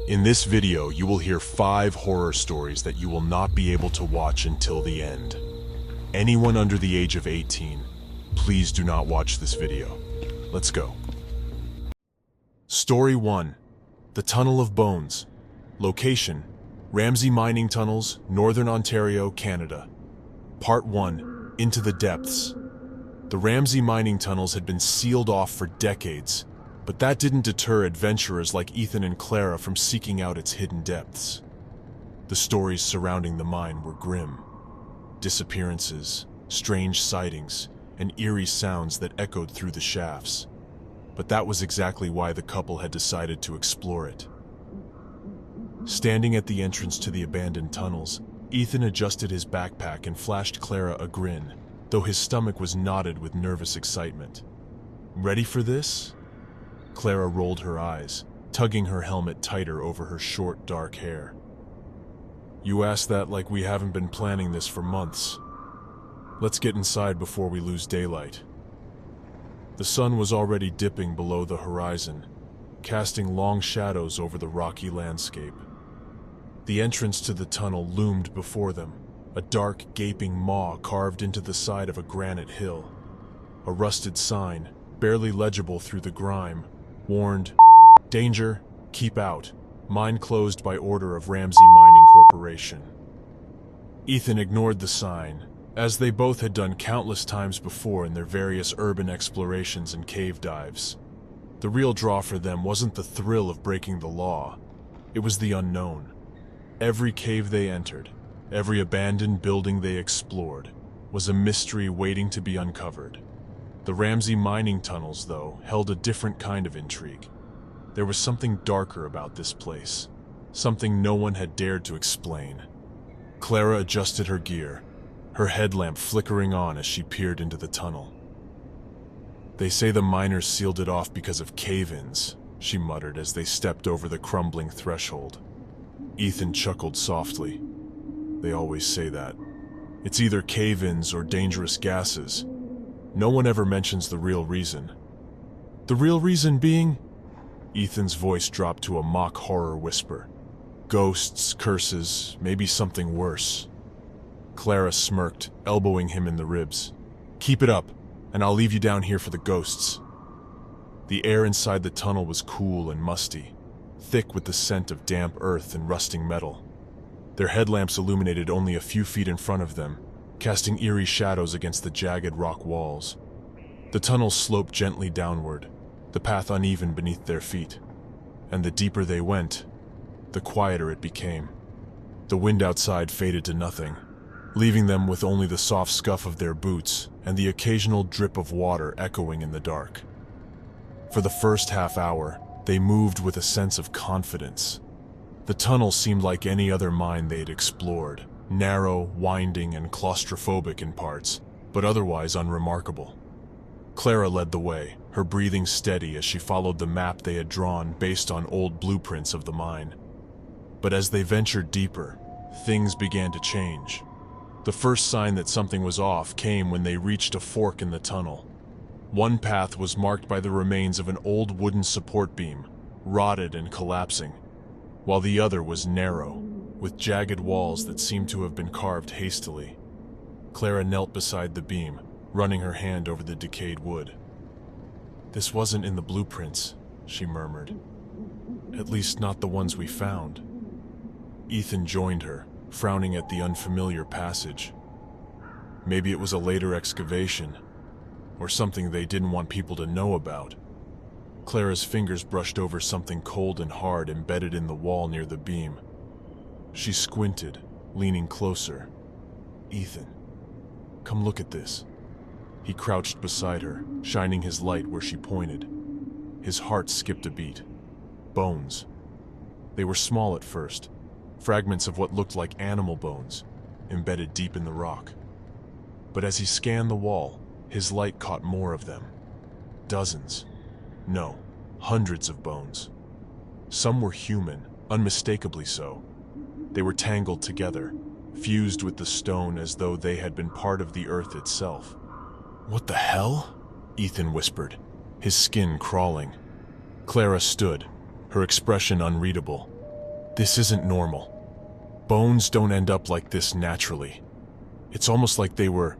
In this video, you will hear 5 horror stories that you will not be able to watch until the end. Anyone under the age of 18, please do not watch this video. Let's go. Story 1. The Tunnel of Bones. Location: Ramsay Mining Tunnels, Northern Ontario, Canada. Part 1. Into the Depths. The Ramsay Mining Tunnels had been sealed off for decades, but that didn't deter adventurers like Ethan and Clara from seeking out its hidden depths. The stories surrounding the mine were grim. Disappearances, strange sightings, and eerie sounds that echoed through the shafts. But that was exactly why the couple had decided to explore it. Standing at the entrance to the abandoned tunnels, Ethan adjusted his backpack and flashed Clara a grin, though his stomach was knotted with nervous excitement. Ready for this? Clara rolled her eyes, tugging her helmet tighter over her short, dark hair. You ask that like we haven't been planning this for months. Let's get inside before we lose daylight. The sun was already dipping below the horizon, casting long shadows over the rocky landscape. The entrance to the tunnel loomed before them, a dark, gaping maw carved into the side of a granite hill. A rusted sign, barely legible through the grime, warned, "Danger, keep out. Mine closed by order of Ramsay Mining Corporation." Ethan ignored the sign, as they both had done countless times before in their various urban explorations and cave dives. The real draw for them wasn't the thrill of breaking the law, it was the unknown. Every cave they entered, every abandoned building they explored, was a mystery waiting to be uncovered. The Ramsay Mining Tunnels, though, held a different kind of intrigue. There was something darker about this place, something no one had dared to explain. Clara adjusted her gear, her headlamp flickering on as she peered into the tunnel. "They say the miners sealed it off because of cave-ins," she muttered as they stepped over the crumbling threshold. Ethan chuckled softly. "They always say that. It's either cave-ins or dangerous gases. No one ever mentions the real reason." "The real reason being?" Ethan's voice dropped to a mock horror whisper. "Ghosts, curses, maybe something worse." Clara smirked, elbowing him in the ribs. "Keep it up, and I'll leave you down here for the ghosts." The air inside the tunnel was cool and musty, thick with the scent of damp earth and rusting metal. Their headlamps illuminated only a few feet in front of them, casting eerie shadows against the jagged rock walls. The tunnel sloped gently downward, the path uneven beneath their feet. And the deeper they went, the quieter it became. The wind outside faded to nothing, leaving them with only the soft scuff of their boots and the occasional drip of water echoing in the dark. For the first half hour, they moved with a sense of confidence. The tunnel seemed like any other mine they had explored, narrow, winding, and claustrophobic in parts, but otherwise unremarkable. Clara led the way, her breathing steady as she followed the map they had drawn based on old blueprints of the mine. But as they ventured deeper, things began to change. The first sign that something was off came when they reached a fork in the tunnel. One path was marked by the remains of an old wooden support beam, rotted and collapsing, while the other was narrow, with jagged walls that seemed to have been carved hastily. Clara knelt beside the beam, running her hand over the decayed wood. "This wasn't in the blueprints," she murmured. "At least not the ones we found." Ethan joined her, frowning at the unfamiliar passage. Maybe it was a later excavation, or something they didn't want people to know about. Clara's fingers brushed over something cold and hard embedded in the wall near the beam. She squinted, leaning closer. "Ethan, come look at this." He crouched beside her, shining his light where she pointed. His heart skipped a beat. Bones. They were small at first, fragments of what looked like animal bones, embedded deep in the rock. But as he scanned the wall, his light caught more of them. Dozens. No, hundreds of bones. Some were human, unmistakably so. They were tangled together, fused with the stone as though they had been part of the earth itself. "What the hell?" Ethan whispered, his skin crawling. Clara stood, her expression unreadable. This isn't normal. Bones don't end up like this naturally. It's almost like they were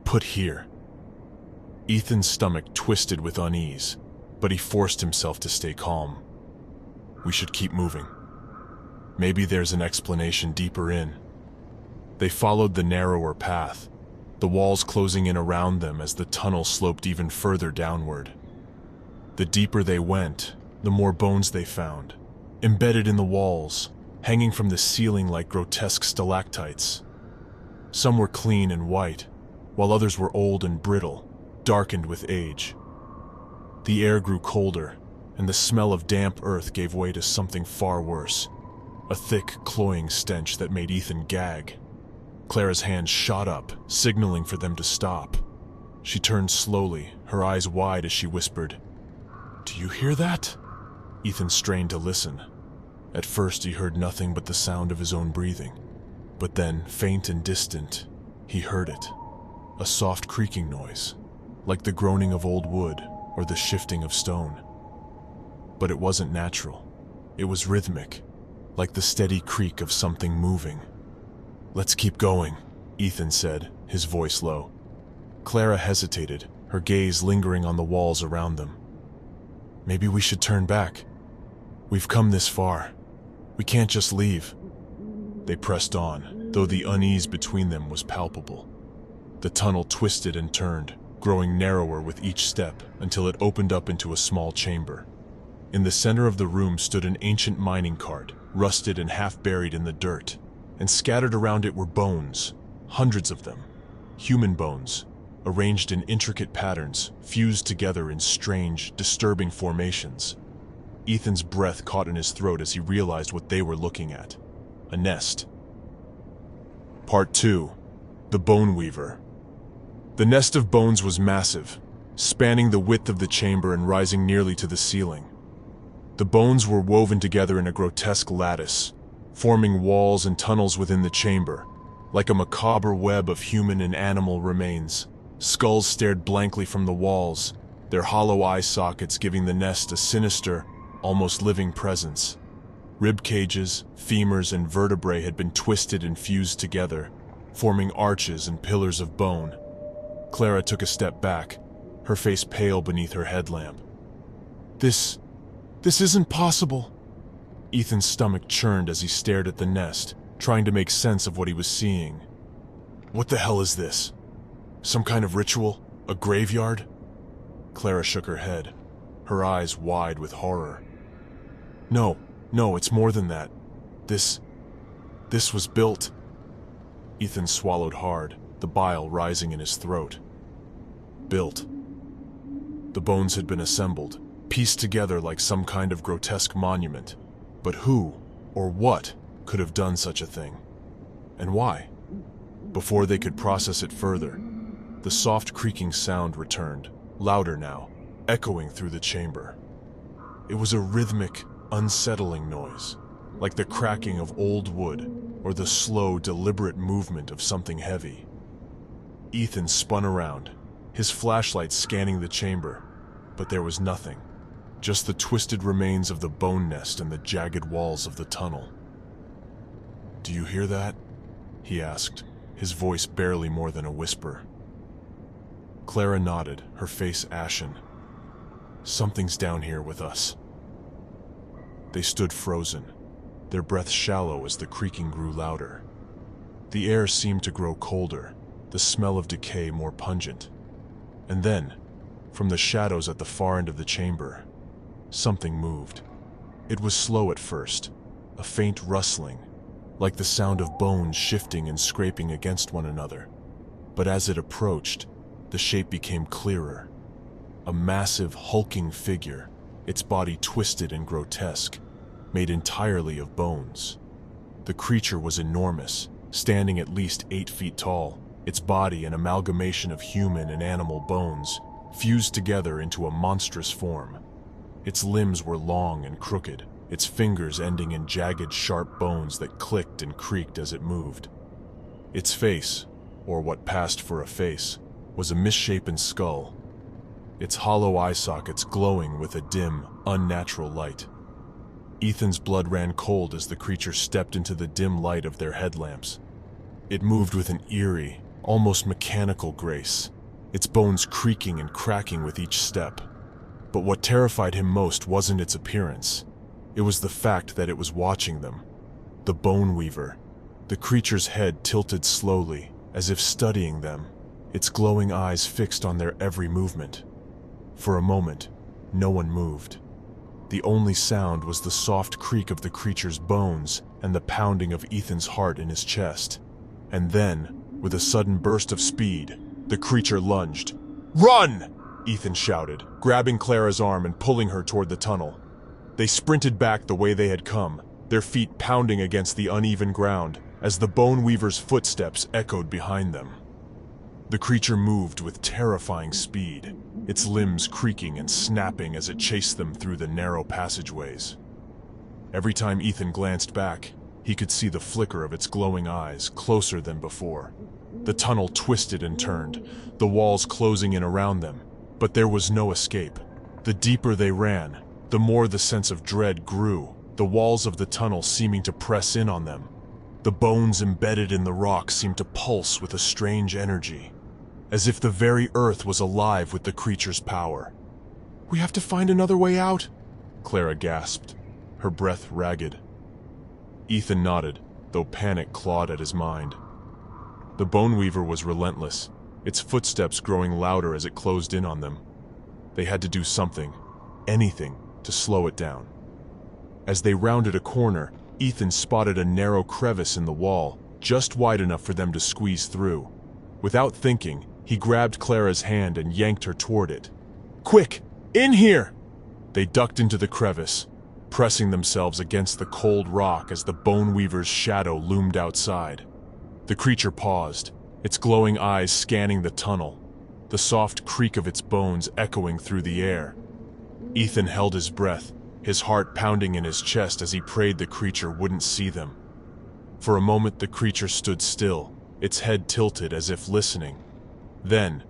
put here. Ethan's stomach twisted with unease, but he forced himself to stay calm. We should keep moving. Maybe there's an explanation deeper in. They followed the narrower path, the walls closing in around them as the tunnel sloped even further downward. The deeper they went, the more bones they found, embedded in the walls, hanging from the ceiling like grotesque stalactites. Some were clean and white, while others were old and brittle, darkened with age. The air grew colder, and the smell of damp earth gave way to something far worse, a thick, cloying stench that made Ethan gag. Clara's hand shot up, signaling for them to stop. She turned slowly, her eyes wide as she whispered, "Do you hear that?" Ethan strained to listen. At first he heard nothing but the sound of his own breathing. But then, faint and distant, he heard it. A soft creaking noise, like the groaning of old wood or the shifting of stone. But it wasn't natural. It was rhythmic, like the steady creak of something moving. "Let's keep going," Ethan said, his voice low. Clara hesitated, her gaze lingering on the walls around them. "Maybe we should turn back. We've come this far. We can't just leave." They pressed on, though the unease between them was palpable. The tunnel twisted and turned, growing narrower with each step until it opened up into a small chamber. In the center of the room stood an ancient mining cart, rusted and half buried in the dirt, and scattered around it were bones, hundreds of them. Human bones, arranged in intricate patterns, fused together in strange, disturbing formations. Ethan's breath caught in his throat as he realized what they were looking at. A nest. Part 2. The Bone Weaver. The nest of bones was massive, spanning the width of the chamber and rising nearly to the ceiling. The bones were woven together in a grotesque lattice, forming walls and tunnels within the chamber, like a macabre web of human and animal remains. Skulls stared blankly from the walls, their hollow eye sockets giving the nest a sinister, almost living presence. Rib cages, femurs, and vertebrae had been twisted and fused together, forming arches and pillars of bone. Clara took a step back, her face pale beneath her headlamp. This isn't possible." Ethan's stomach churned as he stared at the nest, trying to make sense of what he was seeing. "What the hell is this? Some kind of ritual? A graveyard?" Clara shook her head, her eyes wide with horror. No, it's more than that. This was built." Ethan swallowed hard, the bile rising in his throat. Built. The bones had been assembled, pieced together like some kind of grotesque monument. But who, or what, could have done such a thing? And why? Before they could process it further, the soft creaking sound returned, louder now, echoing through the chamber. It was a rhythmic, unsettling noise, like the cracking of old wood or the slow, deliberate movement of something heavy. Ethan spun around, his flashlight scanning the chamber, but there was nothing, just the twisted remains of the bone nest and the jagged walls of the tunnel. "Do you hear that?" he asked, his voice barely more than a whisper. Clara nodded, her face ashen. "Something's down here with us." They stood frozen, their breaths shallow as the creaking grew louder. The air seemed to grow colder, the smell of decay more pungent. And then, from the shadows at the far end of the chamber, something moved. It was slow at first, a faint rustling, like the sound of bones shifting and scraping against one another. But as it approached, the shape became clearer. A massive, hulking figure, its body twisted and grotesque, made entirely of bones. The creature was enormous, standing at least 8 feet tall, its body an amalgamation of human and animal bones, fused together into a monstrous form. Its limbs were long and crooked, its fingers ending in jagged, sharp bones that clicked and creaked as it moved. Its face, or what passed for a face, was a misshapen skull, its hollow eye sockets glowing with a dim, unnatural light. Ethan's blood ran cold as the creature stepped into the dim light of their headlamps. It moved with an eerie, almost mechanical grace, its bones creaking and cracking with each step. But what terrified him most wasn't its appearance. It was the fact that it was watching them. The Bone Weaver. The creature's head tilted slowly, as if studying them, its glowing eyes fixed on their every movement. For a moment, no one moved. The only sound was the soft creak of the creature's bones and the pounding of Ethan's heart in his chest. And then, with a sudden burst of speed, the creature lunged. "Run!" Ethan shouted, grabbing Clara's arm and pulling her toward the tunnel. They sprinted back the way they had come, their feet pounding against the uneven ground as the Bone Weaver's footsteps echoed behind them. The creature moved with terrifying speed, its limbs creaking and snapping as it chased them through the narrow passageways. Every time Ethan glanced back, he could see the flicker of its glowing eyes closer than before. The tunnel twisted and turned, the walls closing in around them, but there was no escape. The deeper they ran, the more the sense of dread grew, the walls of the tunnel seeming to press in on them. The bones embedded in the rock seemed to pulse with a strange energy, as if the very earth was alive with the creature's power. "We have to find another way out," Clara gasped, her breath ragged. Ethan nodded, though panic clawed at his mind. The Bone Weaver was relentless, its footsteps growing louder as it closed in on them. They had to do something, anything, to slow it down. As they rounded a corner, Ethan spotted a narrow crevice in the wall, just wide enough for them to squeeze through. Without thinking, he grabbed Clara's hand and yanked her toward it. "Quick! In here!" They ducked into the crevice, pressing themselves against the cold rock as the Bone Weaver's shadow loomed outside. The creature paused, its glowing eyes scanning the tunnel, the soft creak of its bones echoing through the air. Ethan held his breath, his heart pounding in his chest as he prayed the creature wouldn't see them. For a moment the creature stood still, its head tilted as if listening. Then,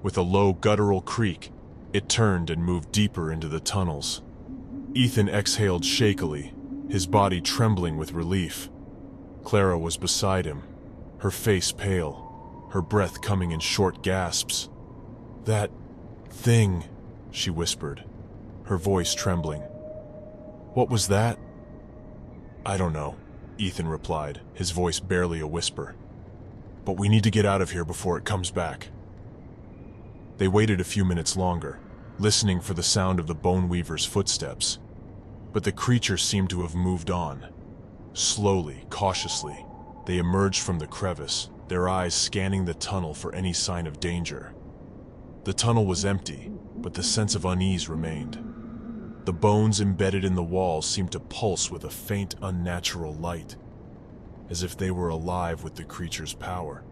with a low guttural creak, it turned and moved deeper into the tunnels. Ethan exhaled shakily, his body trembling with relief. Clara was beside him, her face pale, her breath coming in short gasps. "That thing," she whispered, her voice trembling. "What was that?" "I don't know," Ethan replied, his voice barely a whisper. "But we need to get out of here before it comes back." They waited a few minutes longer, listening for the sound of the Bone Weaver's footsteps. But the creature seemed to have moved on. Slowly, cautiously, they emerged from the crevice, their eyes scanning the tunnel for any sign of danger. The tunnel was empty, but the sense of unease remained. The bones embedded in the wall seemed to pulse with a faint, unnatural light, as if they were alive with the creature's power.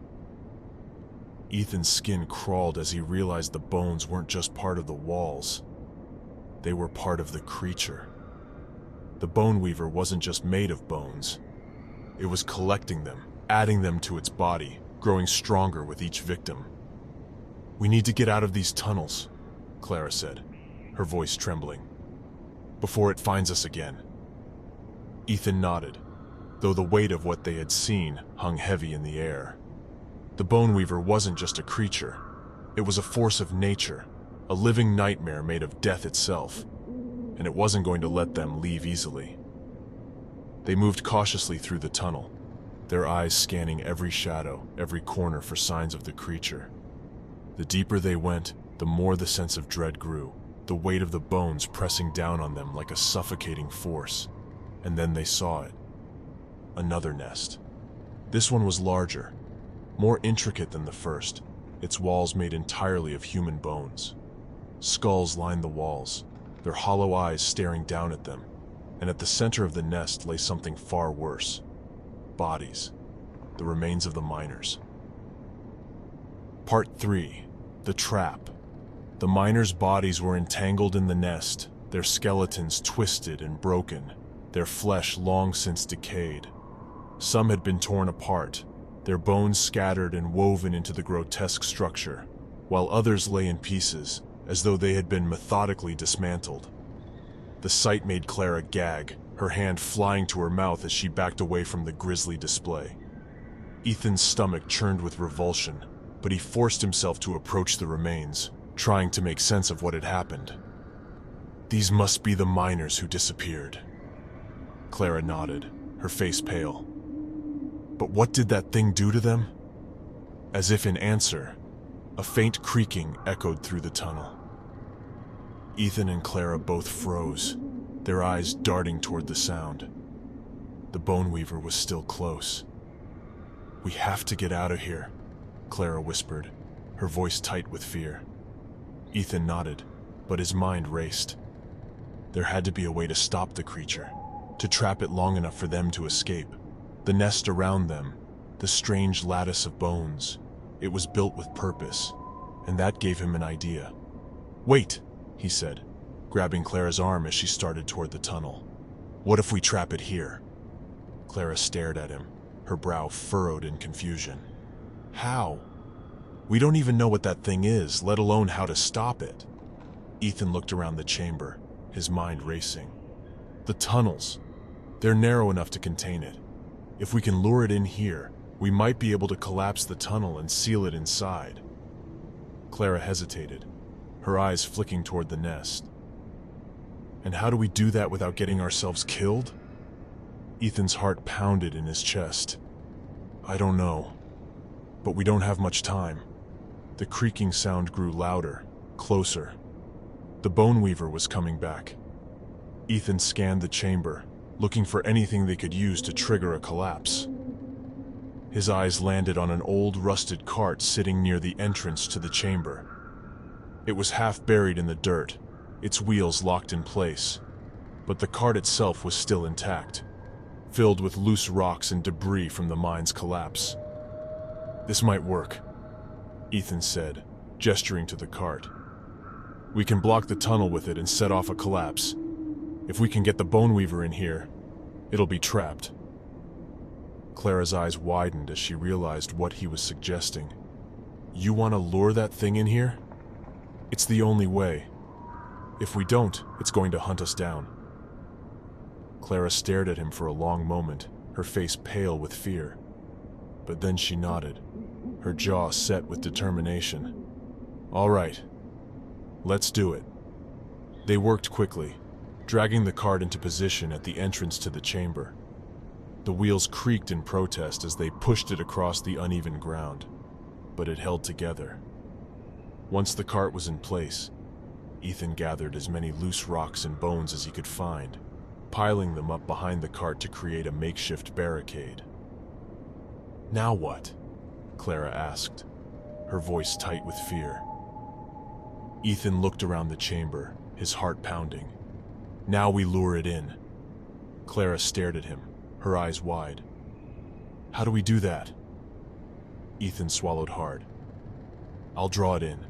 Ethan's skin crawled as he realized the bones weren't just part of the walls. They were part of the creature. The Bone Weaver wasn't just made of bones. It was collecting them, adding them to its body, growing stronger with each victim. "We need to get out of these tunnels," Clara said, her voice trembling, "before it finds us again." Ethan nodded, though the weight of what they had seen hung heavy in the air. The Bone Weaver wasn't just a creature. It was a force of nature, a living nightmare made of death itself, and it wasn't going to let them leave easily. They moved cautiously through the tunnel, their eyes scanning every shadow, every corner for signs of the creature. The deeper they went, the more the sense of dread grew, the weight of the bones pressing down on them like a suffocating force. And then they saw it. Another nest. This one was larger, more intricate than the first, its walls made entirely of human bones. Skulls lined the walls, their hollow eyes staring down at them, and at the center of the nest lay something far worse. Bodies, the remains of the miners. Part 3. The Trap. The miners' bodies were entangled in the nest, their skeletons twisted and broken, their flesh long since decayed. Some had been torn apart, their bones scattered and woven into the grotesque structure, while others lay in pieces, as though they had been methodically dismantled. The sight made Clara gag, her hand flying to her mouth as she backed away from the grisly display. Ethan's stomach churned with revulsion, but he forced himself to approach the remains, trying to make sense of what had happened. These must be the miners who disappeared. Clara nodded, her face pale. But what did that thing do to them? As if in answer, a faint creaking echoed through the tunnel. Ethan and Clara both froze, their eyes darting toward the sound. The bone weaver was still close. "We have to get out of here," Clara whispered, her voice tight with fear. Ethan nodded, but his mind raced. There had to be a way to stop the creature, to trap it long enough for them to escape. The nest around them, the strange lattice of bones, it was built with purpose, and that gave him an idea. "Wait," he said, grabbing Clara's arm as she started toward the tunnel. "What if we trap it here?" Clara stared at him, her brow furrowed in confusion. "How? We don't even know what that thing is, let alone how to stop it." Ethan looked around the chamber, his mind racing. "The tunnels. They're narrow enough to contain it. If we can lure it in here, we might be able to collapse the tunnel and seal it inside." Clara hesitated, her eyes flicking toward the nest. "And how do we do that without getting ourselves killed?" Ethan's heart pounded in his chest. "I don't know. But we don't have much time." The creaking sound grew louder, closer. The bone weaver was coming back. Ethan scanned the chamber, looking for anything they could use to trigger a collapse. His eyes landed on an old, rusted cart sitting near the entrance to the chamber. It was half buried in the dirt, its wheels locked in place, but the cart itself was still intact, filled with loose rocks and debris from the mine's collapse. "This might work," Ethan said, gesturing to the cart. "We can block the tunnel with it and set off a collapse. If we can get the bone weaver in here, it'll be trapped." Clara's eyes widened as she realized what he was suggesting. "You want to lure that thing in here? It's the only way. If we don't, it's going to hunt us down." Clara stared at him for a long moment, her face pale with fear. But then she nodded, her jaw set with determination. "All right, let's do it." They worked quickly, dragging the cart into position at the entrance to the chamber. The wheels creaked in protest as they pushed it across the uneven ground, but it held together. Once the cart was in place, Ethan gathered as many loose rocks and bones as he could find, piling them up behind the cart to create a makeshift barricade. "Now what?" Clara asked, her voice tight with fear. Ethan looked around the chamber, his heart pounding. "Now we lure it in." Clara stared at him, her eyes wide. "How do we do that?" Ethan swallowed hard. "I'll draw it in.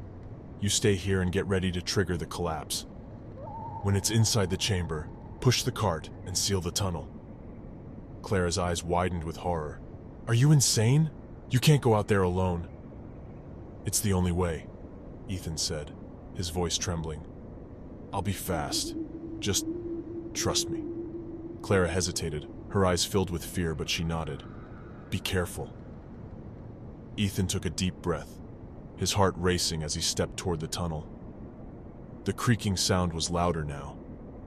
You stay here and get ready to trigger the collapse. When it's inside the chamber, push the cart and seal the tunnel." Clara's eyes widened with horror. "Are you insane? You can't go out there alone." "It's the only way," Ethan said, his voice trembling. "I'll be fast. Just trust me." Clara hesitated, her eyes filled with fear, but she nodded. "Be careful." Ethan took a deep breath, his heart racing as he stepped toward the tunnel. The creaking sound was louder now,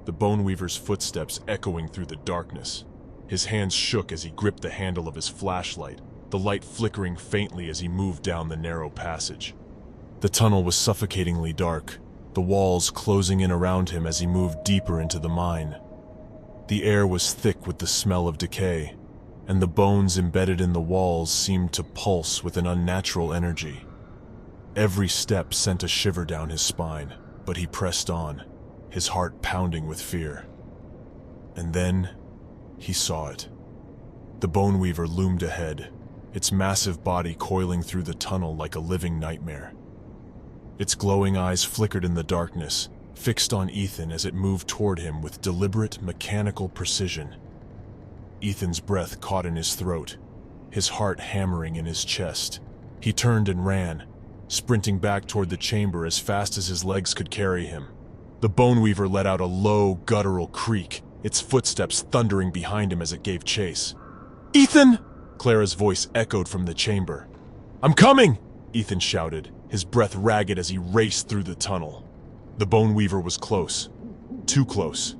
the bone weaver's footsteps echoing through the darkness. His hands shook as he gripped the handle of his flashlight, the light flickering faintly as he moved down the narrow passage. The tunnel was suffocatingly dark, the walls closing in around him as he moved deeper into the mine. The air was thick with the smell of decay, and the bones embedded in the walls seemed to pulse with an unnatural energy. Every step sent a shiver down his spine, but he pressed on, his heart pounding with fear. And then he saw it. The bone weaver loomed ahead, its massive body coiling through the tunnel like a living nightmare. Its glowing eyes flickered in the darkness, fixed on Ethan as it moved toward him with deliberate, mechanical precision. Ethan's breath caught in his throat, his heart hammering in his chest. He turned and ran, sprinting back toward the chamber as fast as his legs could carry him. The bone weaver let out a low, guttural creak, its footsteps thundering behind him as it gave chase. "Ethan!" Clara's voice echoed from the chamber. "I'm coming!" Ethan shouted, his breath ragged as he raced through the tunnel. The Bone Weaver was close. Too close.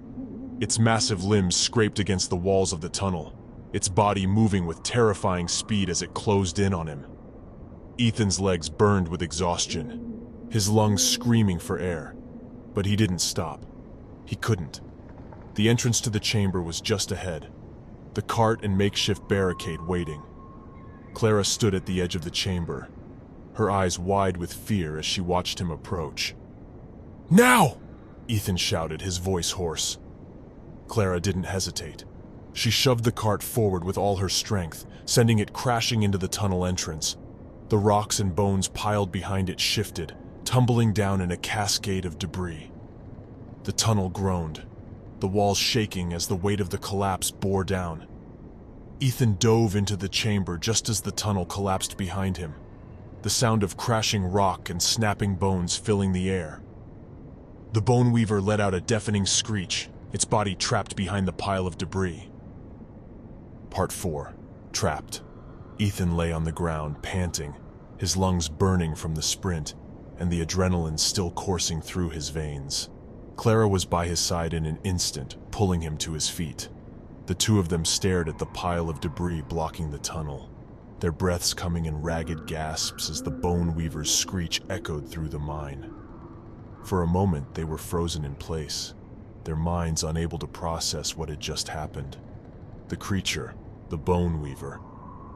Its massive limbs scraped against the walls of the tunnel, its body moving with terrifying speed as it closed in on him. Ethan's legs burned with exhaustion, his lungs screaming for air. But he didn't stop. He couldn't. The entrance to the chamber was just ahead, the cart and makeshift barricade waiting. Clara stood at the edge of the chamber, her eyes wide with fear as she watched him approach. "Now!" Ethan shouted, his voice hoarse. Clara didn't hesitate. She shoved the cart forward with all her strength, sending it crashing into the tunnel entrance. The rocks and bones piled behind it shifted, tumbling down in a cascade of debris. The tunnel groaned, the walls shaking as the weight of the collapse bore down. Ethan dove into the chamber just as the tunnel collapsed behind him, the sound of crashing rock and snapping bones filling the air. The Bone Weaver let out a deafening screech, its body trapped behind the pile of debris. Part 4. Trapped. Ethan lay on the ground, panting, his lungs burning from the sprint, and the adrenaline still coursing through his veins. Clara was by his side in an instant, pulling him to his feet. The two of them stared at the pile of debris blocking the tunnel, their breaths coming in ragged gasps as the Bone Weaver's screech echoed through the mine. For a moment, they were frozen in place, their minds unable to process what had just happened. The creature, the Bone Weaver,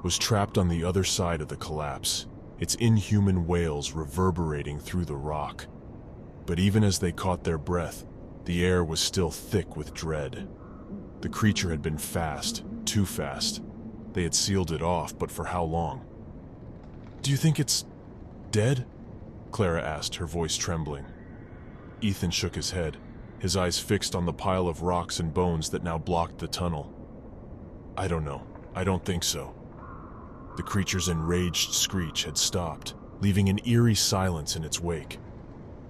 was trapped on the other side of the collapse, its inhuman wails reverberating through the rock. But even as they caught their breath, the air was still thick with dread. The creature had been fast, too fast. They had sealed it off, but for how long? "Do you think it's dead?" Clara asked, her voice trembling. Ethan shook his head, his eyes fixed on the pile of rocks and bones that now blocked the tunnel. "I don't know. I don't think so." The creature's enraged screech had stopped, leaving an eerie silence in its wake.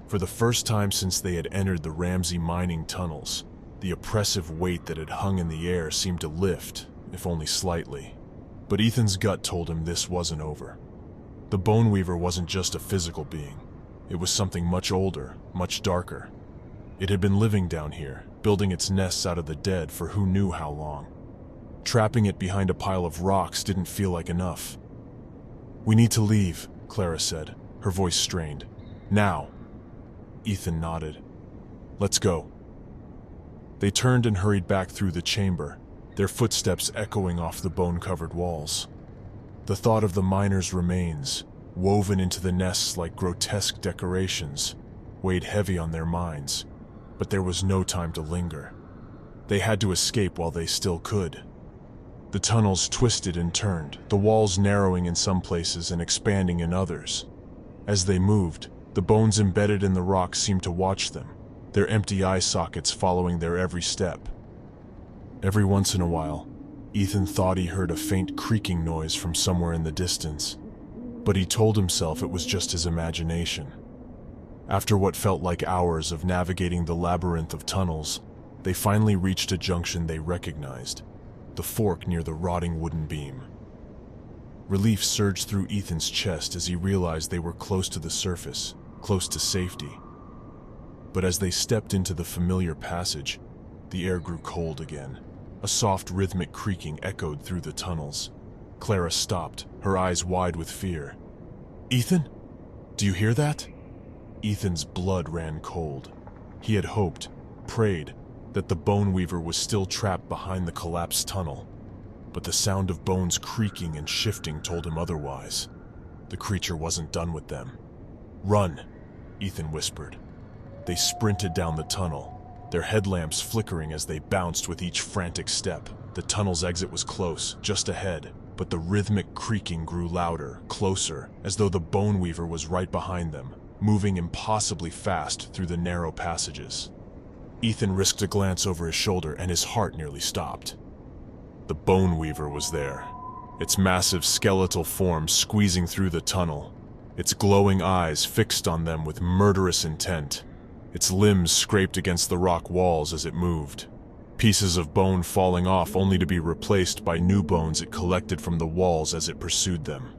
For the first time since they had entered the Ramsey mining tunnels, the oppressive weight that had hung in the air seemed to lift, if only slightly. But Ethan's gut told him this wasn't over. The Bone Weaver wasn't just a physical being. It was something much older, much darker. It had been living down here, building its nests out of the dead for who knew how long. Trapping it behind a pile of rocks didn't feel like enough. "We need to leave," Clara said, her voice strained. "Now." Ethan nodded. "Let's go." They turned and hurried back through the chamber, their footsteps echoing off the bone-covered walls. The thought of the miners' remains, woven into the nests like grotesque decorations, weighed heavy on their minds, but there was no time to linger. They had to escape while they still could. The tunnels twisted and turned, the walls narrowing in some places and expanding in others. As they moved, the bones embedded in the rock seemed to watch them, their empty eye sockets following their every step. Every once in a while, Ethan thought he heard a faint creaking noise from somewhere in the distance, but he told himself it was just his imagination. After what felt like hours of navigating the labyrinth of tunnels, they finally reached a junction they recognized, the fork near the rotting wooden beam. Relief surged through Ethan's chest as he realized they were close to the surface, close to safety. But as they stepped into the familiar passage, the air grew cold again. A soft rhythmic creaking echoed through the tunnels. Clara stopped, her eyes wide with fear. "Ethan? Do you hear that?" Ethan's blood ran cold. He had hoped, prayed, that the Bone Weaver was still trapped behind the collapsed tunnel. But the sound of bones creaking and shifting told him otherwise. The creature wasn't done with them. "Run," Ethan whispered. They sprinted down the tunnel, their headlamps flickering as they bounced with each frantic step. The tunnel's exit was close, just ahead, but the rhythmic creaking grew louder, closer, as though the Bone Weaver was right behind them, moving impossibly fast through the narrow passages. Ethan risked a glance over his shoulder and his heart nearly stopped. The Bone Weaver was there, its massive skeletal form squeezing through the tunnel, its glowing eyes fixed on them with murderous intent. Its limbs scraped against the rock walls as it moved. pieces of bone falling off only to be replaced by new bones it collected from the walls as it pursued them.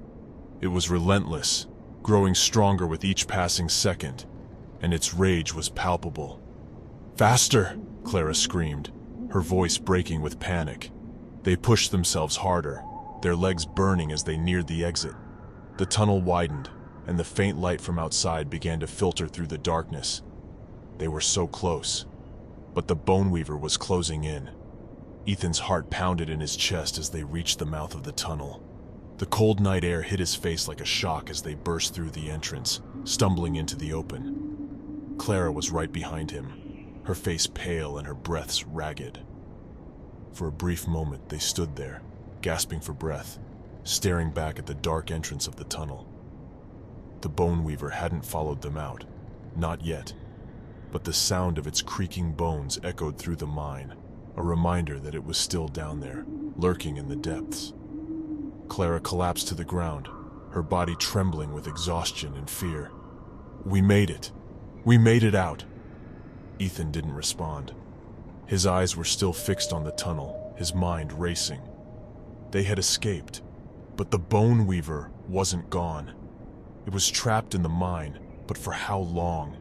It was relentless, growing stronger with each passing second, and its rage was palpable. "Faster!" Clara screamed, her voice breaking with panic. They pushed themselves harder, their legs burning as they neared the exit. The tunnel widened, and the faint light from outside began to filter through the darkness. They were so close, but the Bone Weaver was closing in. Ethan's heart pounded in his chest as they reached the mouth of the tunnel. The cold night air hit his face like a shock as they burst through the entrance, stumbling into the open. Clara was right behind him, her face pale and her breaths ragged. For a brief moment they stood there, gasping for breath, staring back at the dark entrance of the tunnel. The Bone Weaver hadn't followed them out, not yet, but the sound of its creaking bones echoed through the mine, a reminder that it was still down there, lurking in the depths. Clara collapsed to the ground, her body trembling with exhaustion and fear. "We made it! We made it out!" Ethan didn't respond. His eyes were still fixed on the tunnel, his mind racing. They had escaped, but the Bone Weaver wasn't gone. It was trapped in the mine, but for how long?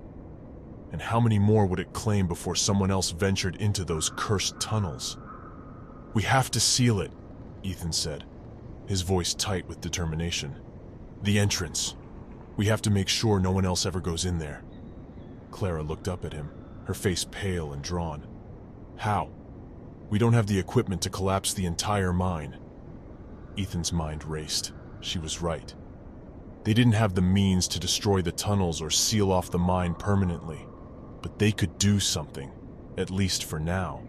And how many more would it claim before someone else ventured into those cursed tunnels? "We have to seal it," Ethan said, his voice tight with determination. "The entrance. We have to make sure no one else ever goes in there." Clara looked up at him, her face pale and drawn. "How? We don't have the equipment to collapse the entire mine." Ethan's mind raced. She was right. They didn't have the means to destroy the tunnels or seal off the mine permanently, but they could do something, at least for now.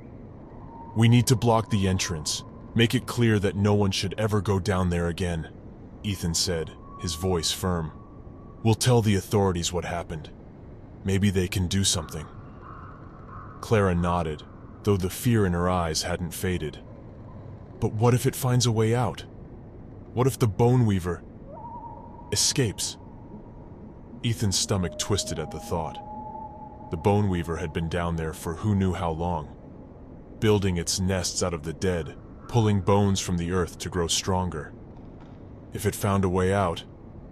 "We need to block the entrance, make it clear that no one should ever go down there again," Ethan said, his voice firm. "We'll tell the authorities what happened. Maybe they can do something." Clara nodded, though the fear in her eyes hadn't faded. "But what if it finds a way out? What if the Bone Weaver escapes?" Ethan's stomach twisted at the thought. The Bone Weaver had been down there for who knew how long, building its nests out of the dead, pulling bones from the earth to grow stronger. If it found a way out,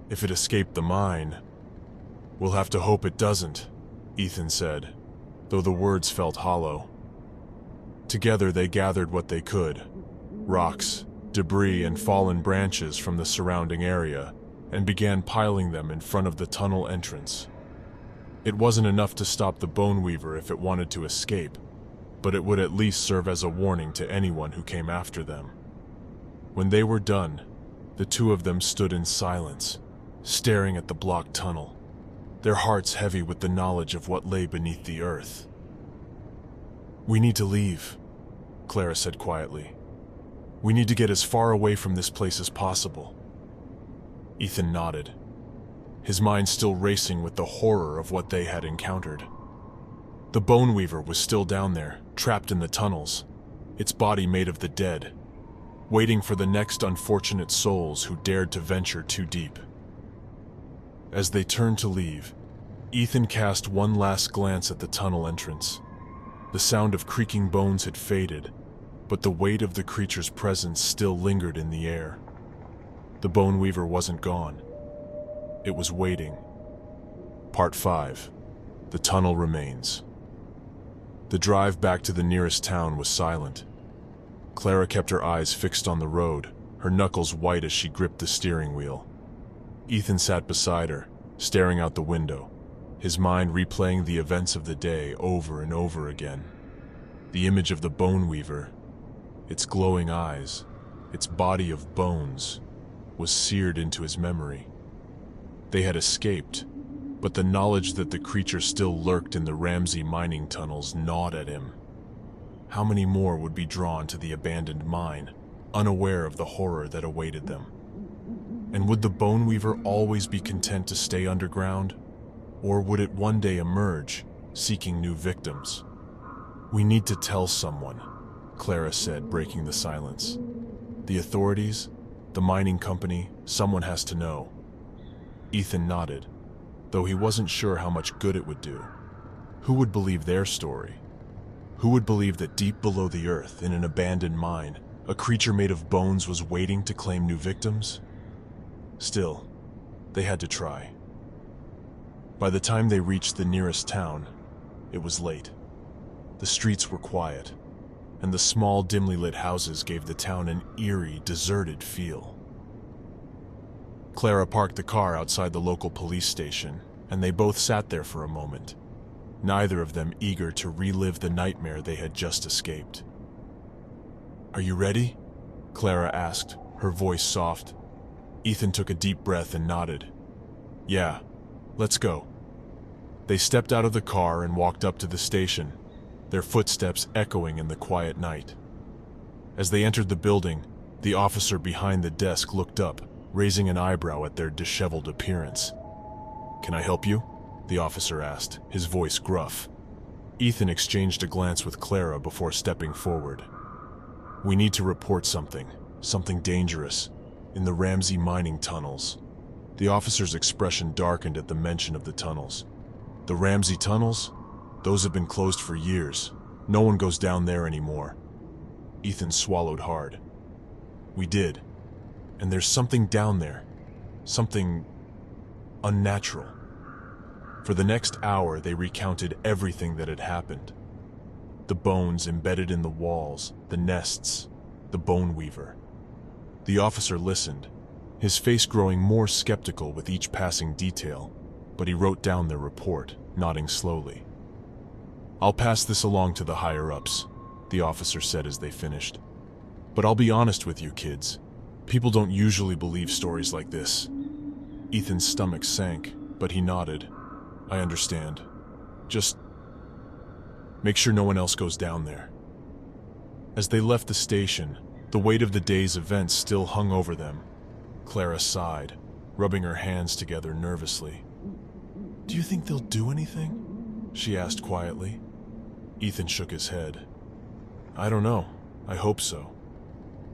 if it escaped the mine, "We'll have to hope it doesn't," Ethan said, though the words felt hollow. Together they gathered what they could, rocks, debris, and fallen branches from the surrounding area, and began piling them in front of the tunnel entrance. It wasn't enough to stop the Bone Weaver if it wanted to escape, but it would at least serve as a warning to anyone who came after them. When they were done, the two of them stood in silence, staring at the blocked tunnel, their hearts heavy with the knowledge of what lay beneath the earth. "We need to leave," Clara said quietly. "We need to get as far away from this place as possible." Ethan nodded, his mind still racing with the horror of what they had encountered. The Bone Weaver was still down there, trapped in the tunnels, its body made of the dead, waiting for the next unfortunate souls who dared to venture too deep. As they turned to leave, Ethan cast one last glance at the tunnel entrance. The sound of creaking bones had faded, but the weight of the creature's presence still lingered in the air. The Bone Weaver wasn't gone. It was waiting. Part 5. The Tunnel Remains. The drive back to the nearest town was silent. Clara kept her eyes fixed on the road, her knuckles white as she gripped the steering wheel. Ethan sat beside her, staring out the window, his mind replaying the events of the day over and over again. The image of the Bone Weaver, its glowing eyes, its body of bones, was seared into his memory. They had escaped, but the knowledge that the creature still lurked in the Ramsey mining tunnels gnawed at him. How many more would be drawn to the abandoned mine, unaware of the horror that awaited them? And would the Bone Weaver always be content to stay underground? Or would it one day emerge, seeking new victims? "We need to tell someone," Clara said, breaking the silence. "The authorities, the mining company, someone has to know." Ethan nodded, though he wasn't sure how much good it would do. Who would believe their story? Who would believe that deep below the earth, in an abandoned mine, a creature made of bones was waiting to claim new victims? Still, they had to try. By the time they reached the nearest town, it was late. The streets were quiet, and the small, dimly lit houses gave the town an eerie, deserted feel. Clara parked the car outside the local police station, and they both sat there for a moment, neither of them eager to relive the nightmare they had just escaped. "Are you ready?" Clara asked, her voice soft. Ethan took a deep breath and nodded. "Yeah, let's go." They stepped out of the car and walked up to the station, their footsteps echoing in the quiet night. As they entered the building, the officer behind the desk looked up, raising an eyebrow at their disheveled appearance. "Can I help you?" the officer asked, his voice gruff. Ethan exchanged a glance with Clara before stepping forward. "We need to report something dangerous, in the Ramsey mining tunnels." The officer's expression darkened at the mention of the tunnels. "The Ramsey tunnels? Those have been closed for years. No one goes down there anymore." Ethan swallowed hard. "We did. And there's something down there. Something unnatural." For the next hour, they recounted everything that had happened. The bones embedded in the walls, the nests, the bone weaver. The officer listened, his face growing more skeptical with each passing detail, but he wrote down their report, nodding slowly. "I'll pass this along to the higher-ups," the officer said as they finished. "But I'll be honest with you, kids. People don't usually believe stories like this." Ethan's stomach sank, but he nodded. "I understand. Just make sure no one else goes down there." As they left the station, the weight of the day's events still hung over them. Clara sighed, rubbing her hands together nervously. "Do you think they'll do anything?" she asked quietly. Ethan shook his head. "I don't know. I hope so."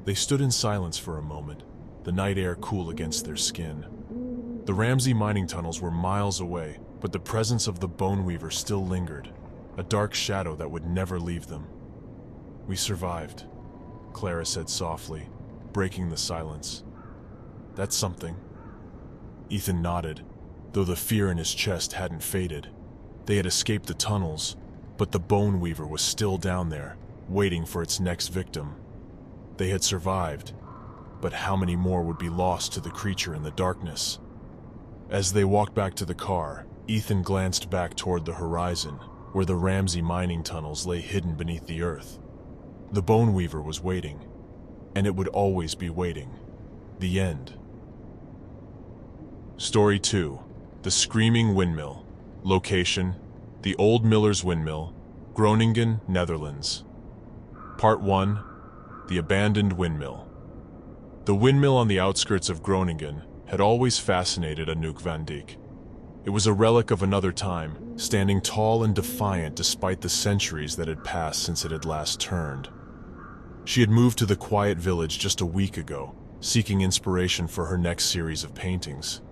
They stood in silence for a moment, the night air cool against their skin. The Ramsey mining tunnels were miles away, but the presence of the bone weaver still lingered, a dark shadow that would never leave them. "We survived," Clara said softly, breaking the silence. "That's something." Ethan nodded, though the fear in his chest hadn't faded. They had escaped the tunnels, but the bone weaver was still down there, waiting for its next victim. They had survived, but how many more would be lost to the creature in the darkness? As they walked back to the car, Ethan glanced back toward the horizon, where the Ramsey mining tunnels lay hidden beneath the earth. The bone weaver was waiting, and it would always be waiting. The end. Story 2. The Screaming Windmill. Location: the Old Miller's Windmill, Groningen, Netherlands. Part 1. The Abandoned Windmill. The windmill on the outskirts of Groningen had always fascinated Anouk van Dijk. It was a relic of another time, standing tall and defiant despite the centuries that had passed since it had last turned. She had moved to the quiet village just a week ago, seeking inspiration for her next series of paintings.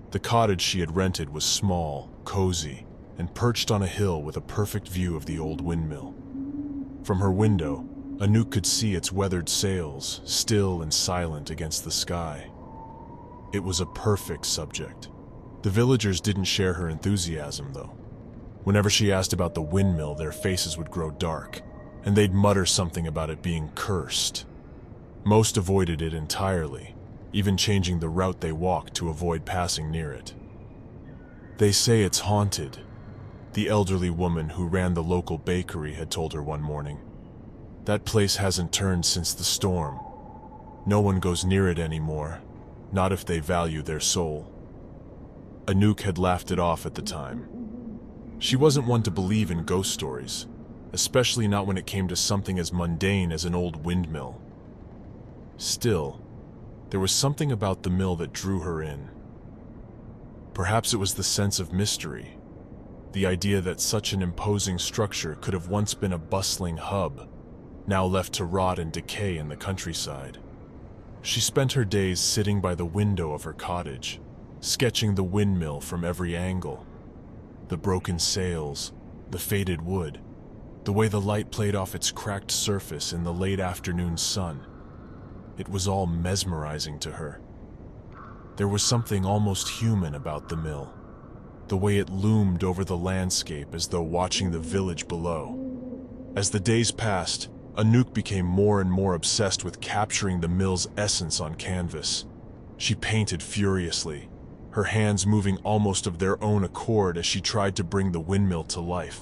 The cottage she had rented was small, cozy, and perched on a hill with a perfect view of the old windmill. From her window, Anouk could see its weathered sails, still and silent against the sky. It was a perfect subject. The villagers didn't share her enthusiasm, though. Whenever she asked about the windmill, their faces would grow dark, and they'd mutter something about it being cursed. Most avoided it entirely, even changing the route they walked to avoid passing near it. "They say it's haunted," the elderly woman who ran the local bakery had told her one morning. "That place hasn't turned since the storm. No one goes near it anymore, not if they value their soul." Anouk had laughed it off at the time. She wasn't one to believe in ghost stories, especially not when it came to something as mundane as an old windmill. Still, there was something about the mill that drew her in. Perhaps it was the sense of mystery, the idea that such an imposing structure could have once been a bustling hub, now left to rot and decay in the countryside. She spent her days sitting by the window of her cottage, sketching the windmill from every angle. The broken sails, the faded wood, The way the light played off its cracked surface in the late afternoon sun, it was all mesmerizing to her. There was something almost human about the mill, the way it loomed over the landscape as though watching the village below. As the days passed, Anouk became more and more obsessed with capturing the mill's essence on canvas. She painted furiously, her hands moving almost of their own accord as she tried to bring the windmill to life.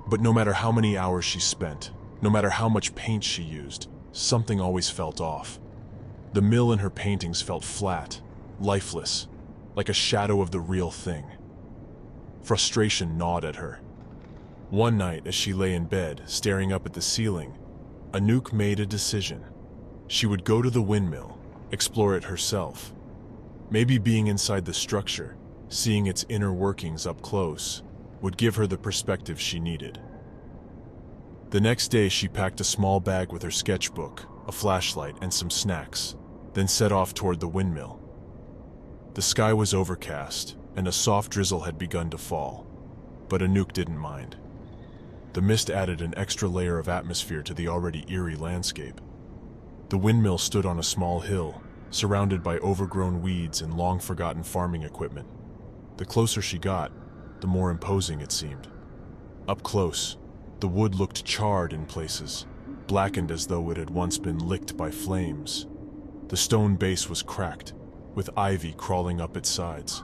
But no matter how many hours she spent, no matter how much paint she used, something always felt off. The mill in her paintings felt flat, lifeless, like a shadow of the real thing. Frustration gnawed at her. One night, as she lay in bed, staring up at the ceiling, Anouk made a decision. She would go to the windmill, explore it herself. Maybe being inside the structure, seeing its inner workings up close, would give her the perspective she needed. The next day, she packed a small bag with her sketchbook, a flashlight, and some snacks, then set off toward the windmill. The sky was overcast, and a soft drizzle had begun to fall, but Anouk didn't mind. The mist added an extra layer of atmosphere to the already eerie landscape. The windmill stood on a small hill, surrounded by overgrown weeds and long-forgotten farming equipment. The closer she got, the more imposing it seemed. Up close, the wood looked charred in places, blackened as though it had once been licked by flames. The stone base was cracked, with ivy crawling up its sides.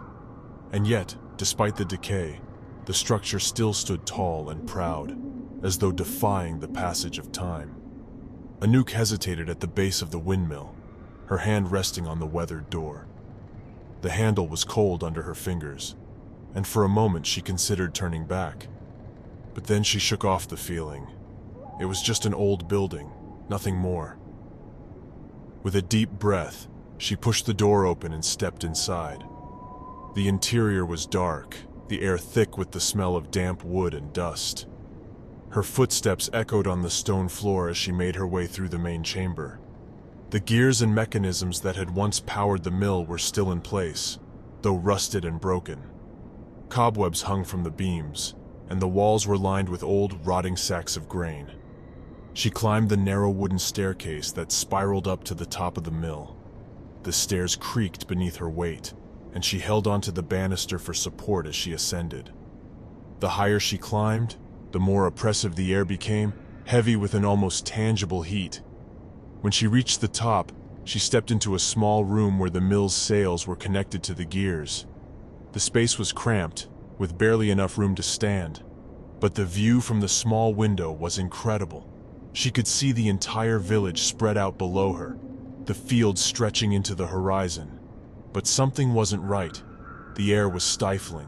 And yet, despite the decay, the structure still stood tall and proud, as though defying the passage of time. Anouk hesitated at the base of the windmill, her hand resting on the weathered door. The handle was cold under her fingers, and for a moment she considered turning back. But then she shook off the feeling. It was just an old building, nothing more. With a deep breath, she pushed the door open and stepped inside. The interior was dark, the air thick with the smell of damp wood and dust. Her footsteps echoed on the stone floor as she made her way through the main chamber. The gears and mechanisms that had once powered the mill were still in place, though rusted and broken. Cobwebs hung from the beams, and the walls were lined with old, rotting sacks of grain. She climbed the narrow wooden staircase that spiraled up to the top of the mill. The stairs creaked beneath her weight, and she held onto the banister for support as she ascended. The higher she climbed, the more oppressive the air became, heavy with an almost tangible heat. When she reached the top, she stepped into a small room where the mill's sails were connected to the gears. The space was cramped, with barely enough room to stand, but the view from the small window was incredible. She could see the entire village spread out below her, the fields stretching into the horizon. But something wasn't right. The air was stifling,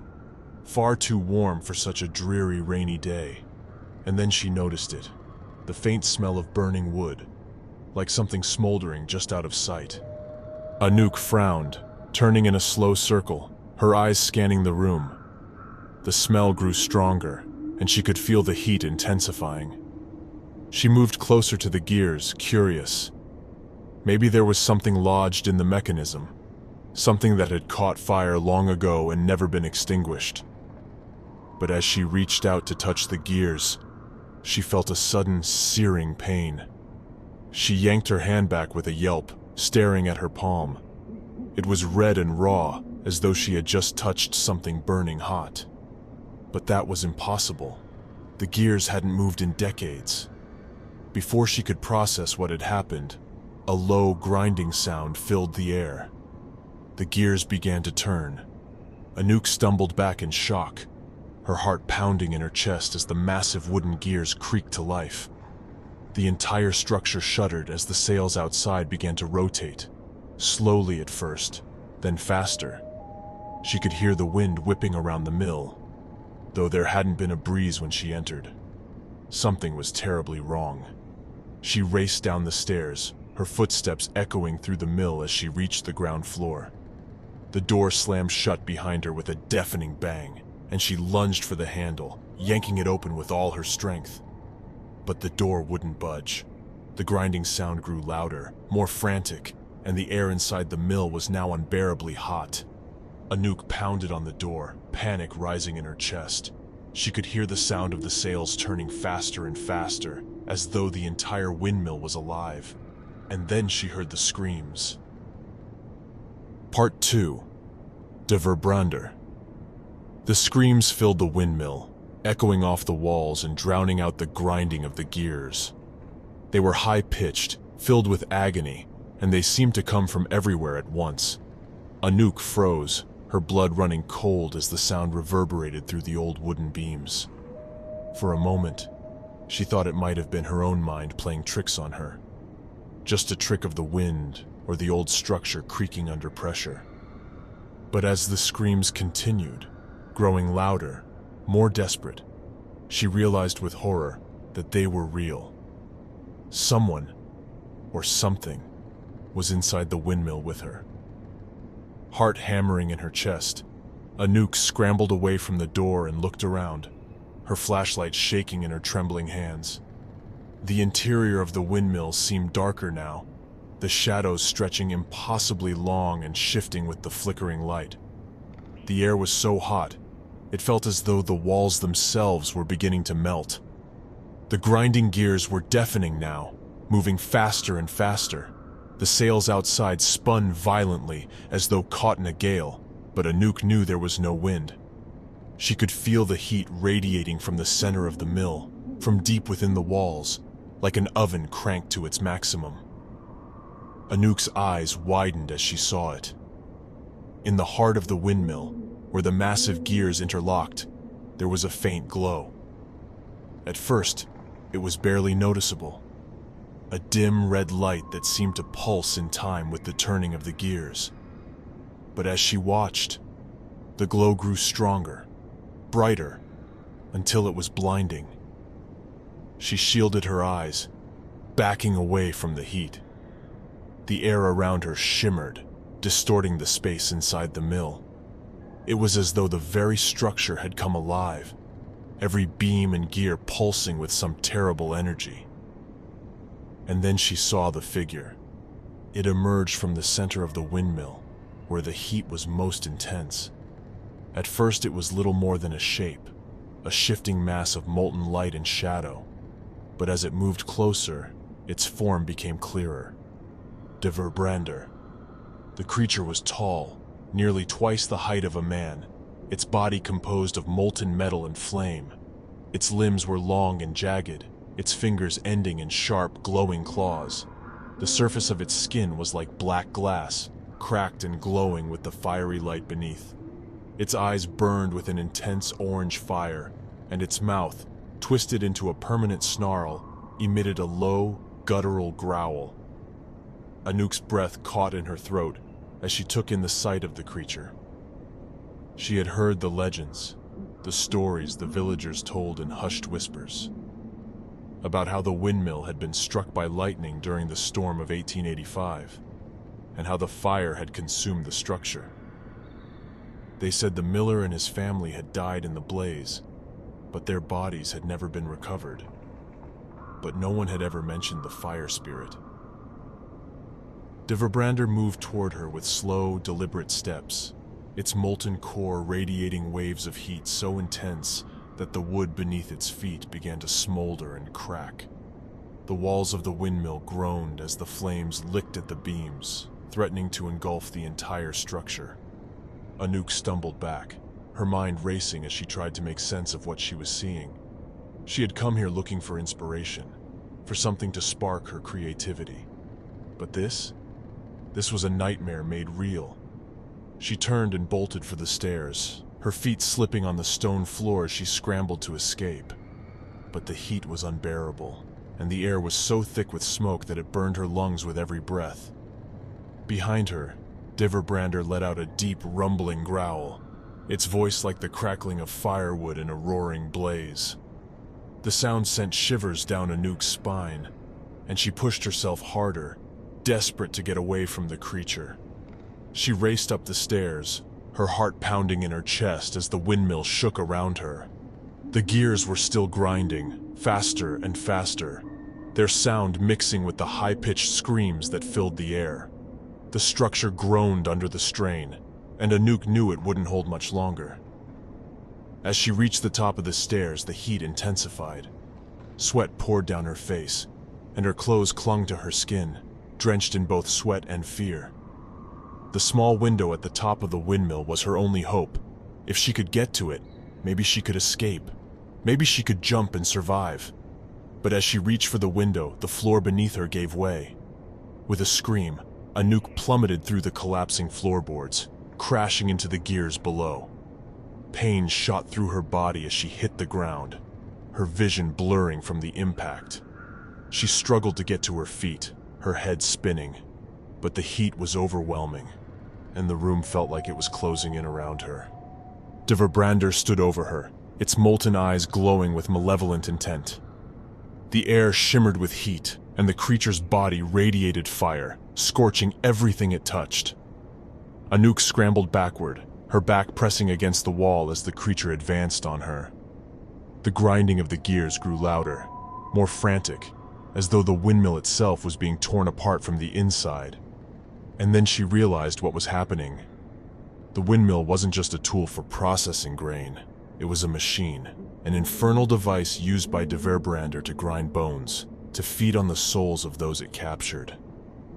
far too warm for such a dreary, rainy day. And then she noticed it, the faint smell of burning wood, like something smoldering just out of sight. Anouk frowned, turning in a slow circle, her eyes scanning the room. The smell grew stronger, and she could feel the heat intensifying. She moved closer to the gears, curious. Maybe there was something lodged in the mechanism, something that had caught fire long ago and never been extinguished. But as she reached out to touch the gears, she felt a sudden, searing pain. She yanked her hand back with a yelp, staring at her palm. It was red and raw, as though she had just touched something burning hot. But that was impossible. The gears hadn't moved in decades. Before she could process what had happened, a low, grinding sound filled the air. The gears began to turn. Anouk stumbled back in shock, her heart pounding in her chest as the massive wooden gears creaked to life. The entire structure shuddered as the sails outside began to rotate, slowly at first, then faster. She could hear the wind whipping around the mill, though there hadn't been a breeze when she entered. Something was terribly wrong. She raced down the stairs, her footsteps echoing through the mill as she reached the ground floor. The door slammed shut behind her with a deafening bang, and she lunged for the handle, yanking it open with all her strength. But the door wouldn't budge. The grinding sound grew louder, more frantic, and the air inside the mill was now unbearably hot. Anouk pounded on the door, panic rising in her chest. She could hear the sound of the sails turning faster and faster, as though the entire windmill was alive. And then she heard the screams. Part 2. De Verbrander. The screams filled the windmill, echoing off the walls and drowning out the grinding of the gears. They were high-pitched, filled with agony, and they seemed to come from everywhere at once. Anouk froze, her blood running cold as the sound reverberated through the old wooden beams. For a moment, she thought it might have been her own mind playing tricks on her. Just a trick of the wind or the old structure creaking under pressure. But as the screams continued, growing louder, more desperate, she realized with horror that they were real. Someone, or something, was inside the windmill with her. Heart hammering in her chest, Anouk scrambled away from the door and looked around, her flashlight shaking in her trembling hands. The interior of the windmill seemed darker now, the shadows stretching impossibly long and shifting with the flickering light. The air was so hot, it felt as though the walls themselves were beginning to melt. The grinding gears were deafening now, moving faster and faster. The sails outside spun violently, as though caught in a gale, but Anouk knew there was no wind. She could feel the heat radiating from the center of the mill, from deep within the walls, like an oven cranked to its maximum. Anouk's eyes widened as she saw it. In the heart of the windmill, where the massive gears interlocked, there was a faint glow. At first, it was barely noticeable. A dim red light that seemed to pulse in time with the turning of the gears. But as she watched, the glow grew stronger, brighter, until it was blinding. She shielded her eyes, backing away from the heat. The air around her shimmered, distorting the space inside the mill. It was as though the very structure had come alive, every beam and gear pulsing with some terrible energy. And then she saw the figure. It emerged from the center of the windmill, where the heat was most intense. At first it was little more than a shape, a shifting mass of molten light and shadow. But as it moved closer, its form became clearer. De Verbrander. The creature was tall, nearly twice the height of a man, its body composed of molten metal and flame. Its limbs were long and jagged, its fingers ending in sharp, glowing claws. The surface of its skin was like black glass, cracked and glowing with the fiery light beneath. Its eyes burned with an intense orange fire, and its mouth, twisted into a permanent snarl, emitted a low, guttural growl. Anouk's breath caught in her throat as she took in the sight of the creature. She had heard the legends, the stories the villagers told in hushed whispers, about how the windmill had been struck by lightning during the storm of 1885, and how the fire had consumed the structure. They said the miller and his family had died in the blaze, but their bodies had never been recovered. But no one had ever mentioned the fire spirit. De Verbrander moved toward her with slow, deliberate steps, its molten core radiating waves of heat so intense that the wood beneath its feet began to smolder and crack. The walls of the windmill groaned as the flames licked at the beams, threatening to engulf the entire structure. Anouk stumbled back, her mind racing as she tried to make sense of what she was seeing. She had come here looking for inspiration, for something to spark her creativity. But this was a nightmare made real. She turned and bolted for the stairs, her feet slipping on the stone floor as she scrambled to escape. But the heat was unbearable, and the air was so thick with smoke that it burned her lungs with every breath. Behind her, De Verbrander let out a deep, rumbling growl, its voice like the crackling of firewood in a roaring blaze. The sound sent shivers down Anouk's spine, and she pushed herself harder, desperate to get away from the creature. She raced up the stairs, her heart pounding in her chest as the windmill shook around her. The gears were still grinding, faster and faster, their sound mixing with the high-pitched screams that filled the air. The structure groaned under the strain, and Anouk knew it wouldn't hold much longer. As she reached the top of the stairs, the heat intensified. Sweat poured down her face, and her clothes clung to her skin, drenched in both sweat and fear. The small window at the top of the windmill was her only hope. If she could get to it, maybe she could escape. Maybe she could jump and survive. But as she reached for the window, the floor beneath her gave way. With a scream, Anouk plummeted through the collapsing floorboards, crashing into the gears below. Pain shot through her body as she hit the ground, her vision blurring from the impact. She struggled to get to her feet, her head spinning, but the heat was overwhelming, and the room felt like it was closing in around her. De Verbrander stood over her, its molten eyes glowing with malevolent intent. The air shimmered with heat, and the creature's body radiated fire, scorching everything it touched. Anouk scrambled backward, her back pressing against the wall as the creature advanced on her. The grinding of the gears grew louder, more frantic, as though the windmill itself was being torn apart from the inside. And then she realized what was happening. The windmill wasn't just a tool for processing grain. It was a machine, an infernal device used by de Verbrander to grind bones, to feed on the souls of those it captured.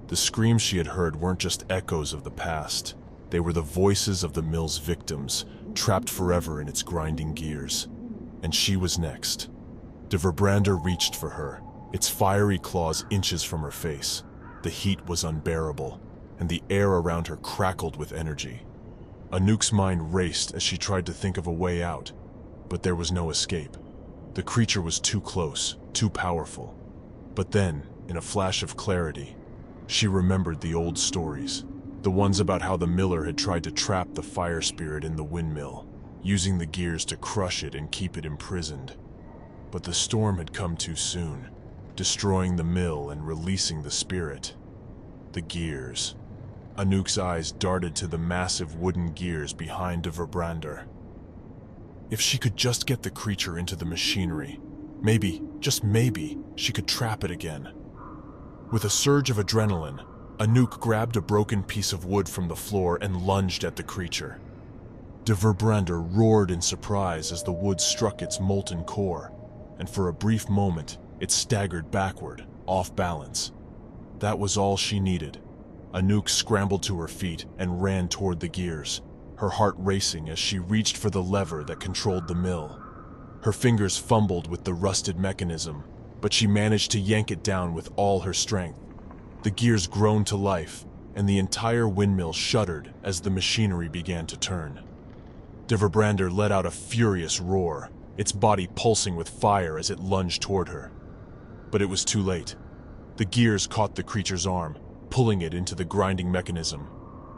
The screams she had heard weren't just echoes of the past. They were the voices of the mill's victims, trapped forever in its grinding gears. And she was next. De Verbrander reached for her, its fiery claws inches from her face. The heat was unbearable, and the air around her crackled with energy. Anouk's mind raced as she tried to think of a way out, but there was no escape. The creature was too close, too powerful. But then, in a flash of clarity, she remembered the old stories, the ones about how the miller had tried to trap the fire spirit in the windmill, using the gears to crush it and keep it imprisoned. But the storm had come too soon, destroying the mill and releasing the spirit. The gears. Anouk's eyes darted to the massive wooden gears behind de Verbrander. If she could just get the creature into the machinery, maybe, just maybe, she could trap it again. With a surge of adrenaline, Anouk grabbed a broken piece of wood from the floor and lunged at the creature. De Verbrander roared in surprise as the wood struck its molten core, and for a brief moment, it staggered backward, off balance. That was all she needed. Anouk scrambled to her feet and ran toward the gears, her heart racing as she reached for the lever that controlled the mill. Her fingers fumbled with the rusted mechanism, but she managed to yank it down with all her strength. The gears groaned to life, and the entire windmill shuddered as the machinery began to turn. De Verbrander let out a furious roar, its body pulsing with fire as it lunged toward her. But it was too late. The gears caught the creature's arm, pulling it into the grinding mechanism.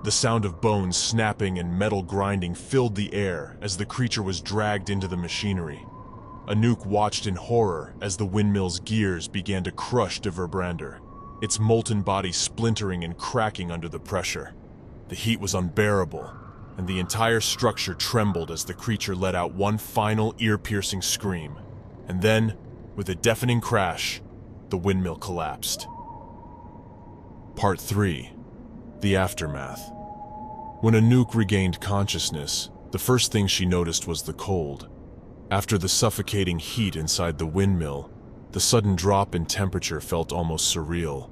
The sound of bones snapping and metal grinding filled the air as the creature was dragged into the machinery. Anouk watched in horror as the windmill's gears began to crush de Verbrander, its molten body splintering and cracking under the pressure. The heat was unbearable, and the entire structure trembled as the creature let out one final ear-piercing scream. And then, with a deafening crash, the windmill collapsed. Part 3. The Aftermath. When Anouk regained consciousness, the first thing she noticed was the cold. After the suffocating heat inside the windmill, the sudden drop in temperature felt almost surreal.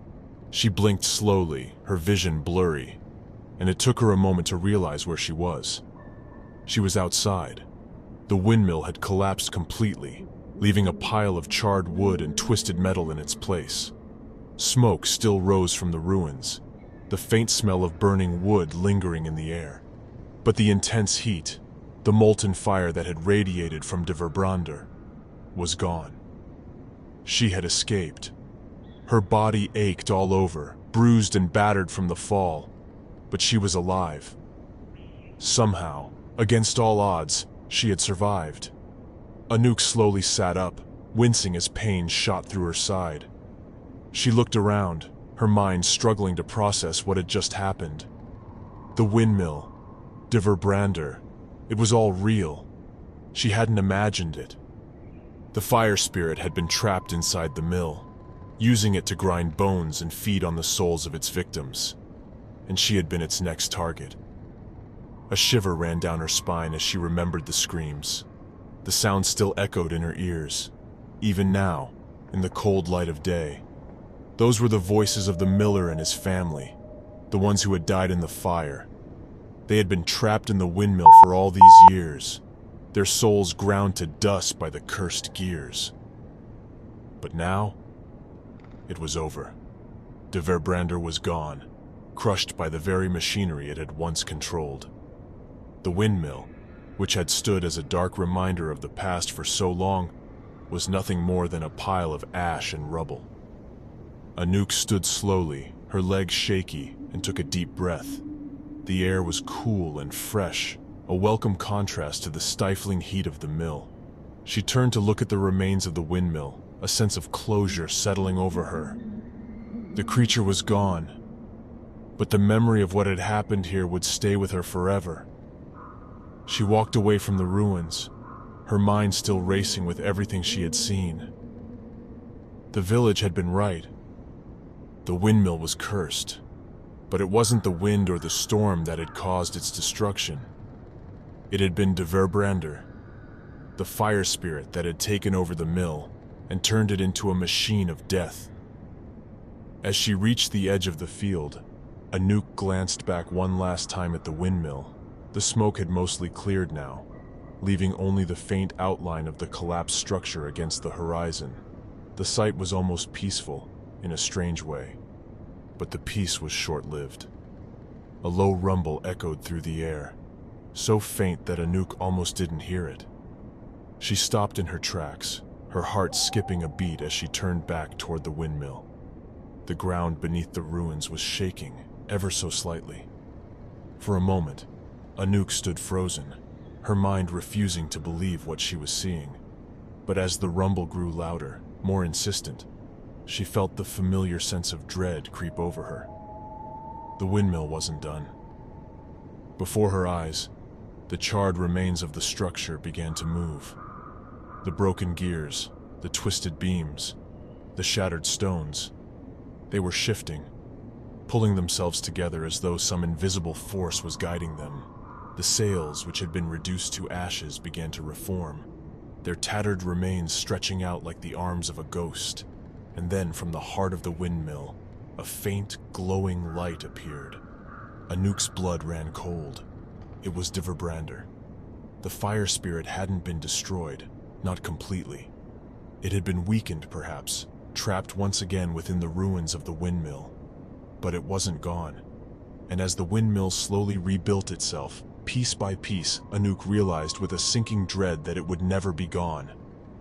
She blinked slowly, her vision blurry, and it took her a moment to realize where she was. She was outside. The windmill had collapsed completely, leaving a pile of charred wood and twisted metal in its place. Smoke still rose from the ruins, the faint smell of burning wood lingering in the air. But the intense heat, the molten fire that had radiated from de Verbrander, was gone. She had escaped. Her body ached all over, bruised and battered from the fall, but she was alive. Somehow, against all odds, she had survived. Anouk slowly sat up, wincing as pain shot through her side. She looked around, her mind struggling to process what had just happened. The windmill, de Verbrander, it was all real. She hadn't imagined it. The fire spirit had been trapped inside the mill, using it to grind bones and feed on the souls of its victims, and she had been its next target. A shiver ran down her spine as she remembered the screams, The sound still echoed in her ears, even now, in the cold light of day. Those were the voices of the miller and his family, the ones who had died in the fire. They had been trapped in the windmill for all these years, their souls ground to dust by the cursed gears. But now, it was over. De Verbrander was gone, crushed by the very machinery it had once controlled. The windmill, which had stood as a dark reminder of the past for so long, was nothing more than a pile of ash and rubble. Anouk stood slowly, her legs shaky, and took a deep breath. The air was cool and fresh, a welcome contrast to the stifling heat of the mill. She turned to look at the remains of the windmill, a sense of closure settling over her. The creature was gone, but the memory of what had happened here would stay with her forever. She walked away from the ruins, her mind still racing with everything she had seen. The village had been right. The windmill was cursed, but it wasn't the wind or the storm that had caused its destruction. It had been de Verbrander, the fire spirit that had taken over the mill and turned it into a machine of death. As she reached the edge of the field, Anouk glanced back one last time at the windmill. The smoke had mostly cleared now, leaving only the faint outline of the collapsed structure against the horizon. The sight was almost peaceful, in a strange way, but the peace was short-lived. A low rumble echoed through the air, so faint that Anouk almost didn't hear it. She stopped in her tracks, her heart skipping a beat as she turned back toward the windmill. The ground beneath the ruins was shaking, ever so slightly. For a moment, Anouk stood frozen, her mind refusing to believe what she was seeing. But as the rumble grew louder, more insistent, she felt the familiar sense of dread creep over her. The windmill wasn't done. Before her eyes, the charred remains of the structure began to move. The broken gears, the twisted beams, the shattered stones, they were shifting, pulling themselves together as though some invisible force was guiding them. The sails, which had been reduced to ashes, began to reform, their tattered remains stretching out like the arms of a ghost. And then, from the heart of the windmill, a faint, glowing light appeared. Anouk's blood ran cold. It was de Verbrander. The fire spirit hadn't been destroyed, not completely. It had been weakened, perhaps, trapped once again within the ruins of the windmill. But it wasn't gone. And as the windmill slowly rebuilt itself, piece by piece, Anouk realized with a sinking dread that it would never be gone.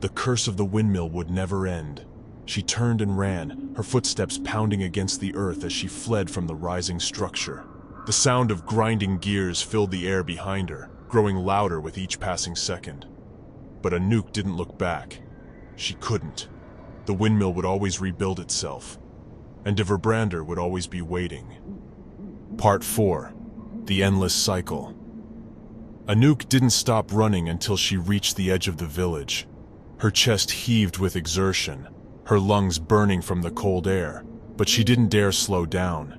The curse of the windmill would never end. She turned and ran, her footsteps pounding against the earth as she fled from the rising structure. The sound of grinding gears filled the air behind her, growing louder with each passing second. But Anouk didn't look back. She couldn't. The windmill would always rebuild itself, and de Verbrander would always be waiting. Part 4. The Endless Cycle. Anouk didn't stop running until she reached the edge of the village. Her chest heaved with exertion, her lungs burning from the cold air, but she didn't dare slow down.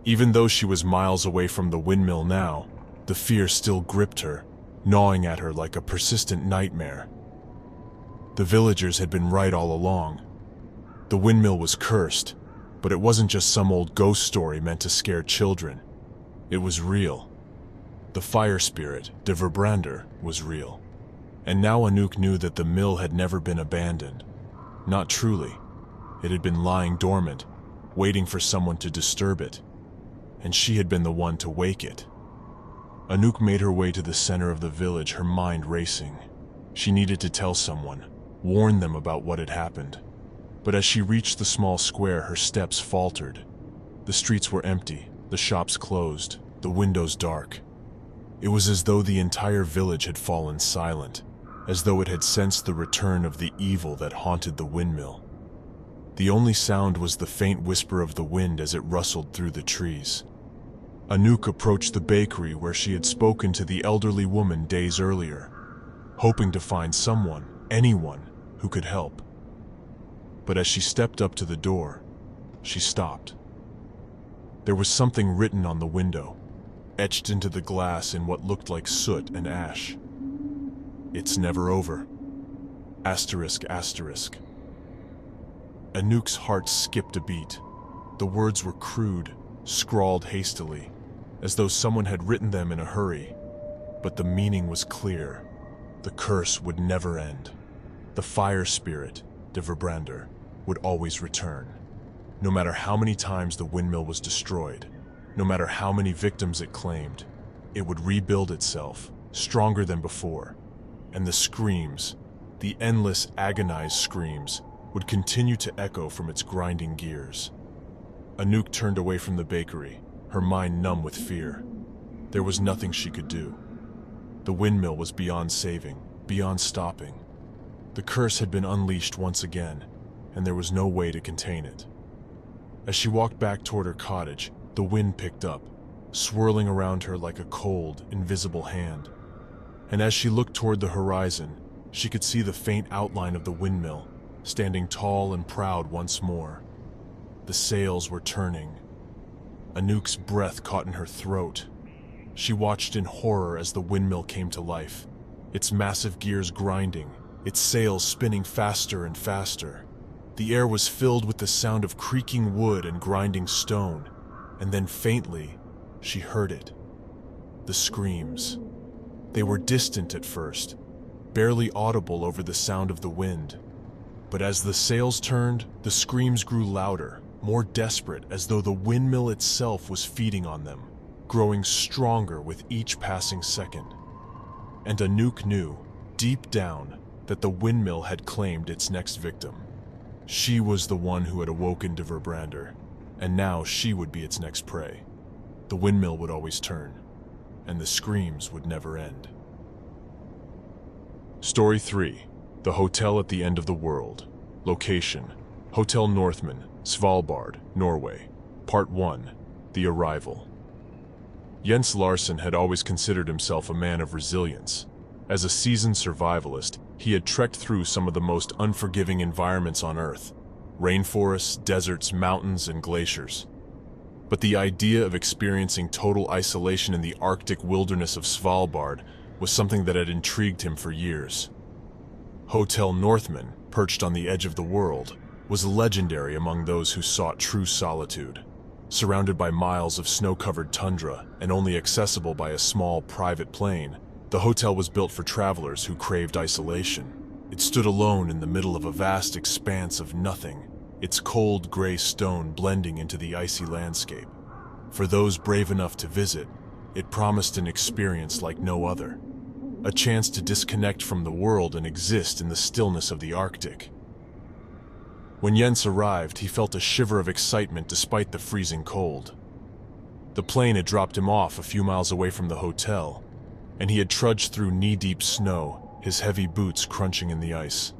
Even though she was miles away from the windmill now, the fear still gripped her, gnawing at her like a persistent nightmare. The villagers had been right all along. The windmill was cursed, but it wasn't just some old ghost story meant to scare children. It was real. The fire spirit, de Verbrander, was real. And now Anouk knew that the mill had never been abandoned. Not truly. It had been lying dormant, waiting for someone to disturb it. And she had been the one to wake it. Anouk made her way to the center of the village, her mind racing. She needed to tell someone, warn them about what had happened. But as she reached the small square, her steps faltered. The streets were empty, the shops closed, the windows dark. It was as though the entire village had fallen silent, as though it had sensed the return of the evil that haunted the windmill. The only sound was the faint whisper of the wind as it rustled through the trees. Anouk approached the bakery where she had spoken to the elderly woman days earlier, hoping to find someone, anyone, who could help. But as she stepped up to the door, she stopped. There was something written on the window, etched into the glass in what looked like soot and ash. It's never over. Asterisk, asterisk. Anouk's heart skipped a beat. The words were crude, scrawled hastily, as though someone had written them in a hurry. But the meaning was clear. The curse would never end. The fire spirit, de Verbrander, would always return. No matter how many times the windmill was destroyed, no matter how many victims it claimed, it would rebuild itself, stronger than before. And the screams, the endless agonized screams, would continue to echo from its grinding gears. Anouk turned away from the bakery, her mind numb with fear. There was nothing she could do. The windmill was beyond saving, beyond stopping. The curse had been unleashed once again, and there was no way to contain it. As she walked back toward her cottage, the wind picked up, swirling around her like a cold, invisible hand. And as she looked toward the horizon, she could see the faint outline of the windmill, standing tall and proud once more. The sails were turning. Anouk's breath caught in her throat. She watched in horror as the windmill came to life, its massive gears grinding, its sails spinning faster and faster. The air was filled with the sound of creaking wood and grinding stone, and then faintly, she heard it. The screams. They were distant at first, barely audible over the sound of the wind. But as the sails turned, the screams grew louder, more desperate, as though the windmill itself was feeding on them, growing stronger with each passing second. And Anouk knew, deep down, that the windmill had claimed its next victim. She was the one who had awoken de Verbrander, and now she would be its next prey. The windmill would always turn, and the screams would never end. Story 3. The Hotel at the End of the World. Location: Hotel Northman, Svalbard, Norway. Part 1. The Arrival. Jens Larsen had always considered himself a man of resilience. As a seasoned survivalist, he had trekked through some of the most unforgiving environments on Earth: rainforests, deserts, mountains, and glaciers. But the idea of experiencing total isolation in the Arctic wilderness of Svalbard was something that had intrigued him for years. Hotel Northman, perched on the edge of the world, was legendary among those who sought true solitude. Surrounded by miles of snow-covered tundra and only accessible by a small private plane, the hotel was built for travelers who craved isolation. It stood alone in the middle of a vast expanse of nothing, its cold gray stone blending into the icy landscape. For those brave enough to visit, it promised an experience like no other. A chance to disconnect from the world and exist in the stillness of the Arctic. When Jens arrived, he felt a shiver of excitement despite the freezing cold. The plane had dropped him off a few miles away from the hotel, and he had trudged through knee-deep snow, his heavy boots crunching in the ice.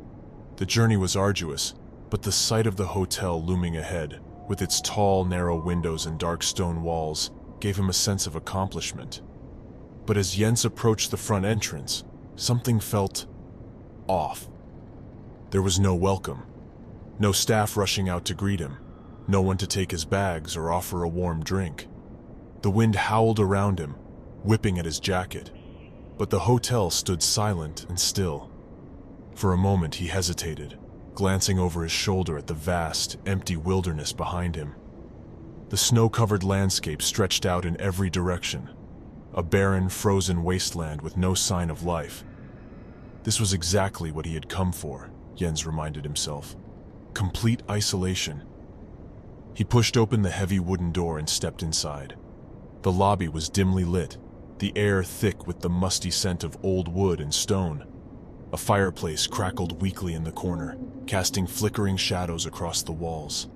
The journey was arduous, but the sight of the hotel looming ahead, with its tall, narrow windows and dark stone walls, gave him a sense of accomplishment. But as Jens approached the front entrance, something felt off. There was no welcome. No staff rushing out to greet him, no one to take his bags or offer a warm drink. The wind howled around him, whipping at his jacket, but the hotel stood silent and still. For a moment he hesitated, glancing over his shoulder at the vast, empty wilderness behind him. The snow-covered landscape stretched out in every direction, a barren, frozen wasteland with no sign of life. This was exactly what he had come for, Jens reminded himself. Complete isolation. He pushed open the heavy wooden door and stepped inside. The lobby was dimly lit, the air thick with the musty scent of old wood and stone. A fireplace crackled weakly in the corner, casting flickering shadows across the walls.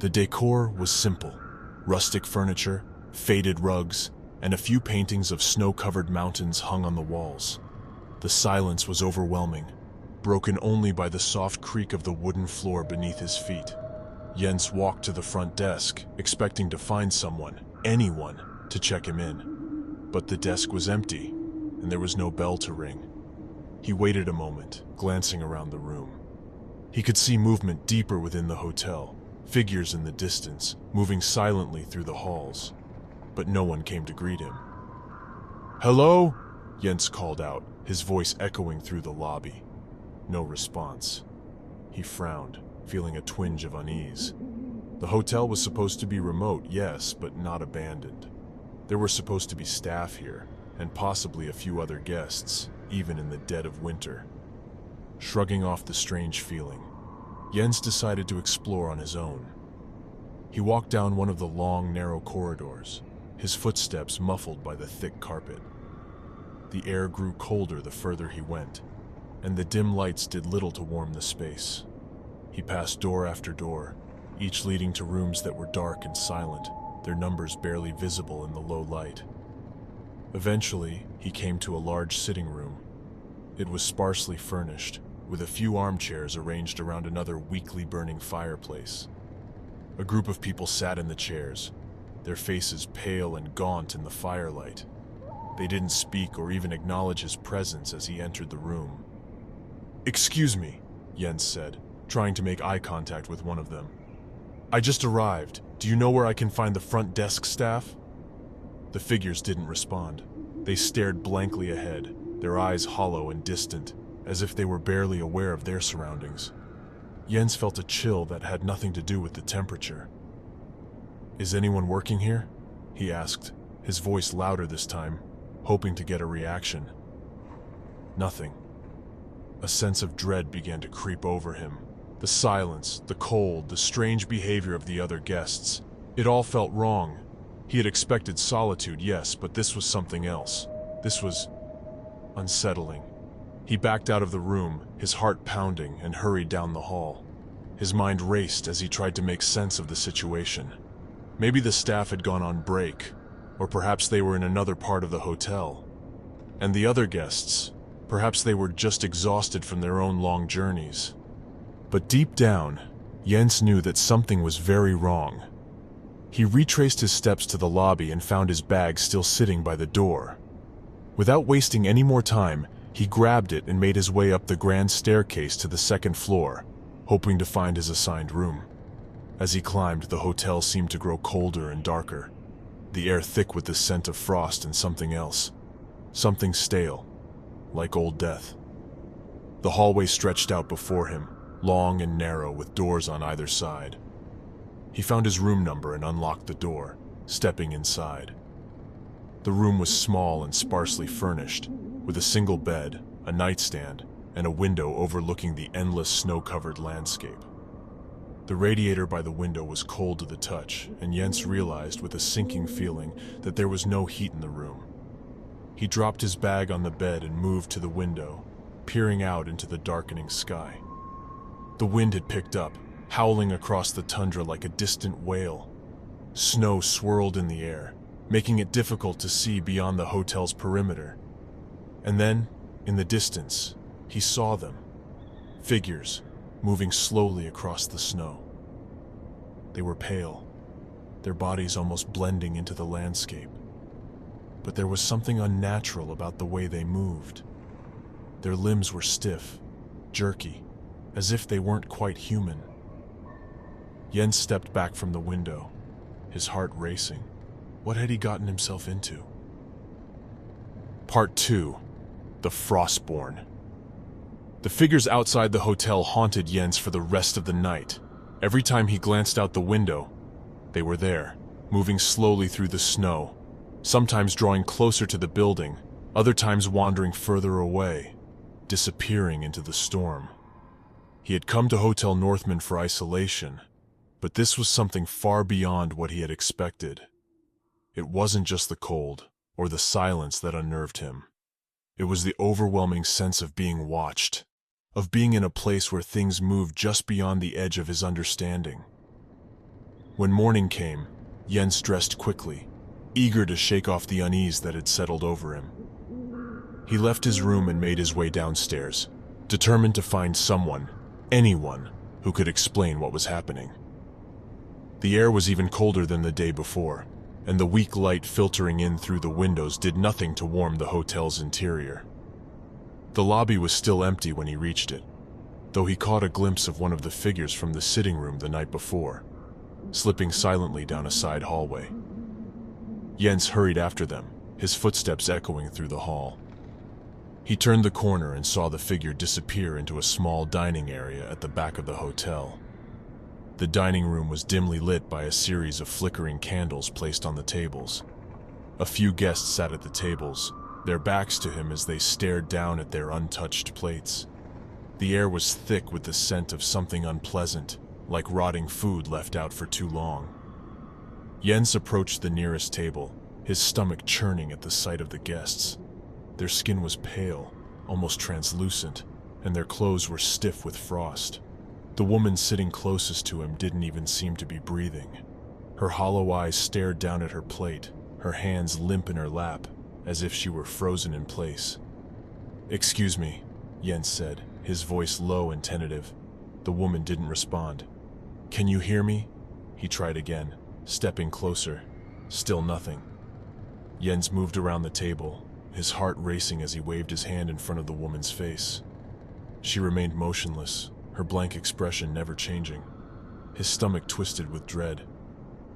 The decor was simple: rustic furniture, faded rugs, and a few paintings of snow-covered mountains hung on the walls. The silence was overwhelming, broken only by the soft creak of the wooden floor beneath his feet. Jens walked to the front desk, expecting to find someone, anyone, to check him in. But the desk was empty, and there was no bell to ring. He waited a moment, glancing around the room. He could see movement deeper within the hotel, figures in the distance, moving silently through the halls. But no one came to greet him. "Hello?" Jens called out, his voice echoing through the lobby. No response. He frowned, feeling a twinge of unease. The hotel was supposed to be remote, yes, but not abandoned. There were supposed to be staff here, and possibly a few other guests, even in the dead of winter. Shrugging off the strange feeling, Jens decided to explore on his own. He walked down one of the long, narrow corridors, his footsteps muffled by the thick carpet. The air grew colder the further he went, and the dim lights did little to warm the space. He passed door after door, each leading to rooms that were dark and silent, their numbers barely visible in the low light. Eventually, he came to a large sitting room. It was sparsely furnished, with a few armchairs arranged around another weakly burning fireplace. A group of people sat in the chairs, their faces pale and gaunt in the firelight. They didn't speak or even acknowledge his presence as he entered the room. "Excuse me," Jens said, trying to make eye contact with one of them. "I just arrived. Do you know where I can find the front desk staff?" The figures didn't respond. They stared blankly ahead, their eyes hollow and distant, as if they were barely aware of their surroundings. Jens felt a chill that had nothing to do with the temperature. "Is anyone working here?" he asked, his voice louder this time, hoping to get a reaction. Nothing. A sense of dread began to creep over him. The silence, the cold, the strange behavior of the other guests. It all felt wrong. He had expected solitude, yes, but this was something else. This was unsettling. He backed out of the room, his heart pounding, and hurried down the hall. His mind raced as he tried to make sense of the situation. Maybe the staff had gone on break, or perhaps they were in another part of the hotel. And the other guests, perhaps they were just exhausted from their own long journeys. But deep down, Jens knew that something was very wrong. He retraced his steps to the lobby and found his bag still sitting by the door. Without wasting any more time, he grabbed it and made his way up the grand staircase to the second floor, hoping to find his assigned room. As he climbed, the hotel seemed to grow colder and darker, the air thick with the scent of frost and something else. Something stale, like old death. The hallway stretched out before him, long and narrow with doors on either side. He found his room number and unlocked the door, stepping inside. The room was small and sparsely furnished, with a single bed, a nightstand, and a window overlooking the endless snow-covered landscape. The radiator by the window was cold to the touch, and Jens realized with a sinking feeling that there was no heat in the room. He dropped his bag on the bed and moved to the window, peering out into the darkening sky. The wind had picked up, howling across the tundra like a distant wail. Snow swirled in the air, making it difficult to see beyond the hotel's perimeter. And then, in the distance, he saw them. Figures, moving slowly across the snow. They were pale, their bodies almost blending into the landscape. But there was something unnatural about the way they moved. Their limbs were stiff, jerky, as if they weren't quite human. Jens stepped back from the window, his heart racing. What had he gotten himself into? Part 2. The Frostborn. The figures outside the hotel haunted Jens for the rest of the night. Every time he glanced out the window, they were there, moving slowly through the snow, sometimes drawing closer to the building, other times wandering further away, disappearing into the storm. He had come to Hotel Northman for isolation, but this was something far beyond what he had expected. It wasn't just the cold or the silence that unnerved him. It was the overwhelming sense of being watched, of being in a place where things moved just beyond the edge of his understanding. When morning came, Jens dressed quickly, eager to shake off the unease that had settled over him. He left his room and made his way downstairs, determined to find someone, anyone, who could explain what was happening. The air was even colder than the day before, and the weak light filtering in through the windows did nothing to warm the hotel's interior. The lobby was still empty when he reached it, though he caught a glimpse of one of the figures from the sitting room the night before, slipping silently down a side hallway. Jens hurried after them, his footsteps echoing through the hall. He turned the corner and saw the figure disappear into a small dining area at the back of the hotel. The dining room was dimly lit by a series of flickering candles placed on the tables. A few guests sat at the tables, their backs to him as they stared down at their untouched plates. The air was thick with the scent of something unpleasant, like rotting food left out for too long. Jens approached the nearest table, his stomach churning at the sight of the guests. Their skin was pale, almost translucent, and their clothes were stiff with frost. The woman sitting closest to him didn't even seem to be breathing. Her hollow eyes stared down at her plate, her hands limp in her lap, as if she were frozen in place. "Excuse me," Jens said, his voice low and tentative. The woman didn't respond. "Can you hear me?" He tried again, stepping closer. Still nothing. Jens moved around the table, his heart racing as he waved his hand in front of the woman's face. She remained motionless, her blank expression never changing. His stomach twisted with dread.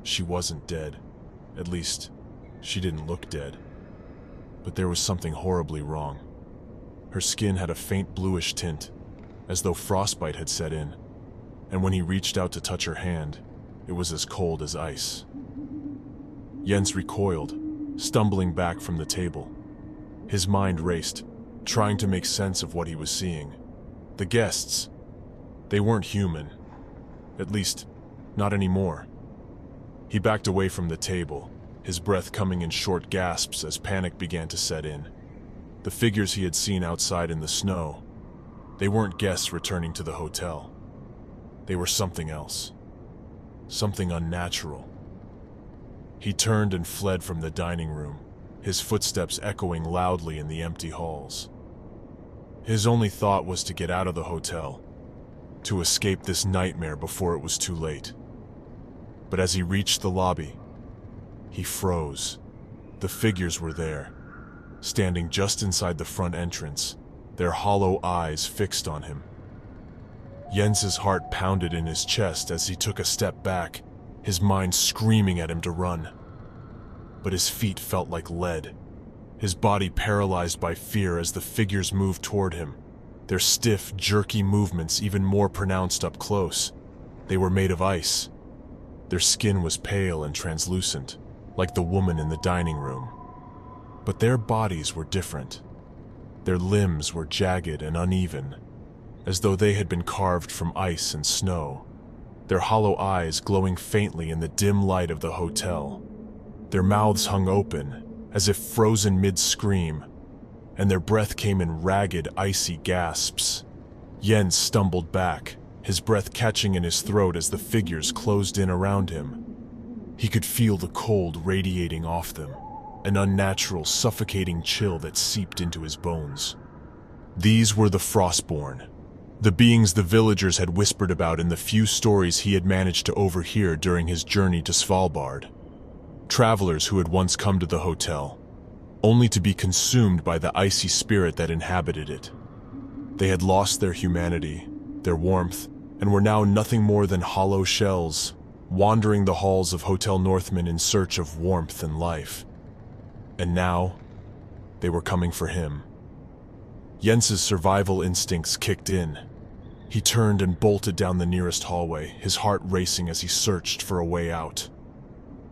She wasn't dead. At least, she didn't look dead. But there was something horribly wrong. Her skin had a faint bluish tint, as though frostbite had set in, and when he reached out to touch her hand, it was as cold as ice. Jens recoiled, stumbling back from the table. His mind raced, trying to make sense of what he was seeing. The guests, they weren't human. At least, not anymore. He backed away from the table, his breath coming in short gasps as panic began to set in. The figures he had seen outside in the snow, they weren't guests returning to the hotel. They were something else. Something unnatural. He turned and fled from the dining room, his footsteps echoing loudly in the empty halls. His only thought was to get out of the hotel, to escape this nightmare before it was too late. But as he reached the lobby, he froze. The figures were there, standing just inside the front entrance, their hollow eyes fixed on him. Jens's heart pounded in his chest as he took a step back, his mind screaming at him to run. But his feet felt like lead, his body paralyzed by fear as the figures moved toward him, their stiff, jerky movements even more pronounced up close. They were made of ice. Their skin was pale and translucent, like the woman in the dining room. But their bodies were different. Their limbs were jagged and uneven, as though they had been carved from ice and snow, their hollow eyes glowing faintly in the dim light of the hotel. Their mouths hung open, as if frozen mid-scream, and their breath came in ragged, icy gasps. Jens stumbled back, his breath catching in his throat as the figures closed in around him. He could feel the cold radiating off them, an unnatural, suffocating chill that seeped into his bones. These were the Frostborn, the beings the villagers had whispered about in the few stories he had managed to overhear during his journey to Svalbard. Travelers who had once come to the hotel, only to be consumed by the icy spirit that inhabited it. They had lost their humanity, their warmth, and were now nothing more than hollow shells, wandering the halls of Hotel Northman in search of warmth and life. And now, they were coming for him. Jens's survival instincts kicked in. He turned and bolted down the nearest hallway, his heart racing as he searched for a way out.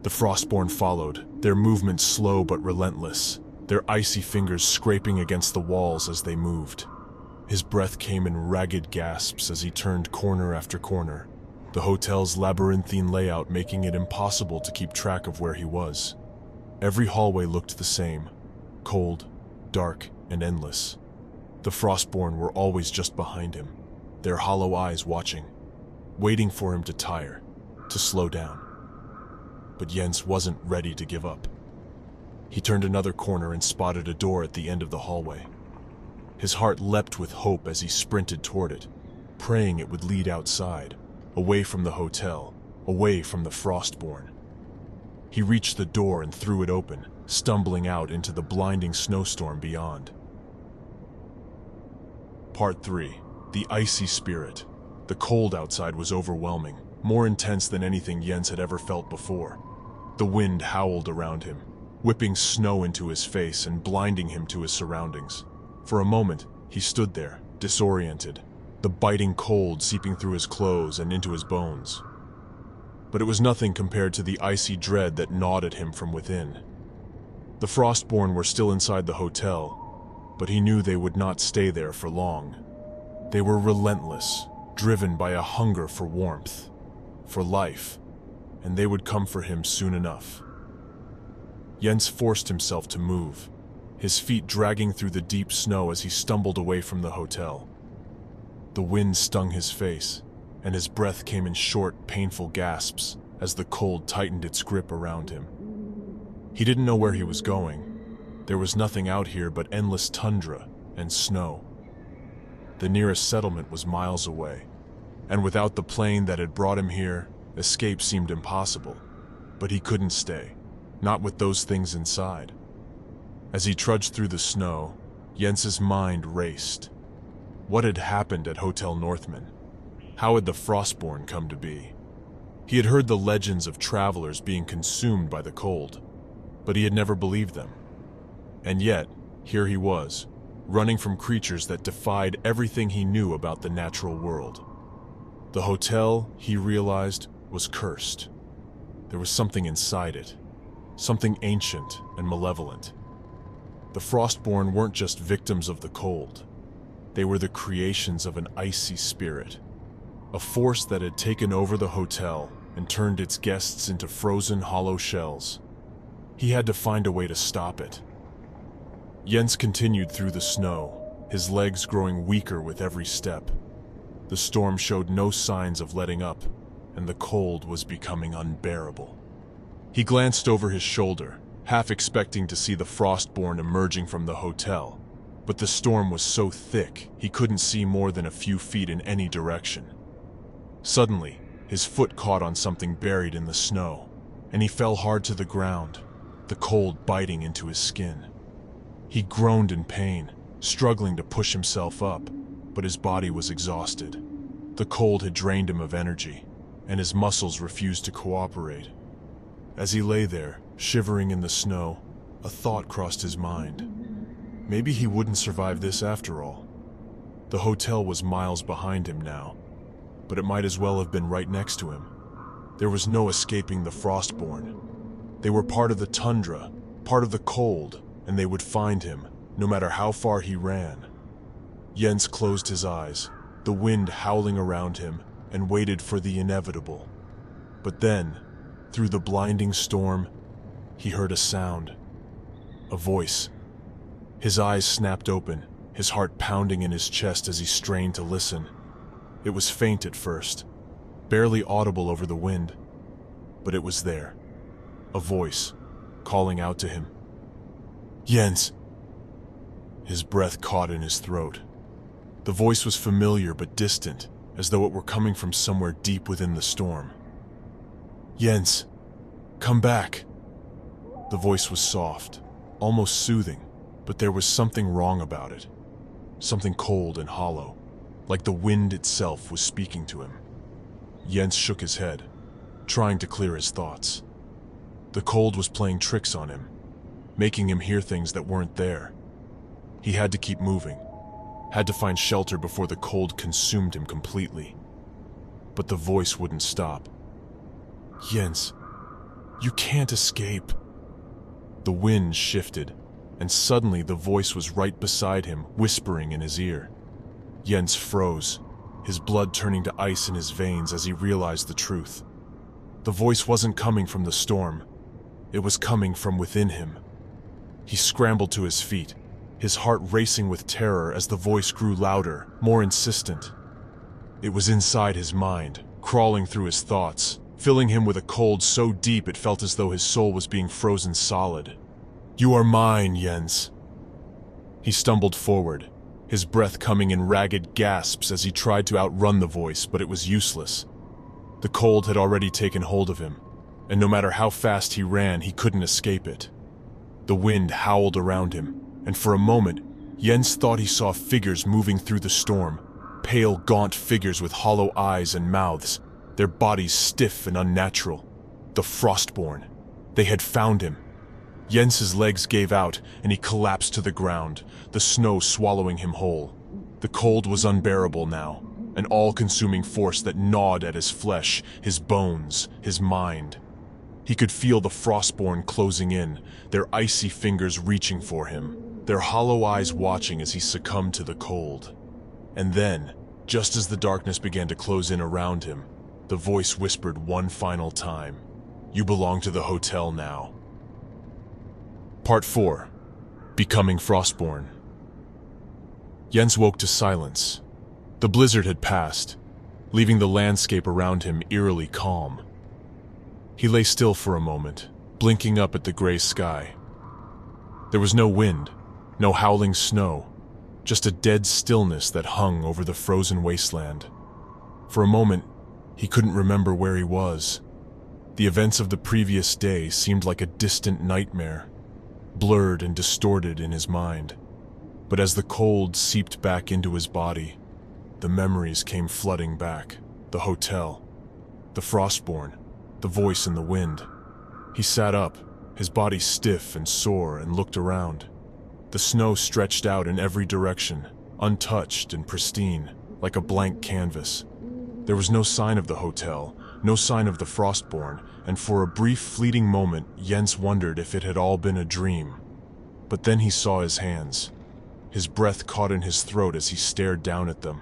The Frostborn followed, their movements slow but relentless, their icy fingers scraping against the walls as they moved. His breath came in ragged gasps as he turned corner after corner, the hotel's labyrinthine layout making it impossible to keep track of where he was. Every hallway looked the same, cold, dark, and endless. The Frostborn were always just behind him, their hollow eyes watching, waiting for him to tire, to slow down. But Jens wasn't ready to give up. He turned another corner and spotted a door at the end of the hallway. His heart leapt with hope as he sprinted toward it, praying it would lead outside, away from the hotel, away from the Frostborn. He reached the door and threw it open, stumbling out into the blinding snowstorm beyond. Part 3. The Icy Spirit. The cold outside was overwhelming, more intense than anything Jens had ever felt before. The wind howled around him, whipping snow into his face and blinding him to his surroundings. For a moment, he stood there, disoriented, the biting cold seeping through his clothes and into his bones. But it was nothing compared to the icy dread that gnawed at him from within. The Frostborn were still inside the hotel, but he knew they would not stay there for long. They were relentless, driven by a hunger for warmth, for life, and they would come for him soon enough. Jens forced himself to move, his feet dragging through the deep snow as he stumbled away from the hotel. The wind stung his face, and his breath came in short, painful gasps as the cold tightened its grip around him. He didn't know where he was going. There was nothing out here but endless tundra and snow. The nearest settlement was miles away, and without the plane that had brought him here, escape seemed impossible. But he couldn't stay, not with those things inside. As he trudged through the snow, Jens's mind raced. What had happened at Hotel Northman? How had the Frostborn come to be? He had heard the legends of travelers being consumed by the cold, but he had never believed them. And yet, here he was, running from creatures that defied everything he knew about the natural world. The hotel, he realized, was cursed. There was something inside it, something ancient and malevolent. The Frostborn weren't just victims of the cold. They were the creations of an icy spirit, a force that had taken over the hotel and turned its guests into frozen, hollow shells. He had to find a way to stop it. Jens continued through the snow, his legs growing weaker with every step. The storm showed no signs of letting up, and the cold was becoming unbearable. He glanced over his shoulder, half expecting to see the Frostborn emerging from the hotel, but the storm was so thick he couldn't see more than a few feet in any direction. Suddenly, his foot caught on something buried in the snow, and he fell hard to the ground, the cold biting into his skin. He groaned in pain, struggling to push himself up, but his body was exhausted. The cold had drained him of energy, and his muscles refused to cooperate. As he lay there, shivering in the snow, a thought crossed his mind. Maybe he wouldn't survive this after all. The hotel was miles behind him now, but it might as well have been right next to him. There was no escaping the Frostborn. They were part of the tundra, part of the cold, and they would find him, no matter how far he ran. Jens closed his eyes, the wind howling around him, and waited for the inevitable. But then, through the blinding storm, he heard a sound. A voice. His eyes snapped open, his heart pounding in his chest as he strained to listen. It was faint at first, barely audible over the wind, but it was there. A voice, calling out to him. Jens! His breath caught in his throat. The voice was familiar but distant, as though it were coming from somewhere deep within the storm. Jens, come back! The voice was soft, almost soothing, but there was something wrong about it. Something cold and hollow, like the wind itself was speaking to him. Jens shook his head, trying to clear his thoughts. The cold was playing tricks on him, making him hear things that weren't there. He had to keep moving, had to find shelter before the cold consumed him completely. But the voice wouldn't stop. Jens, you can't escape. The wind shifted, and suddenly the voice was right beside him, whispering in his ear. Jens froze, his blood turning to ice in his veins as he realized the truth. The voice wasn't coming from the storm. It was coming from within him. He scrambled to his feet, his heart racing with terror as the voice grew louder, more insistent. It was inside his mind, crawling through his thoughts, filling him with a cold so deep it felt as though his soul was being frozen solid. You are mine, Jens. He stumbled forward, his breath coming in ragged gasps as he tried to outrun the voice, but it was useless. The cold had already taken hold of him, and no matter how fast he ran, he couldn't escape it. The wind howled around him, and for a moment, Jens thought he saw figures moving through the storm, pale, gaunt figures with hollow eyes and mouths, their bodies stiff and unnatural. The Frostborn. They had found him. Jens's legs gave out, and he collapsed to the ground, the snow swallowing him whole. The cold was unbearable now, an all-consuming force that gnawed at his flesh, his bones, his mind. He could feel the Frostborn closing in, their icy fingers reaching for him, their hollow eyes watching as he succumbed to the cold. And then, just as the darkness began to close in around him, the voice whispered one final time, "You belong to the hotel now." Part 4. Becoming Frostborn. Jens woke to silence. The blizzard had passed, leaving the landscape around him eerily calm. He lay still for a moment, blinking up at the gray sky. There was no wind, no howling snow, just a dead stillness that hung over the frozen wasteland. For a moment, he couldn't remember where he was. The events of the previous day seemed like a distant nightmare, blurred and distorted in his mind. But as the cold seeped back into his body, the memories came flooding back. The hotel, the Frostborn, the voice in the wind. He sat up, his body stiff and sore, and looked around. The snow stretched out in every direction, untouched and pristine, like a blank canvas. There was no sign of the hotel, no sign of the Frostborn, and for a brief fleeting moment, Jens wondered if it had all been a dream. But then he saw his hands. His breath caught in his throat as he stared down at them.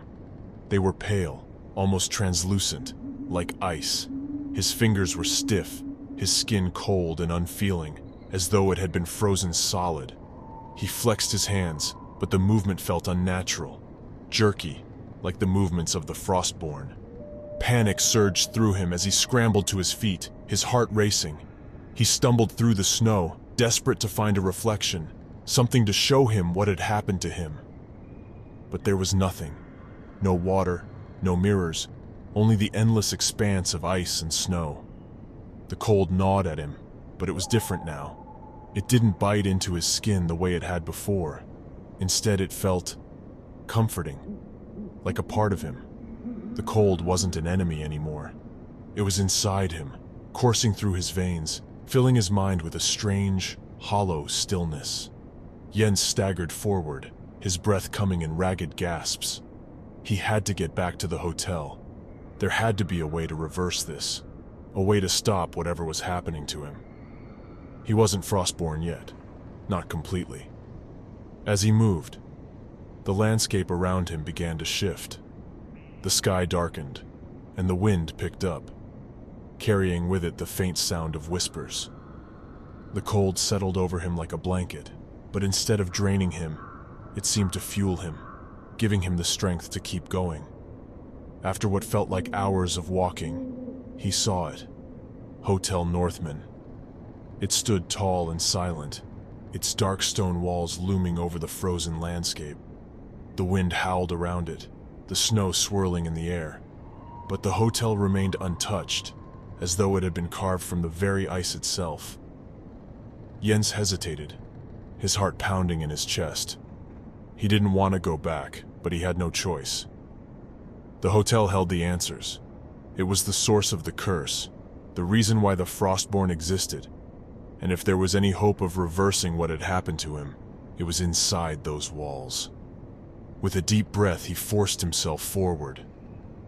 They were pale, almost translucent, like ice. His fingers were stiff, his skin cold and unfeeling, as though it had been frozen solid. He flexed his hands, but the movement felt unnatural, jerky, like the movements of the Frostborn. Panic surged through him as he scrambled to his feet, his heart racing. He stumbled through the snow, desperate to find a reflection, something to show him what had happened to him. But there was nothing. No water, no mirrors, only the endless expanse of ice and snow. The cold gnawed at him, but it was different now. It didn't bite into his skin the way it had before. Instead, it felt comforting, like a part of him. The cold wasn't an enemy anymore. It was inside him, coursing through his veins, filling his mind with a strange, hollow stillness. Jens staggered forward, his breath coming in ragged gasps. He had to get back to the hotel. There had to be a way to reverse this, a way to stop whatever was happening to him. He wasn't Frostborn yet, not completely. As he moved, the landscape around him began to shift. The sky darkened, and the wind picked up, carrying with it the faint sound of whispers. The cold settled over him like a blanket, but instead of draining him, it seemed to fuel him, giving him the strength to keep going. After what felt like hours of walking, he saw it. Hotel Northman. It stood tall and silent, its dark stone walls looming over the frozen landscape. The wind howled around it, the snow swirling in the air. But the hotel remained untouched, as though it had been carved from the very ice itself. Jens hesitated, his heart pounding in his chest. He didn't want to go back, but he had no choice. The hotel held the answers. It was the source of the curse, the reason why the Frostborn existed. And if there was any hope of reversing what had happened to him, it was inside those walls. With a deep breath, he forced himself forward.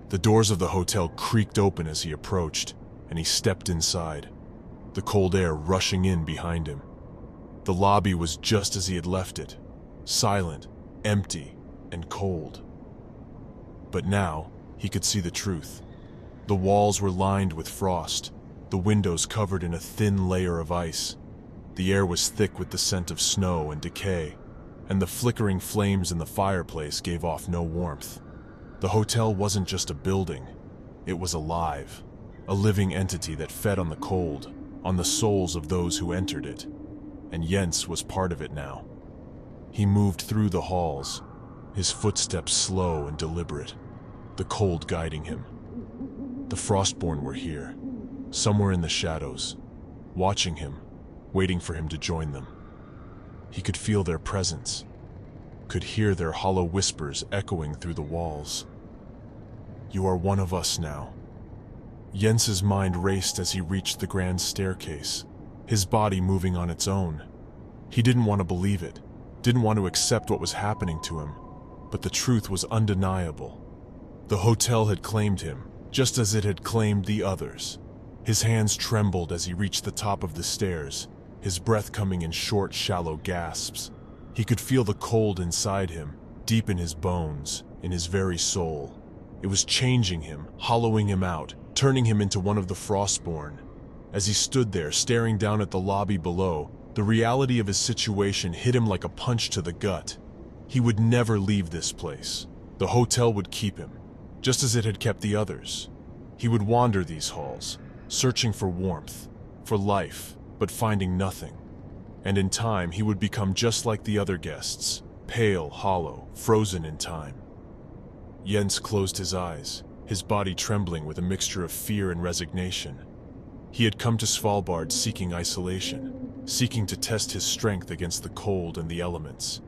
The doors of the hotel creaked open as he approached, and he stepped inside, the cold air rushing in behind him. The lobby was just as he had left it, silent, empty, and cold. But now, he could see the truth. The walls were lined with frost, the windows covered in a thin layer of ice. The air was thick with the scent of snow and decay, and the flickering flames in the fireplace gave off no warmth. The hotel wasn't just a building, it was alive, a living entity that fed on the cold, on the souls of those who entered it. And Jens was part of it now. He moved through the halls, his footsteps slow and deliberate, the cold guiding him. The Frostborn were here, somewhere in the shadows, watching him, waiting for him to join them. He could feel their presence, could hear their hollow whispers echoing through the walls. "You are one of us now." Jens's mind raced as he reached the grand staircase, his body moving on its own. He didn't want to believe it, didn't want to accept what was happening to him, but the truth was undeniable. The hotel had claimed him, just as it had claimed the others. His hands trembled as he reached the top of the stairs, his breath coming in short, shallow gasps. He could feel the cold inside him, deep in his bones, in his very soul. It was changing him, hollowing him out, turning him into one of the Frostborn. As he stood there, staring down at the lobby below, the reality of his situation hit him like a punch to the gut. He would never leave this place. The hotel would keep him, just as it had kept the others. He would wander these halls, searching for warmth, for life, but finding nothing. And in time, he would become just like the other guests, pale, hollow, frozen in time. Jens closed his eyes, his body trembling with a mixture of fear and resignation. He had come to Svalbard seeking isolation, seeking to test his strength against the cold and the elements.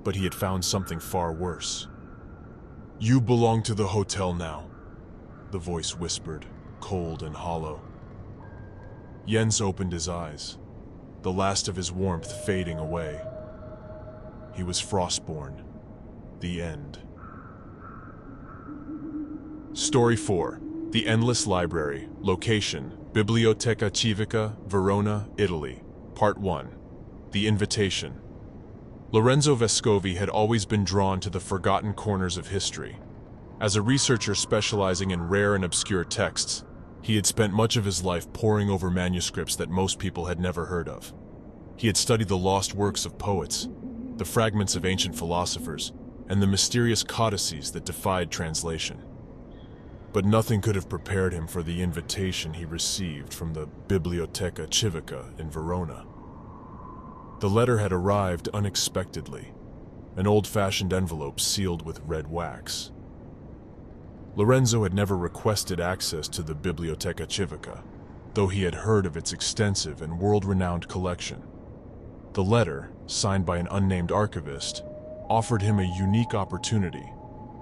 But he had found something far worse. "You belong to the hotel now," the voice whispered, cold and hollow. Jens opened his eyes, the last of his warmth fading away. He was Frostborn. The end. Story 4. The Endless Library. Location: Biblioteca Civica, Verona, Italy. Part 1. The Invitation. Lorenzo Vescovi had always been drawn to the forgotten corners of history. As a researcher specializing in rare and obscure texts, he had spent much of his life poring over manuscripts that most people had never heard of. He had studied the lost works of poets, the fragments of ancient philosophers, and the mysterious codices that defied translation. But nothing could have prepared him for the invitation he received from the Biblioteca Civica in Verona. The letter had arrived unexpectedly, an old-fashioned envelope sealed with red wax. Lorenzo had never requested access to the Biblioteca Civica, though he had heard of its extensive and world-renowned collection. The letter, signed by an unnamed archivist, offered him a unique opportunity: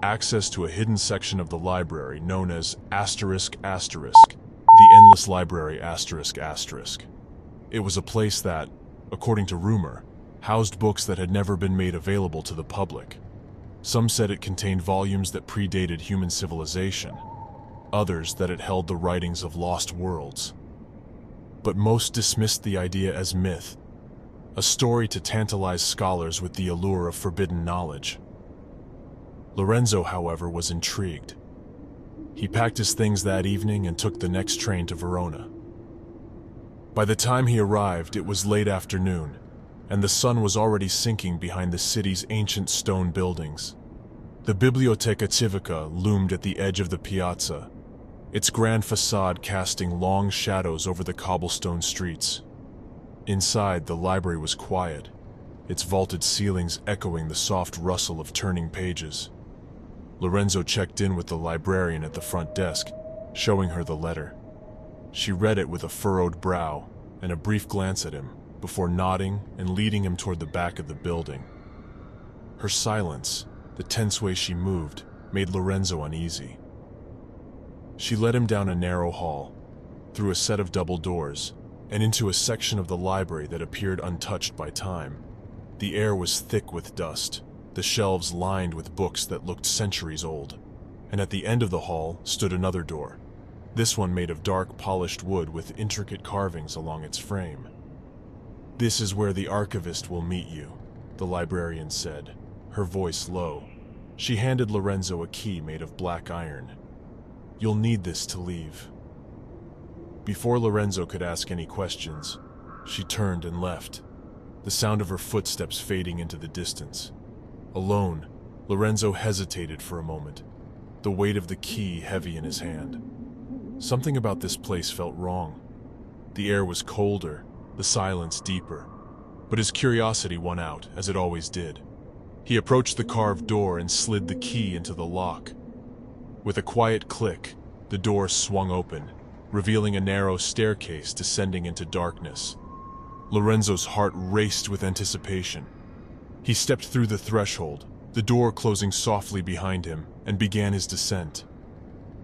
access to a hidden section of the library known as the Endless Library ***. It was a place that, according to rumor, housed books that had never been made available to the public. Some said it contained volumes that predated human civilization, others that it held the writings of lost worlds. But most dismissed the idea as myth, a story to tantalize scholars with the allure of forbidden knowledge. Lorenzo, however, was intrigued. He packed his things that evening and took the next train to Verona. By the time he arrived, it was late afternoon, and the sun was already sinking behind the city's ancient stone buildings. The Biblioteca Civica loomed at the edge of the piazza, its grand facade casting long shadows over the cobblestone streets. Inside, the library was quiet, its vaulted ceilings echoing the soft rustle of turning pages. Lorenzo checked in with the librarian at the front desk, showing her the letter. She read it with a furrowed brow and a brief glance at him, before nodding and leading him toward the back of the building. Her silence, the tense way she moved, made Lorenzo uneasy. She led him down a narrow hall, through a set of double doors, and into a section of the library that appeared untouched by time. The air was thick with dust, the shelves lined with books that looked centuries old, and at the end of the hall stood another door, this one made of dark polished wood with intricate carvings along its frame. "This is where the archivist will meet you," the librarian said, her voice low. She handed Lorenzo a key made of black iron. "You'll need this to leave." Before Lorenzo could ask any questions, she turned and left, the sound of her footsteps fading into the distance. Alone, Lorenzo hesitated for a moment, the weight of the key heavy in his hand. Something about this place felt wrong. The air was colder, the silence deeper, but his curiosity won out, as it always did. He approached the carved door and slid the key into the lock. With a quiet click, the door swung open, revealing a narrow staircase descending into darkness. Lorenzo's heart raced with anticipation. He stepped through the threshold, the door closing softly behind him, and began his descent.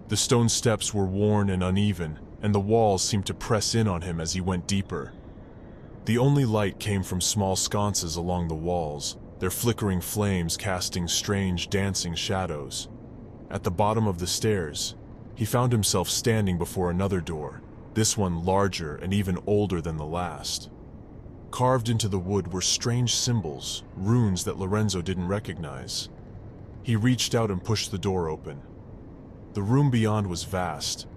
The stone steps were worn and uneven, and the walls seemed to press in on him as he went deeper. The only light came from small sconces along the walls, their flickering flames casting strange dancing shadows. At the bottom of the stairs, he found himself standing before another door, this one larger and even older than the last. Carved into the wood were strange symbols, runes that Lorenzo didn't recognize. He reached out and pushed the door open. The room beyond was vast,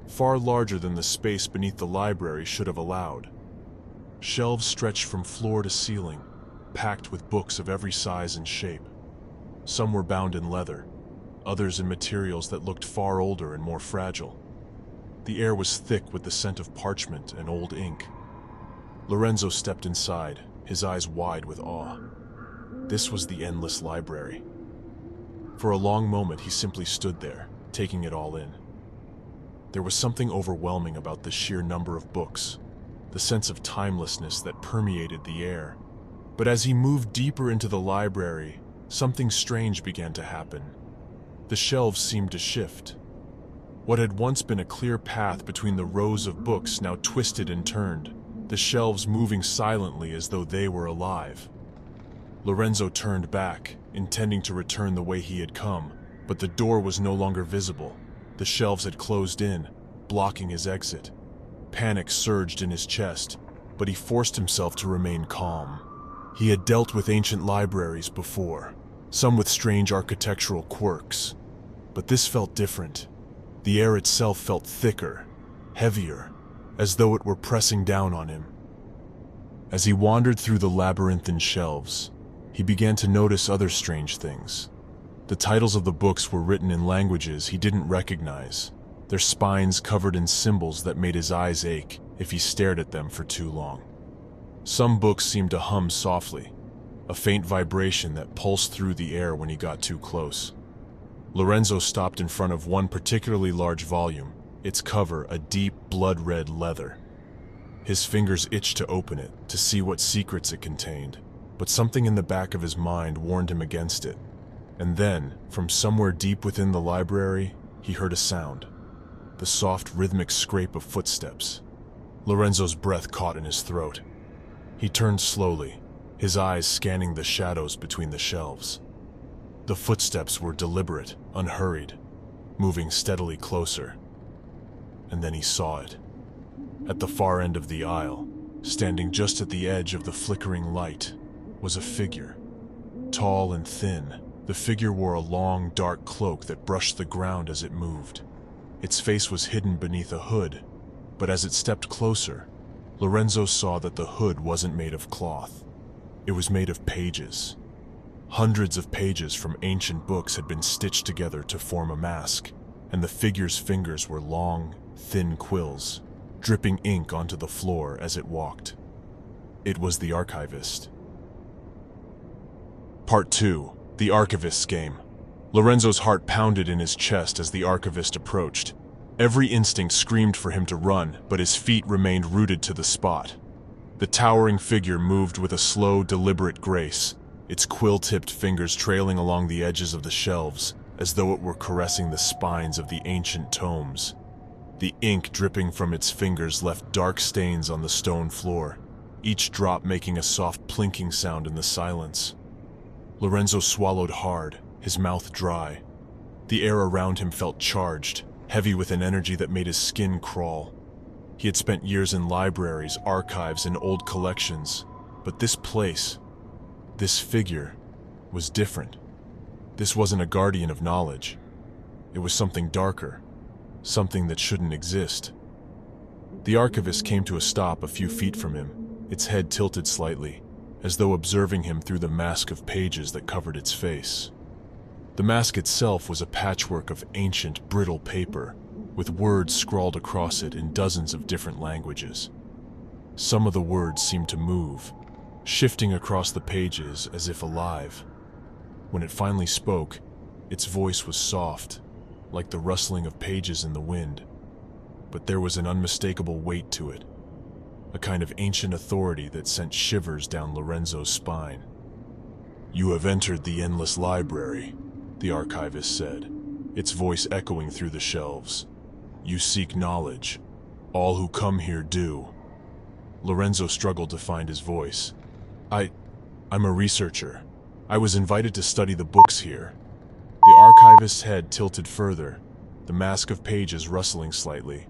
far larger than the space beneath the library should have allowed. Shelves stretched from floor to ceiling, packed with books of every size and shape. Some were bound in leather, others in materials that looked far older and more fragile. The air was thick with the scent of parchment and old ink. Lorenzo stepped inside, his eyes wide with awe. This was the endless library. For a long moment he simply stood there, taking it all in. There was something overwhelming about the sheer number of books, the sense of timelessness that permeated the air. But as he moved deeper into the library, something strange began to happen. The shelves seemed to shift. What had once been a clear path between the rows of books now twisted and turned, the shelves moving silently as though they were alive. Lorenzo turned back, intending to return the way he had come, but the door was no longer visible. The shelves had closed in, blocking his exit. Panic surged in his chest, but he forced himself to remain calm. He had dealt with ancient libraries before, some with strange architectural quirks, but this felt different. The air itself felt thicker, heavier, as though it were pressing down on him. As he wandered through the labyrinthine shelves, he began to notice other strange things. The titles of the books were written in languages he didn't recognize, their spines covered in symbols that made his eyes ache if he stared at them for too long. Some books seemed to hum softly, a faint vibration that pulsed through the air when he got too close. Lorenzo stopped in front of one particularly large volume, its cover a deep blood-red leather. His fingers itched to open it, to see what secrets it contained, but something in the back of his mind warned him against it. And then, from somewhere deep within the library, he heard a sound. The soft, rhythmic scrape of footsteps. Lorenzo's breath caught in his throat. He turned slowly, his eyes scanning the shadows between the shelves. The footsteps were deliberate, unhurried, moving steadily closer. And then he saw it. At the far end of the aisle, standing just at the edge of the flickering light, was a figure. Tall and thin, the figure wore a long, dark cloak that brushed the ground as it moved. Its face was hidden beneath a hood, but as it stepped closer, Lorenzo saw that the hood wasn't made of cloth. It was made of pages. Hundreds of pages from ancient books had been stitched together to form a mask, and the figure's fingers were long, thin quills, dripping ink onto the floor as it walked. It was the archivist. Part 2. The Archivist's Game. Lorenzo's heart pounded in his chest as the archivist approached. Every instinct screamed for him to run, but his feet remained rooted to the spot. The towering figure moved with a slow, deliberate grace, its quill-tipped fingers trailing along the edges of the shelves, as though it were caressing the spines of the ancient tomes. The ink dripping from its fingers left dark stains on the stone floor, each drop making a soft plinking sound in the silence. Lorenzo swallowed hard, his mouth dry. The air around him felt charged, heavy with an energy that made his skin crawl. He had spent years in libraries, archives, and old collections, but this place, this figure, was different. This wasn't a guardian of knowledge. It was something darker, something that shouldn't exist. The archivist came to a stop a few feet from him, its head tilted slightly, as though observing him through the mask of pages that covered its face. The mask itself was a patchwork of ancient, brittle paper, with words scrawled across it in dozens of different languages. Some of the words seemed to move, shifting across the pages as if alive. When it finally spoke, its voice was soft, like the rustling of pages in the wind. But there was an unmistakable weight to it, a kind of ancient authority that sent shivers down Lorenzo's spine. "You have entered the endless library," the archivist said, its voice echoing through the shelves. "You seek knowledge. All who come here do. Lorenzo struggled to find his voice. I'm a researcher. I was invited to study the books here. The archivist's head tilted further, the mask of pages rustling slightly.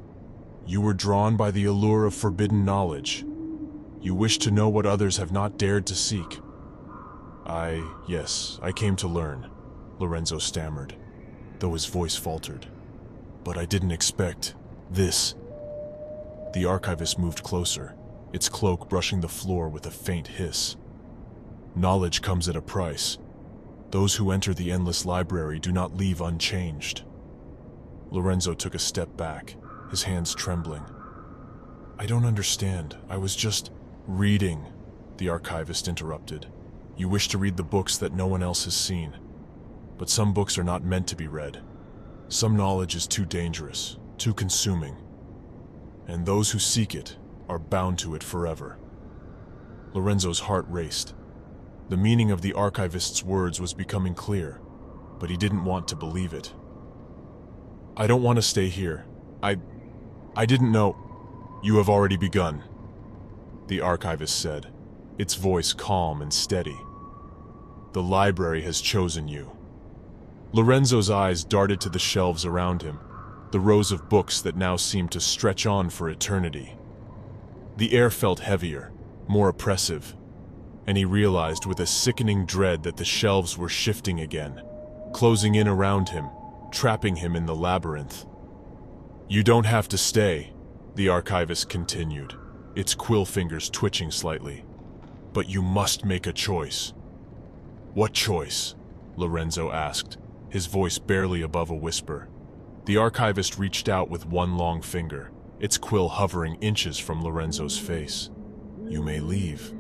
You were drawn by the allure of forbidden knowledge. You wish to know what others have not dared to seek. Yes, I came to learn, Lorenzo stammered, though his voice faltered. But I didn't expect this. The archivist moved closer, its cloak brushing the floor with a faint hiss. Knowledge comes at a price. Those who enter the endless library do not leave unchanged. Lorenzo took a step back, his hands trembling. I don't understand. I was just reading, the archivist interrupted. You wish to read the books that no one else has seen. But some books are not meant to be read. Some knowledge is too dangerous, too consuming. And those who seek it are bound to it forever. Lorenzo's heart raced. The meaning of the archivist's words was becoming clear, but he didn't want to believe it. I don't want to stay here. I didn't know. You have already begun, the archivist said, its voice calm and steady. The library has chosen you. Lorenzo's eyes darted to the shelves around him, the rows of books that now seemed to stretch on for eternity. The air felt heavier, more oppressive, and he realized with a sickening dread that the shelves were shifting again, closing in around him, trapping him in the labyrinth. You don't have to stay, the archivist continued, its quill fingers twitching slightly. But you must make a choice. What choice? Lorenzo asked, his voice barely above a whisper. The archivist reached out with one long finger, its quill hovering inches from Lorenzo's face. You may leave,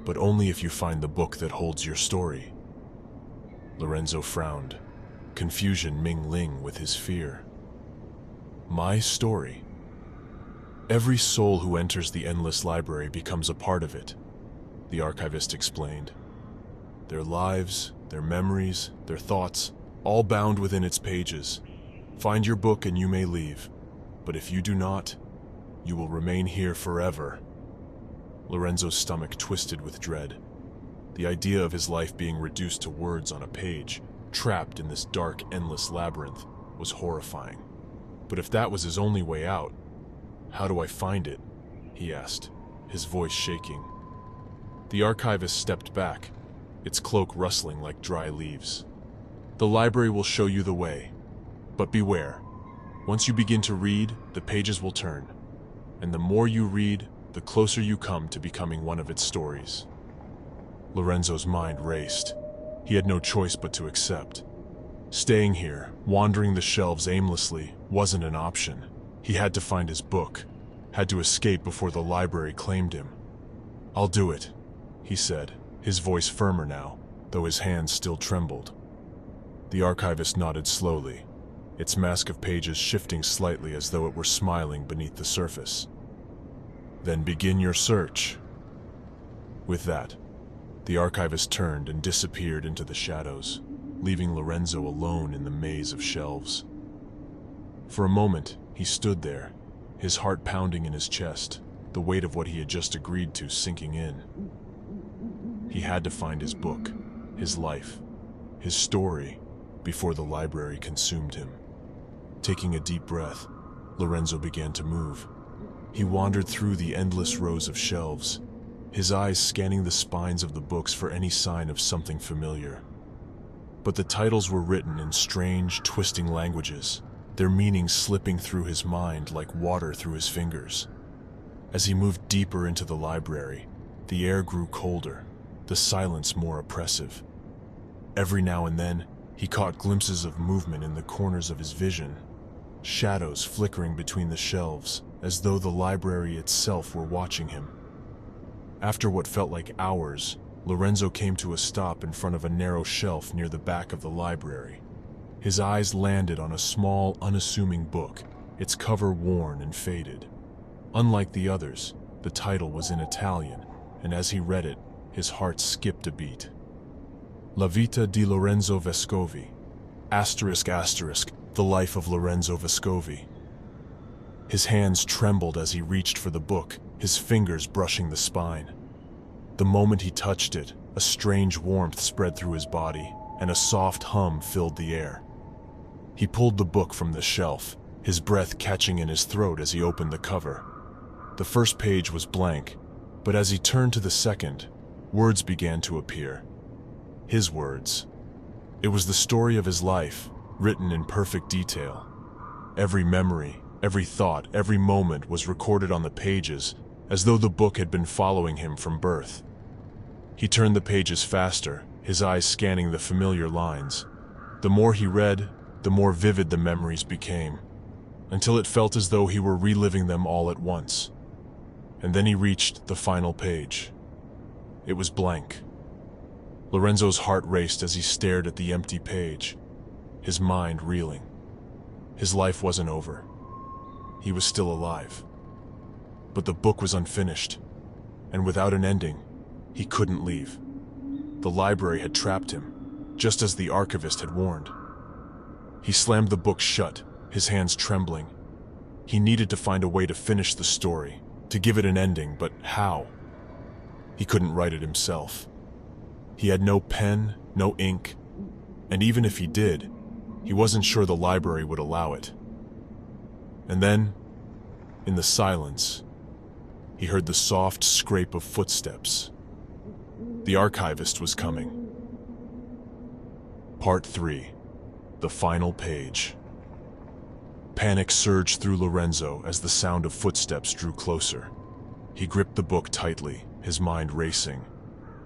but only if you find the book that holds your story. Lorenzo frowned, confusion mingling with his fear. My story. Every soul who enters the endless library becomes a part of it, the archivist explained. Their lives, their memories, their thoughts, all bound within its pages. Find your book and you may leave, but if you do not, you will remain here forever. Lorenzo's stomach twisted with dread. The idea of his life being reduced to words on a page, trapped in this dark, endless labyrinth, was horrifying. But if that was his only way out, how do I find it? He asked, his voice shaking. The archivist stepped back, its cloak rustling like dry leaves. The library will show you the way, but beware. Once you begin to read, the pages will turn, and the more you read, the closer you come to becoming one of its stories. Lorenzo's mind raced. He had no choice but to accept. Staying here, wandering the shelves aimlessly, wasn't an option. He had to find his book, had to escape before the library claimed him. I'll do it, he said, his voice firmer now, though his hands still trembled. The archivist nodded slowly, its mask of pages shifting slightly as though it were smiling beneath the surface. Then begin your search. With that, the archivist turned and disappeared into the shadows, leaving Lorenzo alone in the maze of shelves. For a moment, he stood there, his heart pounding in his chest, the weight of what he had just agreed to sinking in. He had to find his book, his life, his story, before the library consumed him. Taking a deep breath, Lorenzo began to move. He wandered through the endless rows of shelves, his eyes scanning the spines of the books for any sign of something familiar. But the titles were written in strange, twisting languages, their meanings slipping through his mind like water through his fingers. As he moved deeper into the library, the air grew colder, the silence more oppressive. Every now and then, he caught glimpses of movement in the corners of his vision, shadows flickering between the shelves, as though the library itself were watching him. After what felt like hours, Lorenzo came to a stop in front of a narrow shelf near the back of the library. His eyes landed on a small, unassuming book, its cover worn and faded. Unlike the others, the title was in Italian, and as he read it, his heart skipped a beat. La vita di Lorenzo Vescovi, ***, the life of Lorenzo Vescovi. His hands trembled as he reached for the book, his fingers brushing the spine. The moment he touched it, a strange warmth spread through his body, and a soft hum filled the air. He pulled the book from the shelf, his breath catching in his throat as he opened the cover. The first page was blank, but as he turned to the second, words began to appear. His words. It was the story of his life, written in perfect detail. Every memory, every thought, every moment was recorded on the pages, as though the book had been following him from birth. He turned the pages faster, his eyes scanning the familiar lines. The more he read, the more vivid the memories became, until it felt as though he were reliving them all at once. And then he reached the final page. It was blank. Lorenzo's heart raced as he stared at the empty page, his mind reeling. His life wasn't over. He was still alive. But the book was unfinished, and without an ending, he couldn't leave. The library had trapped him, just as the archivist had warned. He slammed the book shut, his hands trembling. He needed to find a way to finish the story, to give it an ending, but how? He couldn't write it himself. He had no pen, no ink, and even if he did, he wasn't sure the library would allow it. And then, in the silence, he heard the soft scrape of footsteps. The archivist was coming. Part 3. The final page. Panic surged through Lorenzo as the sound of footsteps drew closer. He gripped the book tightly, his mind racing.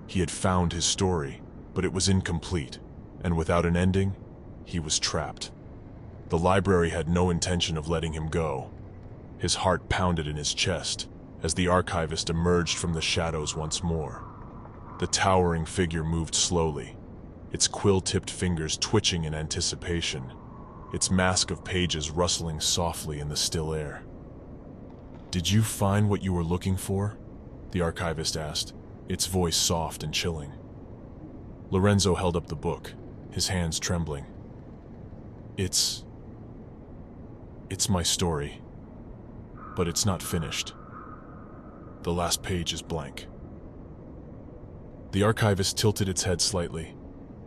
He had found his story, but it was incomplete, and without an ending, he was trapped. The library had no intention of letting him go. His heart pounded in his chest as the archivist emerged from the shadows once more. The towering figure moved slowly, its quill-tipped fingers twitching in anticipation, its mask of pages rustling softly in the still air. "Did you find what you were looking for?" the archivist asked, its voice soft and chilling. Lorenzo held up the book, his hands trembling. It's my story, but it's not finished. The last page is blank." The archivist tilted its head slightly,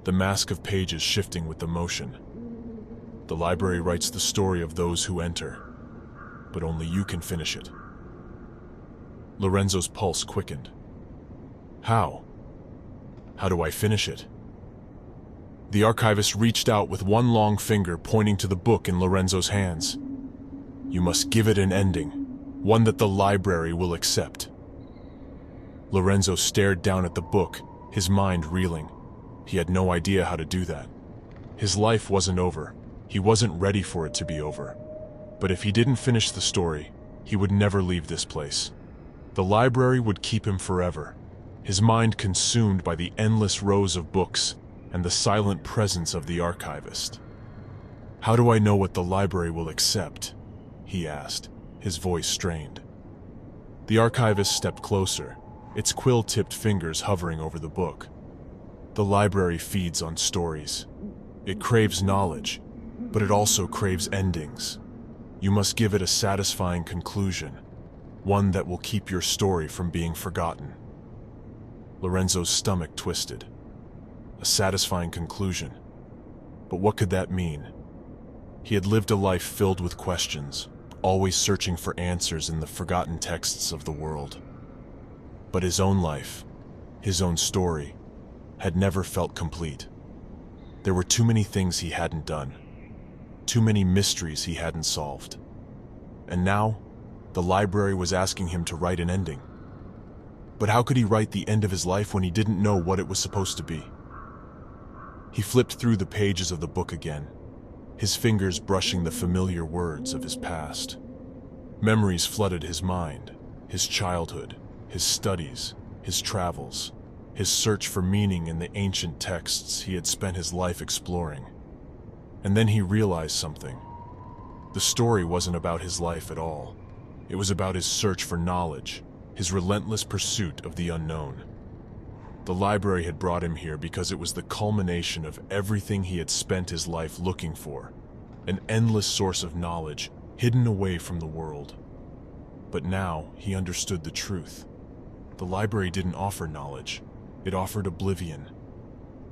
the mask of pages shifting with the motion. "The library writes the story of those who enter, but only you can finish it." Lorenzo's pulse quickened. How? How do I finish it? The archivist reached out with one long finger pointing to the book in Lorenzo's hands. "You must give it an ending, one that the library will accept." Lorenzo stared down at the book, his mind reeling. He had no idea how to do that. His life wasn't over. He wasn't ready for it to be over. But if he didn't finish the story, he would never leave this place. The library would keep him forever, his mind consumed by the endless rows of books and the silent presence of the archivist. "How do I know what the library will accept?" he asked, his voice strained. The archivist stepped closer, its quill-tipped fingers hovering over the book. "The library feeds on stories. It craves knowledge, but it also craves endings. You must give it a satisfying conclusion, one that will keep your story from being forgotten." Lorenzo's stomach twisted. A satisfying conclusion. But what could that mean? He had lived a life filled with questions, always searching for answers in the forgotten texts of the world. But his own life, his own story, had never felt complete. There were too many things he hadn't done, too many mysteries he hadn't solved. And now, the library was asking him to write an ending. But how could he write the end of his life when he didn't know what it was supposed to be? He flipped through the pages of the book again, his fingers brushing the familiar words of his past. Memories flooded his mind, his childhood, his studies, his travels, his search for meaning in the ancient texts he had spent his life exploring. And then he realized something. The story wasn't about his life at all. It was about his search for knowledge, his relentless pursuit of the unknown. The library had brought him here because it was the culmination of everything he had spent his life looking for, an endless source of knowledge hidden away from the world. But now he understood the truth. The library didn't offer knowledge, it offered oblivion.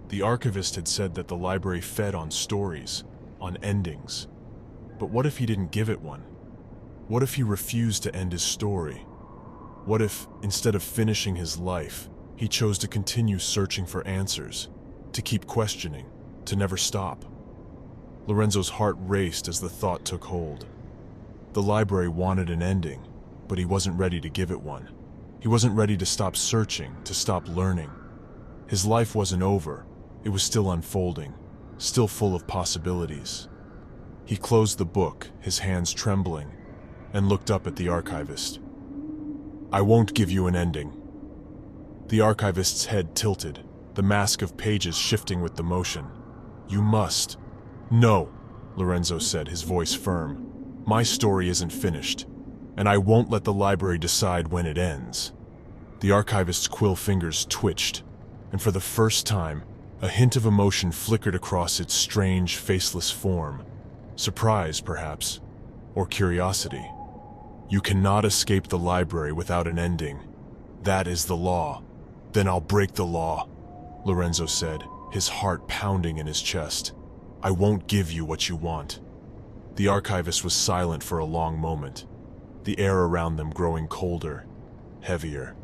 The archivist had said that the library fed on stories, on endings. But what if he didn't give it one? What if he refused to end his story? What if, instead of finishing his life, he chose to continue searching for answers, to keep questioning, to never stop? Lorenzo's heart raced as the thought took hold. The library wanted an ending, but he wasn't ready to give it one. He wasn't ready to stop searching, to stop learning. His life wasn't over. It was still unfolding, still full of possibilities. He closed the book, his hands trembling, and looked up at the archivist. "I won't give you an ending." The archivist's head tilted, the mask of pages shifting with the motion. "You must." "No," Lorenzo said, his voice firm. "My story isn't finished, and I won't let the library decide when it ends." The archivist's quill fingers twitched, and for the first time, a hint of emotion flickered across its strange, faceless form. Surprise, perhaps, or curiosity. "You cannot escape the library without an ending. That is the law." "Then I'll break the law," Lorenzo said, his heart pounding in his chest. "I won't give you what you want." The archivist was silent for a long moment, the air around them growing colder, heavier.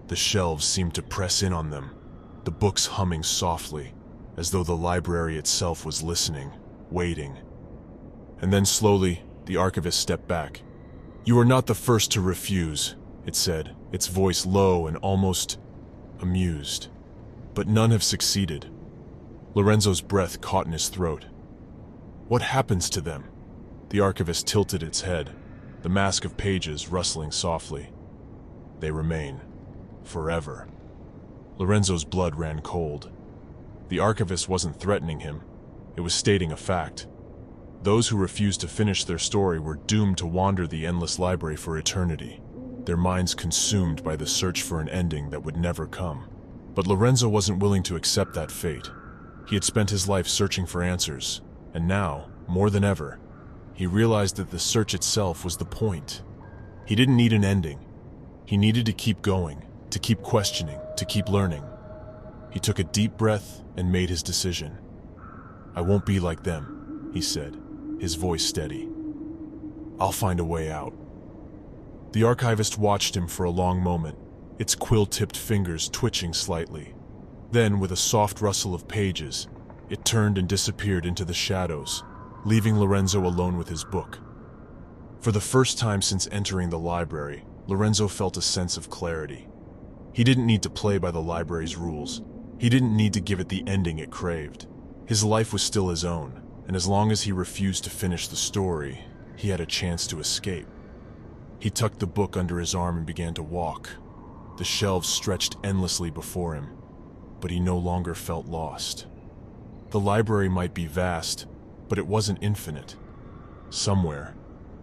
The shelves seemed to press in on them, the books humming softly, as though the library itself was listening, waiting. And then slowly, the archivist stepped back. "You are not the first to refuse," it said, its voice low and almost amused. "But none have succeeded." Lorenzo's breath caught in his throat. "What happens to them?" The archivist tilted its head, the mask of pages rustling softly. "They remain. Forever." Lorenzo's blood ran cold. The archivist wasn't threatening him. It was stating a fact. Those who refused to finish their story were doomed to wander the endless library for eternity, their minds consumed by the search for an ending that would never come. But Lorenzo wasn't willing to accept that fate. He had spent his life searching for answers, and now, more than ever, he realized that the search itself was the point. He didn't need an ending. He needed to keep going, to keep questioning, to keep learning. He took a deep breath and made his decision. "I won't be like them," he said, his voice steady. "I'll find a way out." The archivist watched him for a long moment, its quill-tipped fingers twitching slightly. Then, with a soft rustle of pages, it turned and disappeared into the shadows, leaving Lorenzo alone with his book. For the first time since entering the library, Lorenzo felt a sense of clarity. He didn't need to play by the library's rules. He didn't need to give it the ending it craved. His life was still his own, and as long as he refused to finish the story, he had a chance to escape. He tucked the book under his arm and began to walk. The shelves stretched endlessly before him, but he no longer felt lost. The library might be vast, but it wasn't infinite. Somewhere,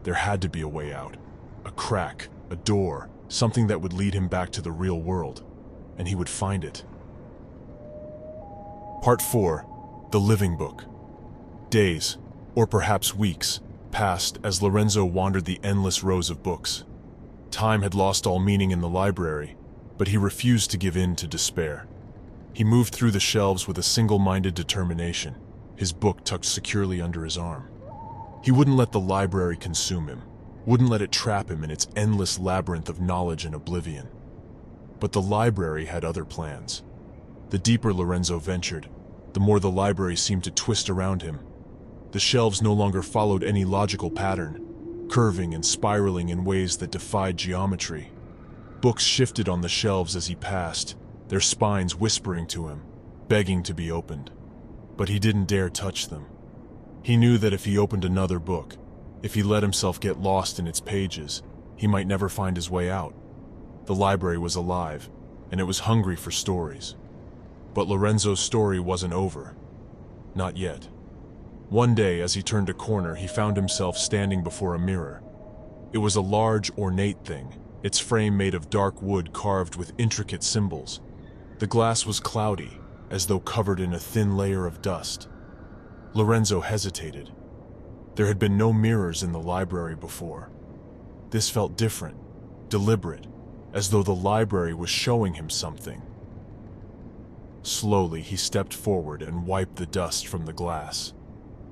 there had to be a way out. A crack, a door, something that would lead him back to the real world, and he would find it. Part 4. The Living Book. Days, or perhaps weeks, passed as Lorenzo wandered the endless rows of books. Time had lost all meaning in the library, but he refused to give in to despair. He moved through the shelves with a single-minded determination, his book tucked securely under his arm. He wouldn't let the library consume him, wouldn't let it trap him in its endless labyrinth of knowledge and oblivion. But the library had other plans. The deeper Lorenzo ventured, the more the library seemed to twist around him. The shelves no longer followed any logical pattern, curving and spiraling in ways that defied geometry. Books shifted on the shelves as he passed, their spines whispering to him, begging to be opened. But he didn't dare touch them. He knew that if he opened another book, if he let himself get lost in its pages, he might never find his way out. The library was alive, and it was hungry for stories. But Lorenzo's story wasn't over. Not yet. One day, as he turned a corner, he found himself standing before a mirror. It was a large, ornate thing, its frame made of dark wood carved with intricate symbols. The glass was cloudy, as though covered in a thin layer of dust. Lorenzo hesitated. There had been no mirrors in the library before. This felt different, deliberate, as though the library was showing him something. Slowly, he stepped forward and wiped the dust from the glass.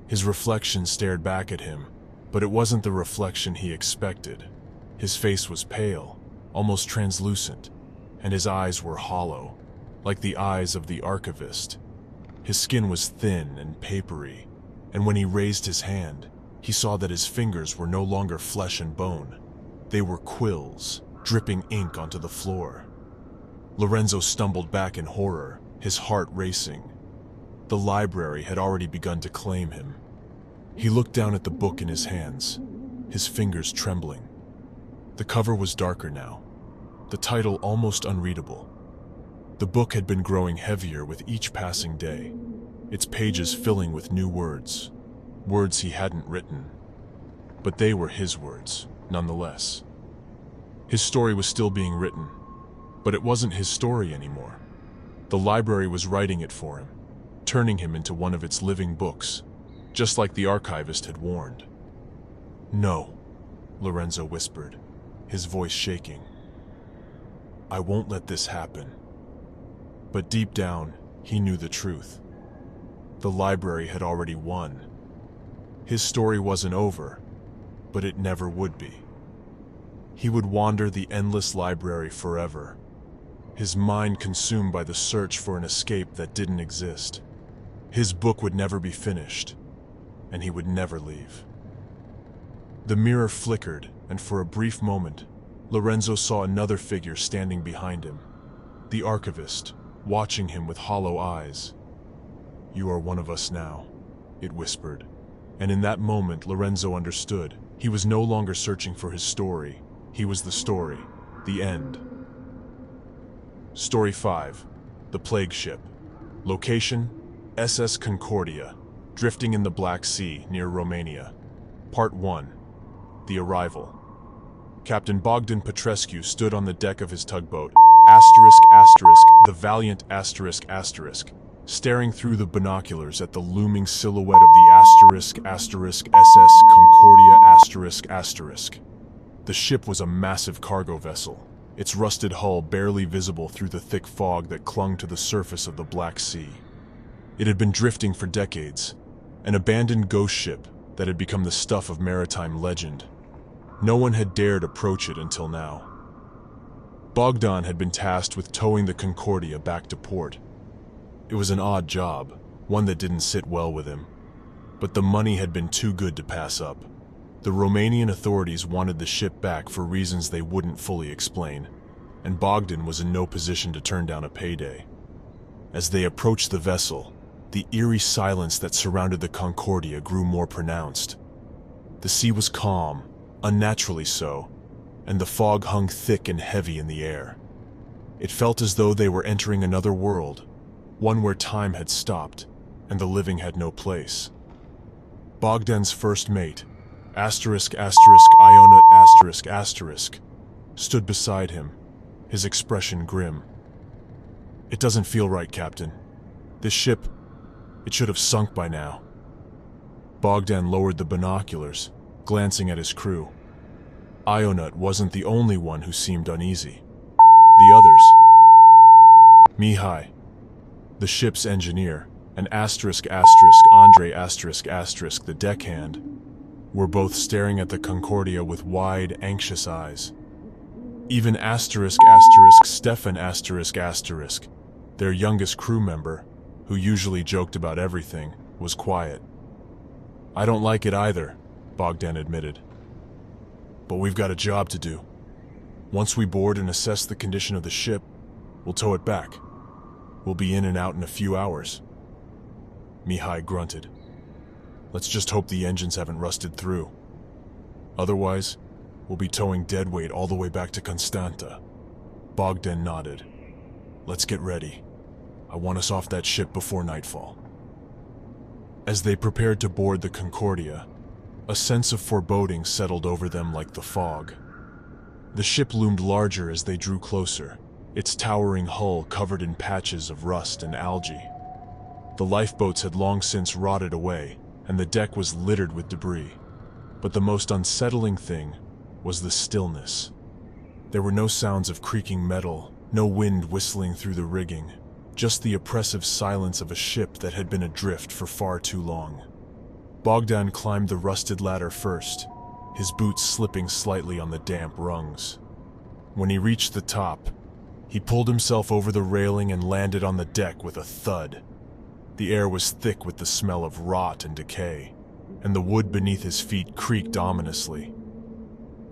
His reflection stared back at him, but it wasn't the reflection he expected. His face was pale, almost translucent, and his eyes were hollow, like the eyes of the archivist. His skin was thin and papery, and when he raised his hand, he saw that his fingers were no longer flesh and bone. They were quills, dripping ink onto the floor. Lorenzo stumbled back in horror, his heart racing. The library had already begun to claim him. He looked down at the book in his hands, his fingers trembling. The cover was darker now, the title almost unreadable. The book had been growing heavier with each passing day, its pages filling with new words, words he hadn't written. But they were his words, nonetheless. His story was still being written, but it wasn't his story anymore. The library was writing it for him, turning him into one of its living books, just like the archivist had warned. "No," Lorenzo whispered, his voice shaking. "I won't let this happen." But deep down, he knew the truth. The library had already won. His story wasn't over, but it never would be. He would wander the endless library forever, his mind consumed by the search for an escape that didn't exist. His book would never be finished, and he would never leave. The mirror flickered, and for a brief moment, Lorenzo saw another figure standing behind him, the archivist, watching him with hollow eyes. "You are one of us now," it whispered. And in that moment, Lorenzo understood. He was no longer searching for his story. He was the story, the end. Story 5. The Plague Ship. Location: SS Concordia, drifting in the Black Sea near Romania. Part 1. The Arrival. Captain Bogdan Petrescu stood on the deck of his tugboat, the Valiant staring through the binoculars at the looming silhouette of the SS Concordia. The ship was a massive cargo vessel, its rusted hull barely visible through the thick fog that clung to the surface of the Black Sea. It had been drifting for decades, an abandoned ghost ship that had become the stuff of maritime legend. No one had dared approach it until now. Bogdan had been tasked with towing the Concordia back to port. It was an odd job, one that didn't sit well with him. But the money had been too good to pass up. The Romanian authorities wanted the ship back for reasons they wouldn't fully explain, and Bogdan was in no position to turn down a payday. As they approached the vessel, the eerie silence that surrounded the Concordia grew more pronounced. The sea was calm, unnaturally so, and the fog hung thick and heavy in the air. It felt as though they were entering another world, one where time had stopped, and the living had no place. Bogdan's first mate, Ionet, stood beside him, his expression grim. "It doesn't feel right, Captain. This ship, it should have sunk by now." Bogdan lowered the binoculars, glancing at his crew. Ionet wasn't the only one who seemed uneasy. The others, Mihai, the ship's engineer, and Andre, the deckhand, were both staring at the Concordia with wide, anxious eyes. Even Stefan their youngest crew member, who usually joked about everything, was quiet. "I don't like it either," Bogdan admitted. "But we've got a job to do. Once we board and assess the condition of the ship, we'll tow it back. We'll be in and out in a few hours." Mihai grunted. "Let's just hope the engines haven't rusted through. Otherwise, we'll be towing deadweight all the way back to Constanta." Bogdan nodded. "Let's get ready. I want us off that ship before nightfall." As they prepared to board the Concordia, a sense of foreboding settled over them like the fog. The ship loomed larger as they drew closer, its towering hull covered in patches of rust and algae. The lifeboats had long since rotted away, and the deck was littered with debris. But the most unsettling thing was the stillness. There were no sounds of creaking metal, no wind whistling through the rigging, just the oppressive silence of a ship that had been adrift for far too long. Bogdan climbed the rusted ladder first, his boots slipping slightly on the damp rungs. When he reached the top, he pulled himself over the railing and landed on the deck with a thud. The air was thick with the smell of rot and decay, and the wood beneath his feet creaked ominously.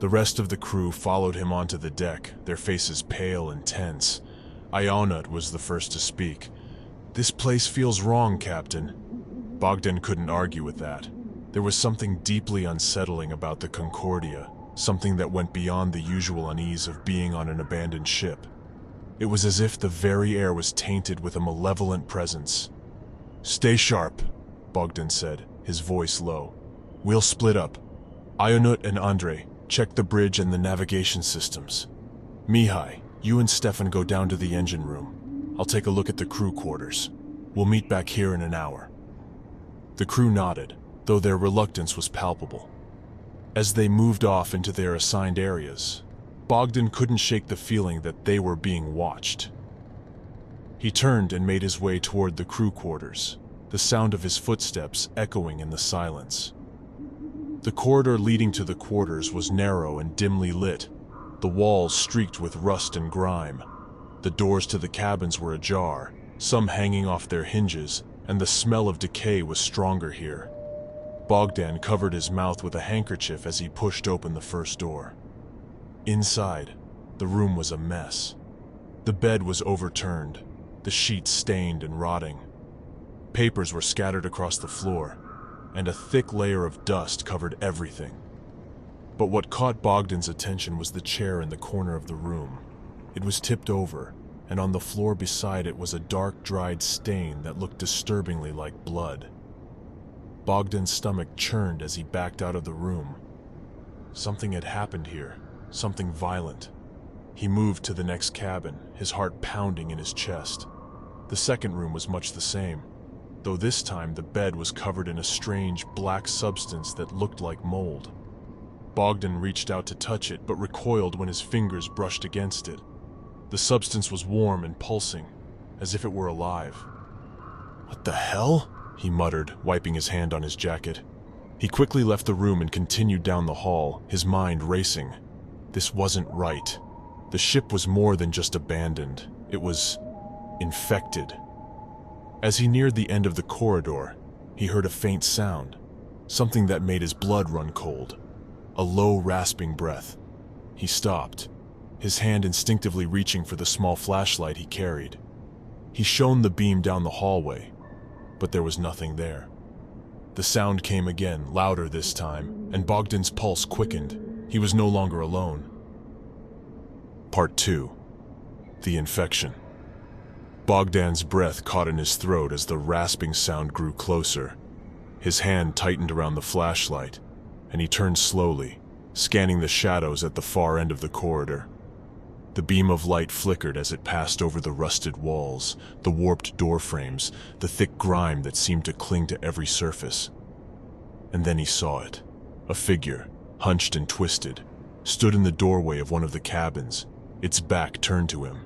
The rest of the crew followed him onto the deck, their faces pale and tense. Ionut was the first to speak. "This place feels wrong, Captain." Bogdan couldn't argue with that. There was something deeply unsettling about the Concordia, something that went beyond the usual unease of being on an abandoned ship. It was as if the very air was tainted with a malevolent presence. "Stay sharp," Bogdan said, his voice low. "We'll split up. Ionut and Andre, check the bridge and the navigation systems. Mihai, you and Stefan go down to the engine room. I'll take a look at the crew quarters. We'll meet back here in an hour." The crew nodded, though their reluctance was palpable. As they moved off into their assigned areas, Bogdan couldn't shake the feeling that they were being watched. He turned and made his way toward the crew quarters, the sound of his footsteps echoing in the silence. The corridor leading to the quarters was narrow and dimly lit, the walls streaked with rust and grime. The doors to the cabins were ajar, some hanging off their hinges, and the smell of decay was stronger here. Bogdan covered his mouth with a handkerchief as he pushed open the first door. Inside, the room was a mess. The bed was overturned, the sheets stained and rotting. Papers were scattered across the floor, and a thick layer of dust covered everything. But what caught Bogdan's attention was the chair in the corner of the room. It was tipped over, and on the floor beside it was a dark, dried stain that looked disturbingly like blood. Bogdan's stomach churned as he backed out of the room. Something had happened here, something violent. He moved to the next cabin, his heart pounding in his chest. The second room was much the same, though this time the bed was covered in a strange black substance that looked like mold. Bogdan reached out to touch it, but recoiled when his fingers brushed against it. The substance was warm and pulsing, as if it were alive. "What the hell?" he muttered, wiping his hand on his jacket. He quickly left the room and continued down the hall, his mind racing. This wasn't right. The ship was more than just abandoned. It was infected. As he neared the end of the corridor, he heard a faint sound, something that made his blood run cold. A low, rasping breath. He stopped, his hand instinctively reaching for the small flashlight he carried. He shone the beam down the hallway, but there was nothing there. The sound came again, louder this time, and Bogdan's pulse quickened. He was no longer alone. Part 2. The infection. Bogdan's breath caught in his throat as the rasping sound grew closer. His hand tightened around the flashlight, and he turned slowly, scanning the shadows at the far end of the corridor. The beam of light flickered as it passed over the rusted walls, the warped door frames, the thick grime that seemed to cling to every surface. And then he saw it. A figure, hunched and twisted, stood in the doorway of one of the cabins, its back turned to him.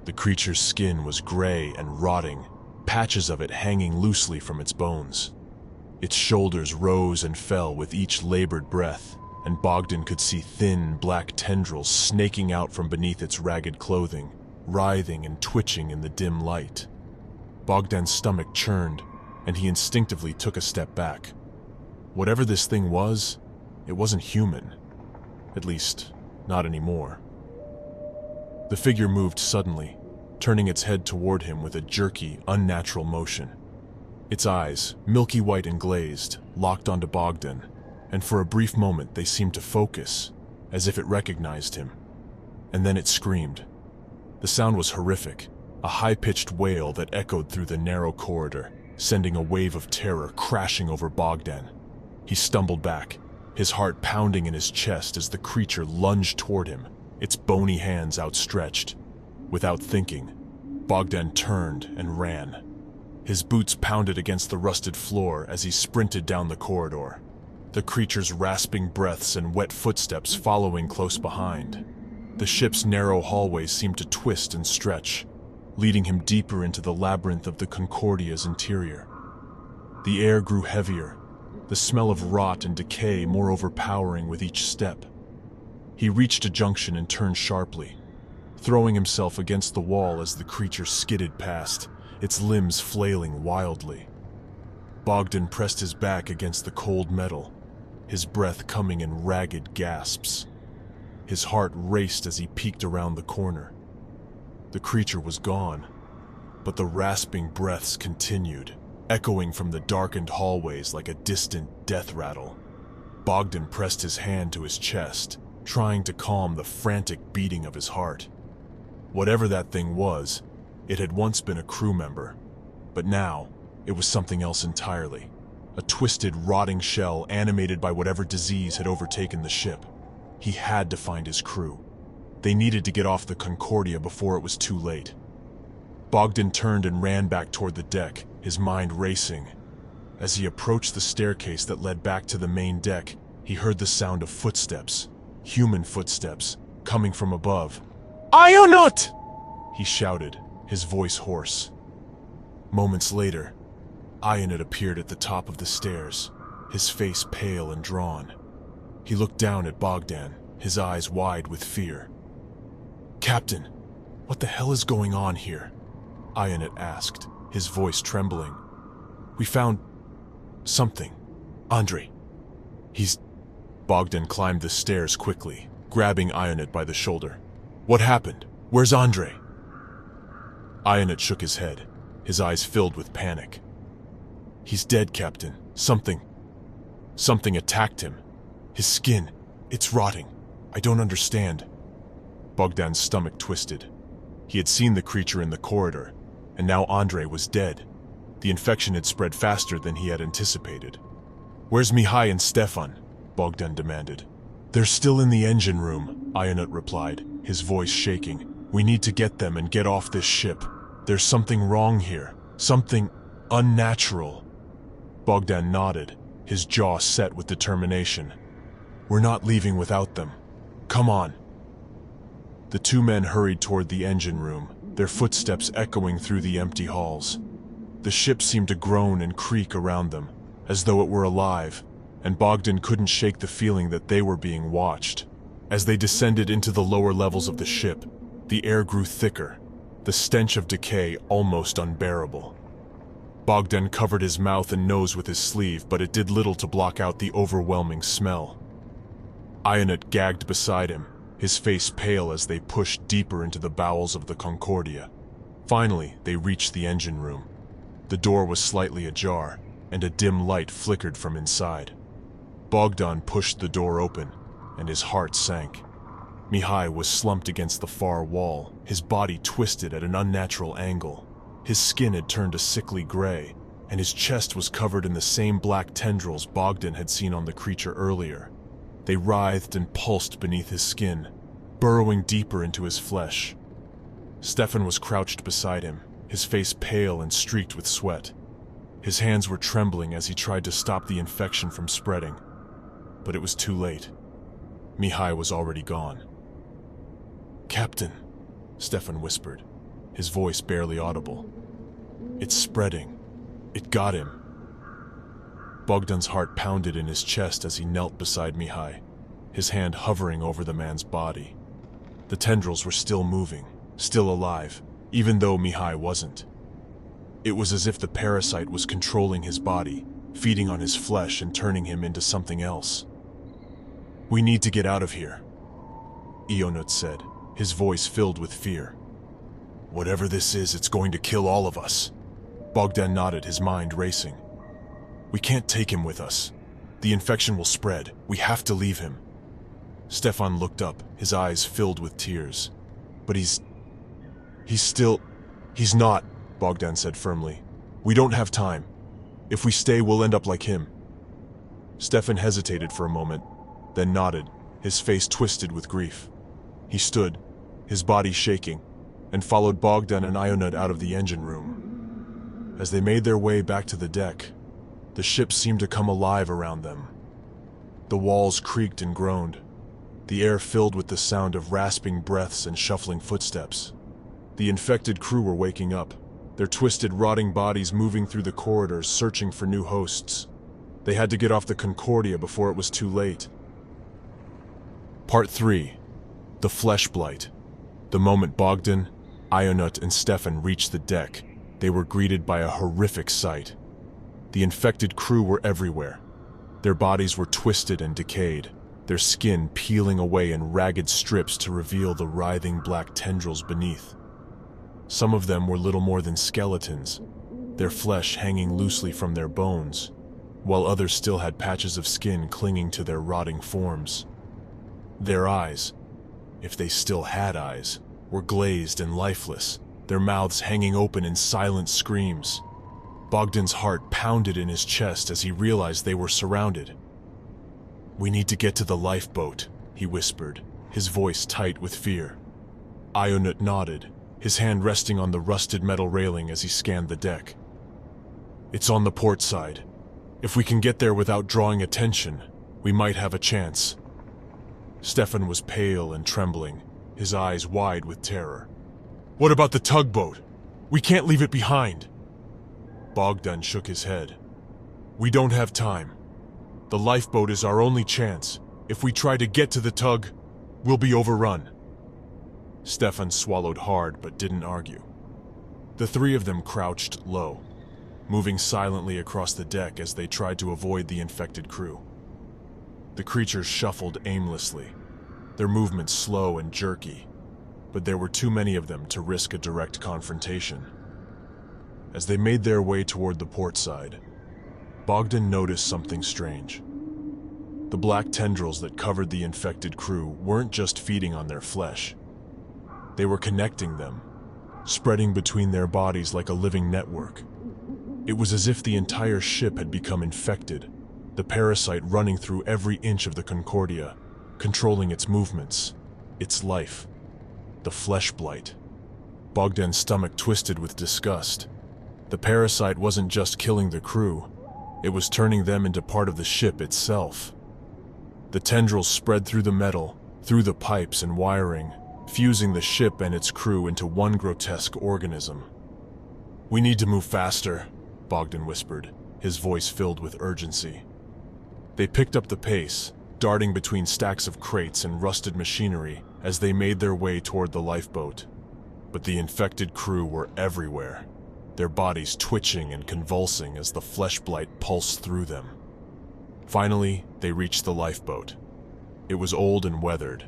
The creature's skin was gray and rotting, patches of it hanging loosely from its bones. Its shoulders rose and fell with each labored breath, and Bogdan could see thin, black tendrils snaking out from beneath its ragged clothing, writhing and twitching in the dim light. Bogdan's stomach churned, and he instinctively took a step back. Whatever this thing was, it wasn't human. At least, not anymore. The figure moved suddenly, turning its head toward him with a jerky, unnatural motion. Its eyes, milky white and glazed, locked onto Bogdan, and for a brief moment they seemed to focus, as if it recognized him. And then it screamed. The sound was horrific, a high-pitched wail that echoed through the narrow corridor, sending a wave of terror crashing over Bogdan. He stumbled back, his heart pounding in his chest as the creature lunged toward him, its bony hands outstretched. Without thinking, Bogdan turned and ran. His boots pounded against the rusted floor as he sprinted down the corridor, the creature's rasping breaths and wet footsteps following close behind. The ship's narrow hallways seemed to twist and stretch, leading him deeper into the labyrinth of the Concordia's interior. The air grew heavier, the smell of rot and decay more overpowering with each step. He reached a junction and turned sharply, throwing himself against the wall as the creature skidded past, its limbs flailing wildly. Bogdan pressed his back against the cold metal, his breath coming in ragged gasps. His heart raced as he peeked around the corner. The creature was gone, but the rasping breaths continued, echoing from the darkened hallways like a distant death rattle. Bogdan pressed his hand to his chest, trying to calm the frantic beating of his heart. Whatever that thing was, it had once been a crew member, but now it was something else entirely. A twisted, rotting shell animated by whatever disease had overtaken the ship. He had to find his crew. They needed to get off the Concordia before it was too late. Bogdan turned and ran back toward the deck, his mind racing. As he approached the staircase that led back to the main deck, he heard the sound of footsteps, human footsteps, coming from above. "Ionut!" he shouted, his voice hoarse. Moments later, Ionut appeared at the top of the stairs, his face pale and drawn. He looked down at Bogdan, his eyes wide with fear. "Captain, what the hell is going on here?" Ionut asked, his voice trembling. "We found something. Andre. He's..." Bogdan climbed the stairs quickly, grabbing Ionut by the shoulder. "What happened? Where's Andre?" Ionut shook his head, his eyes filled with panic. "He's dead, Captain. Something attacked him. His skin, it's rotting. I don't understand." Bogdan's stomach twisted. He had seen the creature in the corridor, and now Andre was dead. The infection had spread faster than he had anticipated. "Where's Mihai and Stefan?" Bogdan demanded. "They're still in the engine room," Ionut replied, his voice shaking. "We need to get them and get off this ship. There's something wrong here. Something unnatural." Bogdan nodded, his jaw set with determination. "We're not leaving without them. Come on." The two men hurried toward the engine room, their footsteps echoing through the empty halls. The ship seemed to groan and creak around them, as though it were alive, and Bogdan couldn't shake the feeling that they were being watched. As they descended into the lower levels of the ship, the air grew thicker, the stench of decay almost unbearable. Bogdan covered his mouth and nose with his sleeve, but it did little to block out the overwhelming smell. Ionut gagged beside him, his face pale as they pushed deeper into the bowels of the Concordia. Finally, they reached the engine room. The door was slightly ajar, and a dim light flickered from inside. Bogdan pushed the door open, and his heart sank. Mihai was slumped against the far wall, his body twisted at an unnatural angle. His skin had turned a sickly gray, and his chest was covered in the same black tendrils Bogdan had seen on the creature earlier. They writhed and pulsed beneath his skin, burrowing deeper into his flesh. Stefan was crouched beside him, his face pale and streaked with sweat. His hands were trembling as he tried to stop the infection from spreading. But it was too late. Mihai was already gone. "Captain," Stefan whispered, his voice barely audible. "It's spreading. It got him." Bogdan's heart pounded in his chest as he knelt beside Mihai, his hand hovering over the man's body. The tendrils were still moving, still alive, even though Mihai wasn't. It was as if the parasite was controlling his body, feeding on his flesh and turning him into something else. "We need to get out of here," Ionut said, his voice filled with fear. "Whatever this is, it's going to kill all of us." Bogdan nodded, his mind racing. "We can't take him with us. The infection will spread. We have to leave him." Stefan looked up, his eyes filled with tears. "But he's not," Bogdan said firmly. "We don't have time. If we stay, we'll end up like him." Stefan hesitated for a moment, then nodded, his face twisted with grief. He stood, his body shaking, and followed Bogdan and Ionut out of the engine room. As they made their way back to the deck, the ship seemed to come alive around them. The walls creaked and groaned. the air filled with the sound of rasping breaths and shuffling footsteps. The infected crew were waking up, their twisted, rotting bodies moving through the corridors searching for new hosts. They had to get off the Concordia before it was too late. Part 3. The Flesh Blight. The moment Bogdan, Ionut, and Stefan reached the deck, they were greeted by a horrific sight. The infected crew were everywhere. Their bodies were twisted and decayed, their skin peeling away in ragged strips to reveal the writhing black tendrils beneath. Some of them were little more than skeletons, their flesh hanging loosely from their bones, while others still had patches of skin clinging to their rotting forms. Their eyes, if they still had eyes, were glazed and lifeless, their mouths hanging open in silent screams. Bogdan's heart pounded in his chest as he realized they were surrounded. "We need to get to the lifeboat," he whispered, his voice tight with fear. Ionut nodded, his hand resting on the rusted metal railing as he scanned the deck. "It's on the port side. If we can get there without drawing attention, we might have a chance." Stefan was pale and trembling, his eyes wide with terror. "What about the tugboat? We can't leave it behind." Bogdan shook his head. "We don't have time. The lifeboat is our only chance. If we try to get to the tug, we'll be overrun." Stefan swallowed hard but didn't argue. The three of them crouched low, moving silently across the deck as they tried to avoid the infected crew. The creatures shuffled aimlessly, their movements slow and jerky, but there were too many of them to risk a direct confrontation. As they made their way toward the port side, Bogdan noticed something strange. The black tendrils that covered the infected crew weren't just feeding on their flesh. They were connecting them, spreading between their bodies like a living network. It was as if the entire ship had become infected, the parasite running through every inch of the Concordia, controlling its movements, its life. The flesh blight. Bogdan's stomach twisted with disgust. The parasite wasn't just killing the crew, it was turning them into part of the ship itself. The tendrils spread through the metal, through the pipes and wiring, fusing the ship and its crew into one grotesque organism. "We need to move faster," Bogdan whispered, his voice filled with urgency. They picked up the pace, darting between stacks of crates and rusted machinery as they made their way toward the lifeboat. But the infected crew were everywhere, their bodies twitching and convulsing as the flesh blight pulsed through them. Finally, they reached the lifeboat. It was old and weathered,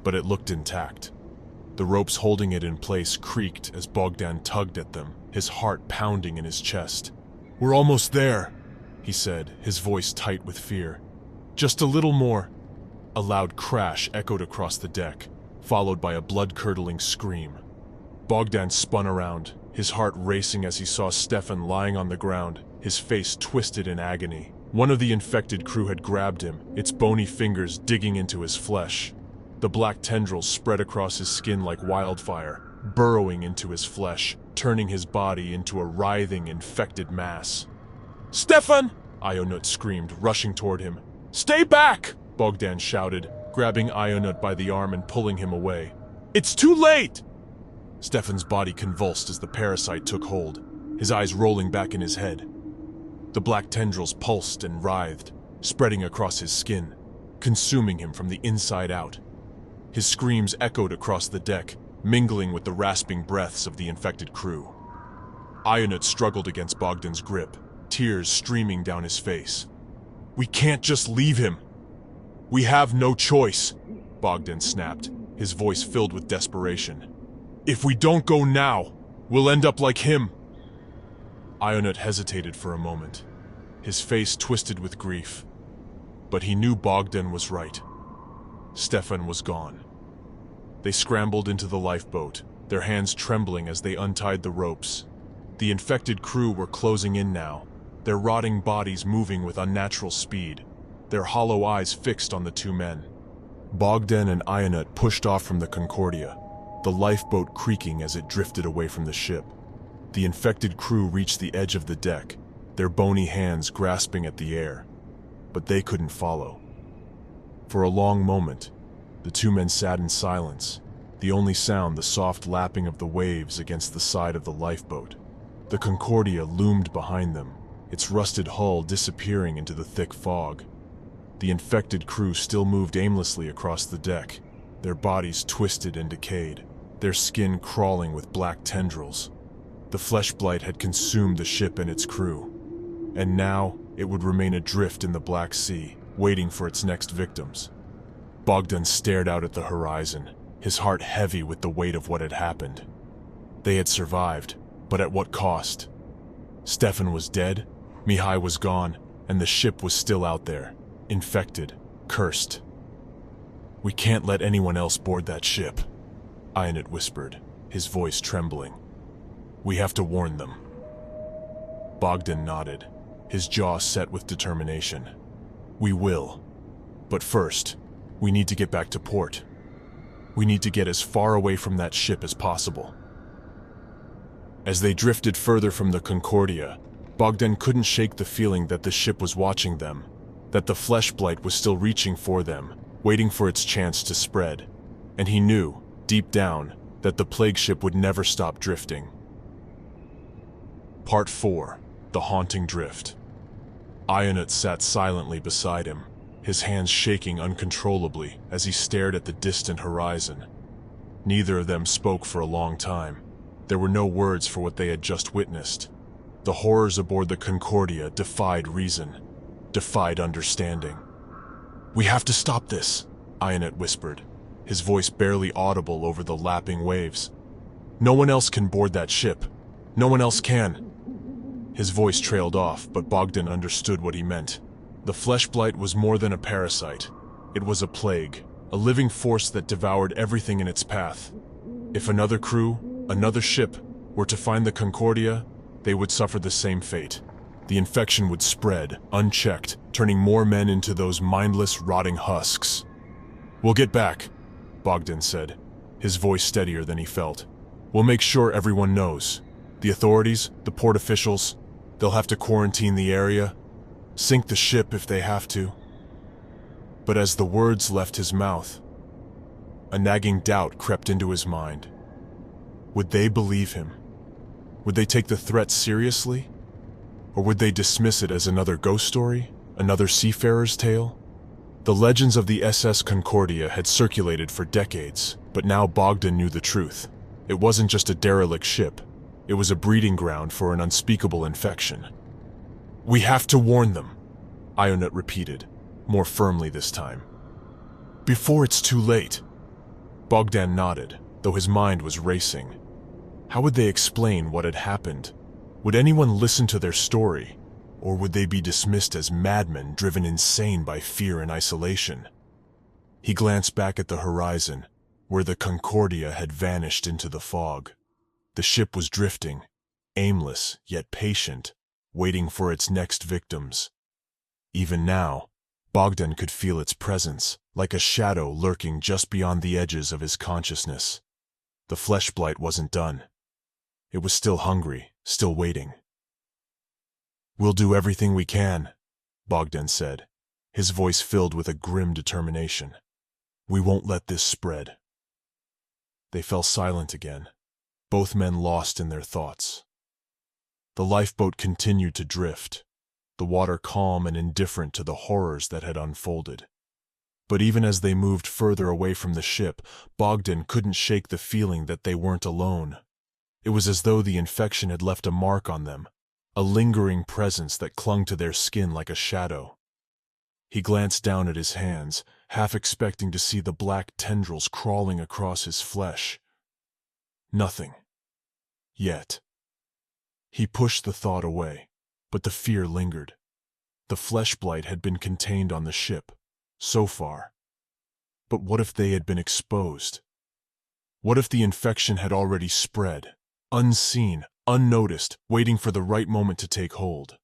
but it looked intact. The ropes holding it in place creaked as Bogdan tugged at them, his heart pounding in his chest. "We're almost there," he said, his voice tight with fear. "Just a little more." A loud crash echoed across the deck, followed by a blood-curdling scream. Bogdan spun around, his heart racing as he saw Stefan lying on the ground, his face twisted in agony. One of the infected crew had grabbed him, its bony fingers digging into his flesh. The black tendrils spread across his skin like wildfire, burrowing into his flesh, turning his body into a writhing, infected mass. "Stefan!" Ionut screamed, rushing toward him. "Stay back!" Bogdan shouted, grabbing Ionut by the arm and pulling him away. "It's too late!" Stefan's body convulsed as the parasite took hold, his eyes rolling back in his head. The black tendrils pulsed and writhed, spreading across his skin, consuming him from the inside out. His screams echoed across the deck, mingling with the rasping breaths of the infected crew. Ionut struggled against Bogdan's grip, tears streaming down his face. "We can't just leave him. We have no choice," Bogdan snapped, his voice filled with desperation. "If we don't go now, we'll end up like him." Ionut hesitated for a moment, his face twisted with grief. But he knew Bogdan was right. Stefan was gone. They scrambled into the lifeboat, their hands trembling as they untied the ropes. The infected crew were closing in now, their rotting bodies moving with unnatural speed, their hollow eyes fixed on the two men. Bogdan and Ionut pushed off from the Concordia, the lifeboat creaking as it drifted away from the ship. The infected crew reached the edge of the deck, their bony hands grasping at the air, but they couldn't follow. For a long moment, The two men sat in silence, the only sound the soft lapping of the waves against the side of the lifeboat. The Concordia loomed behind them, its rusted hull disappearing into the thick fog. The infected crew still moved aimlessly across the deck, their bodies twisted and decayed, their skin crawling with black tendrils. The flesh blight had consumed the ship and its crew, and now it would remain adrift in the Black Sea, waiting for its next victims. Bogdan stared out at the horizon, his heart heavy with the weight of what had happened. They had survived, but at what cost? Stefan was dead, Mihai was gone, and the ship was still out there, infected, cursed. "We can't let anyone else board that ship," Ionut whispered, his voice trembling. "We have to warn them." Bogdan nodded, his jaw set with determination. "We will. But first, we need to get back to port. We need to get as far away from that ship as possible." As they drifted further from the Concordia, Bogdan couldn't shake the feeling that the ship was watching them, that the flesh blight was still reaching for them, waiting for its chance to spread. And he knew, deep down, that the plague ship would never stop drifting. Part 4. The Haunting Drift. Ionut sat silently beside him, his hands shaking uncontrollably as he stared at the distant horizon. Neither of them spoke for a long time. There were no words for what they had just witnessed. The horrors aboard the Concordia defied reason, defied understanding. "We have to stop this," Ionut whispered, his voice barely audible over the lapping waves. "No one else can board that ship. No one else can." His voice trailed off, but Bogdan understood what he meant. The flesh blight was more than a parasite. It was a plague, a living force that devoured everything in its path. If another crew, another ship, were to find the Concordia, they would suffer the same fate. The infection would spread, unchecked, turning more men into those mindless, rotting husks. "We'll get back," Bogdan said, his voice steadier than he felt. "We'll make sure everyone knows. The authorities, the port officials, they'll have to quarantine the area, sink the ship if they have to." But as the words left his mouth, a nagging doubt crept into his mind. Would they believe him? Would they take the threat seriously? Or would they dismiss it as another ghost story, another seafarer's tale? The legends of the SS Concordia had circulated for decades, but now Bogdan knew the truth. It wasn't just a derelict ship. It was a breeding ground for an unspeakable infection. "We have to warn them," Ionut repeated, more firmly this time. "Before it's too late." Bogdan nodded, though his mind was racing. How would they explain what had happened? Would anyone listen to their story? Or would they be dismissed as madmen driven insane by fear and isolation? He glanced back at the horizon, where the Concordia had vanished into the fog. The ship was drifting, aimless yet patient, waiting for its next victims. Even now, Bogdan could feel its presence, like a shadow lurking just beyond the edges of his consciousness. The flesh blight wasn't done. It was still hungry, still waiting. "We'll do everything we can," Bogdan said, his voice filled with a grim determination. "We won't let this spread." They fell silent again, both men lost in their thoughts. The lifeboat continued to drift, the water calm and indifferent to the horrors that had unfolded. But even as they moved further away from the ship, Bogdan couldn't shake the feeling that they weren't alone. It was as though the infection had left a mark on them, a lingering presence that clung to their skin like a shadow. He glanced down at his hands, half expecting to see the black tendrils crawling across his flesh. Nothing. Yet. He pushed the thought away, but the fear lingered. The flesh blight had been contained on the ship, so far. But what if they had been exposed? What if the infection had already spread, unseen, unnoticed, waiting for the right moment to take hold?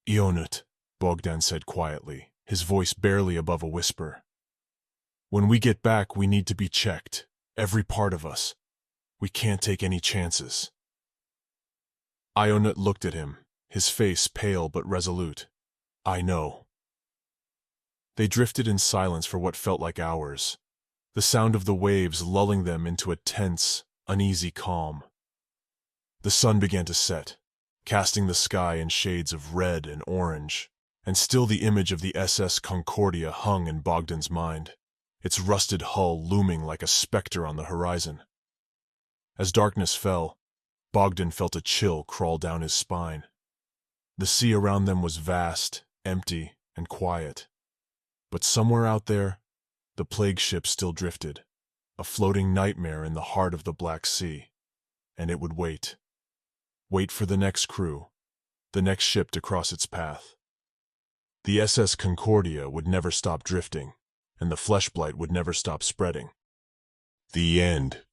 "Ionut," Bogdan said quietly, his voice barely above a whisper. "When we get back, we need to be checked, every part of us. We can't take any chances." Ionut looked at him, his face pale but resolute. "I know." They drifted in silence for what felt like hours, the sound of the waves lulling them into a tense, uneasy calm. The sun began to set, casting the sky in shades of red and orange, and still the image of the SS Concordia hung in Bogdan's mind, its rusted hull looming like a specter on the horizon. As darkness fell, Bogdan felt a chill crawl down his spine. The sea around them was vast, empty, and quiet. But somewhere out there, the plague ship still drifted, a floating nightmare in the heart of the Black Sea. And it would wait. Wait for the next crew, the next ship to cross its path. The SS Concordia would never stop drifting, and the flesh blight would never stop spreading. The end.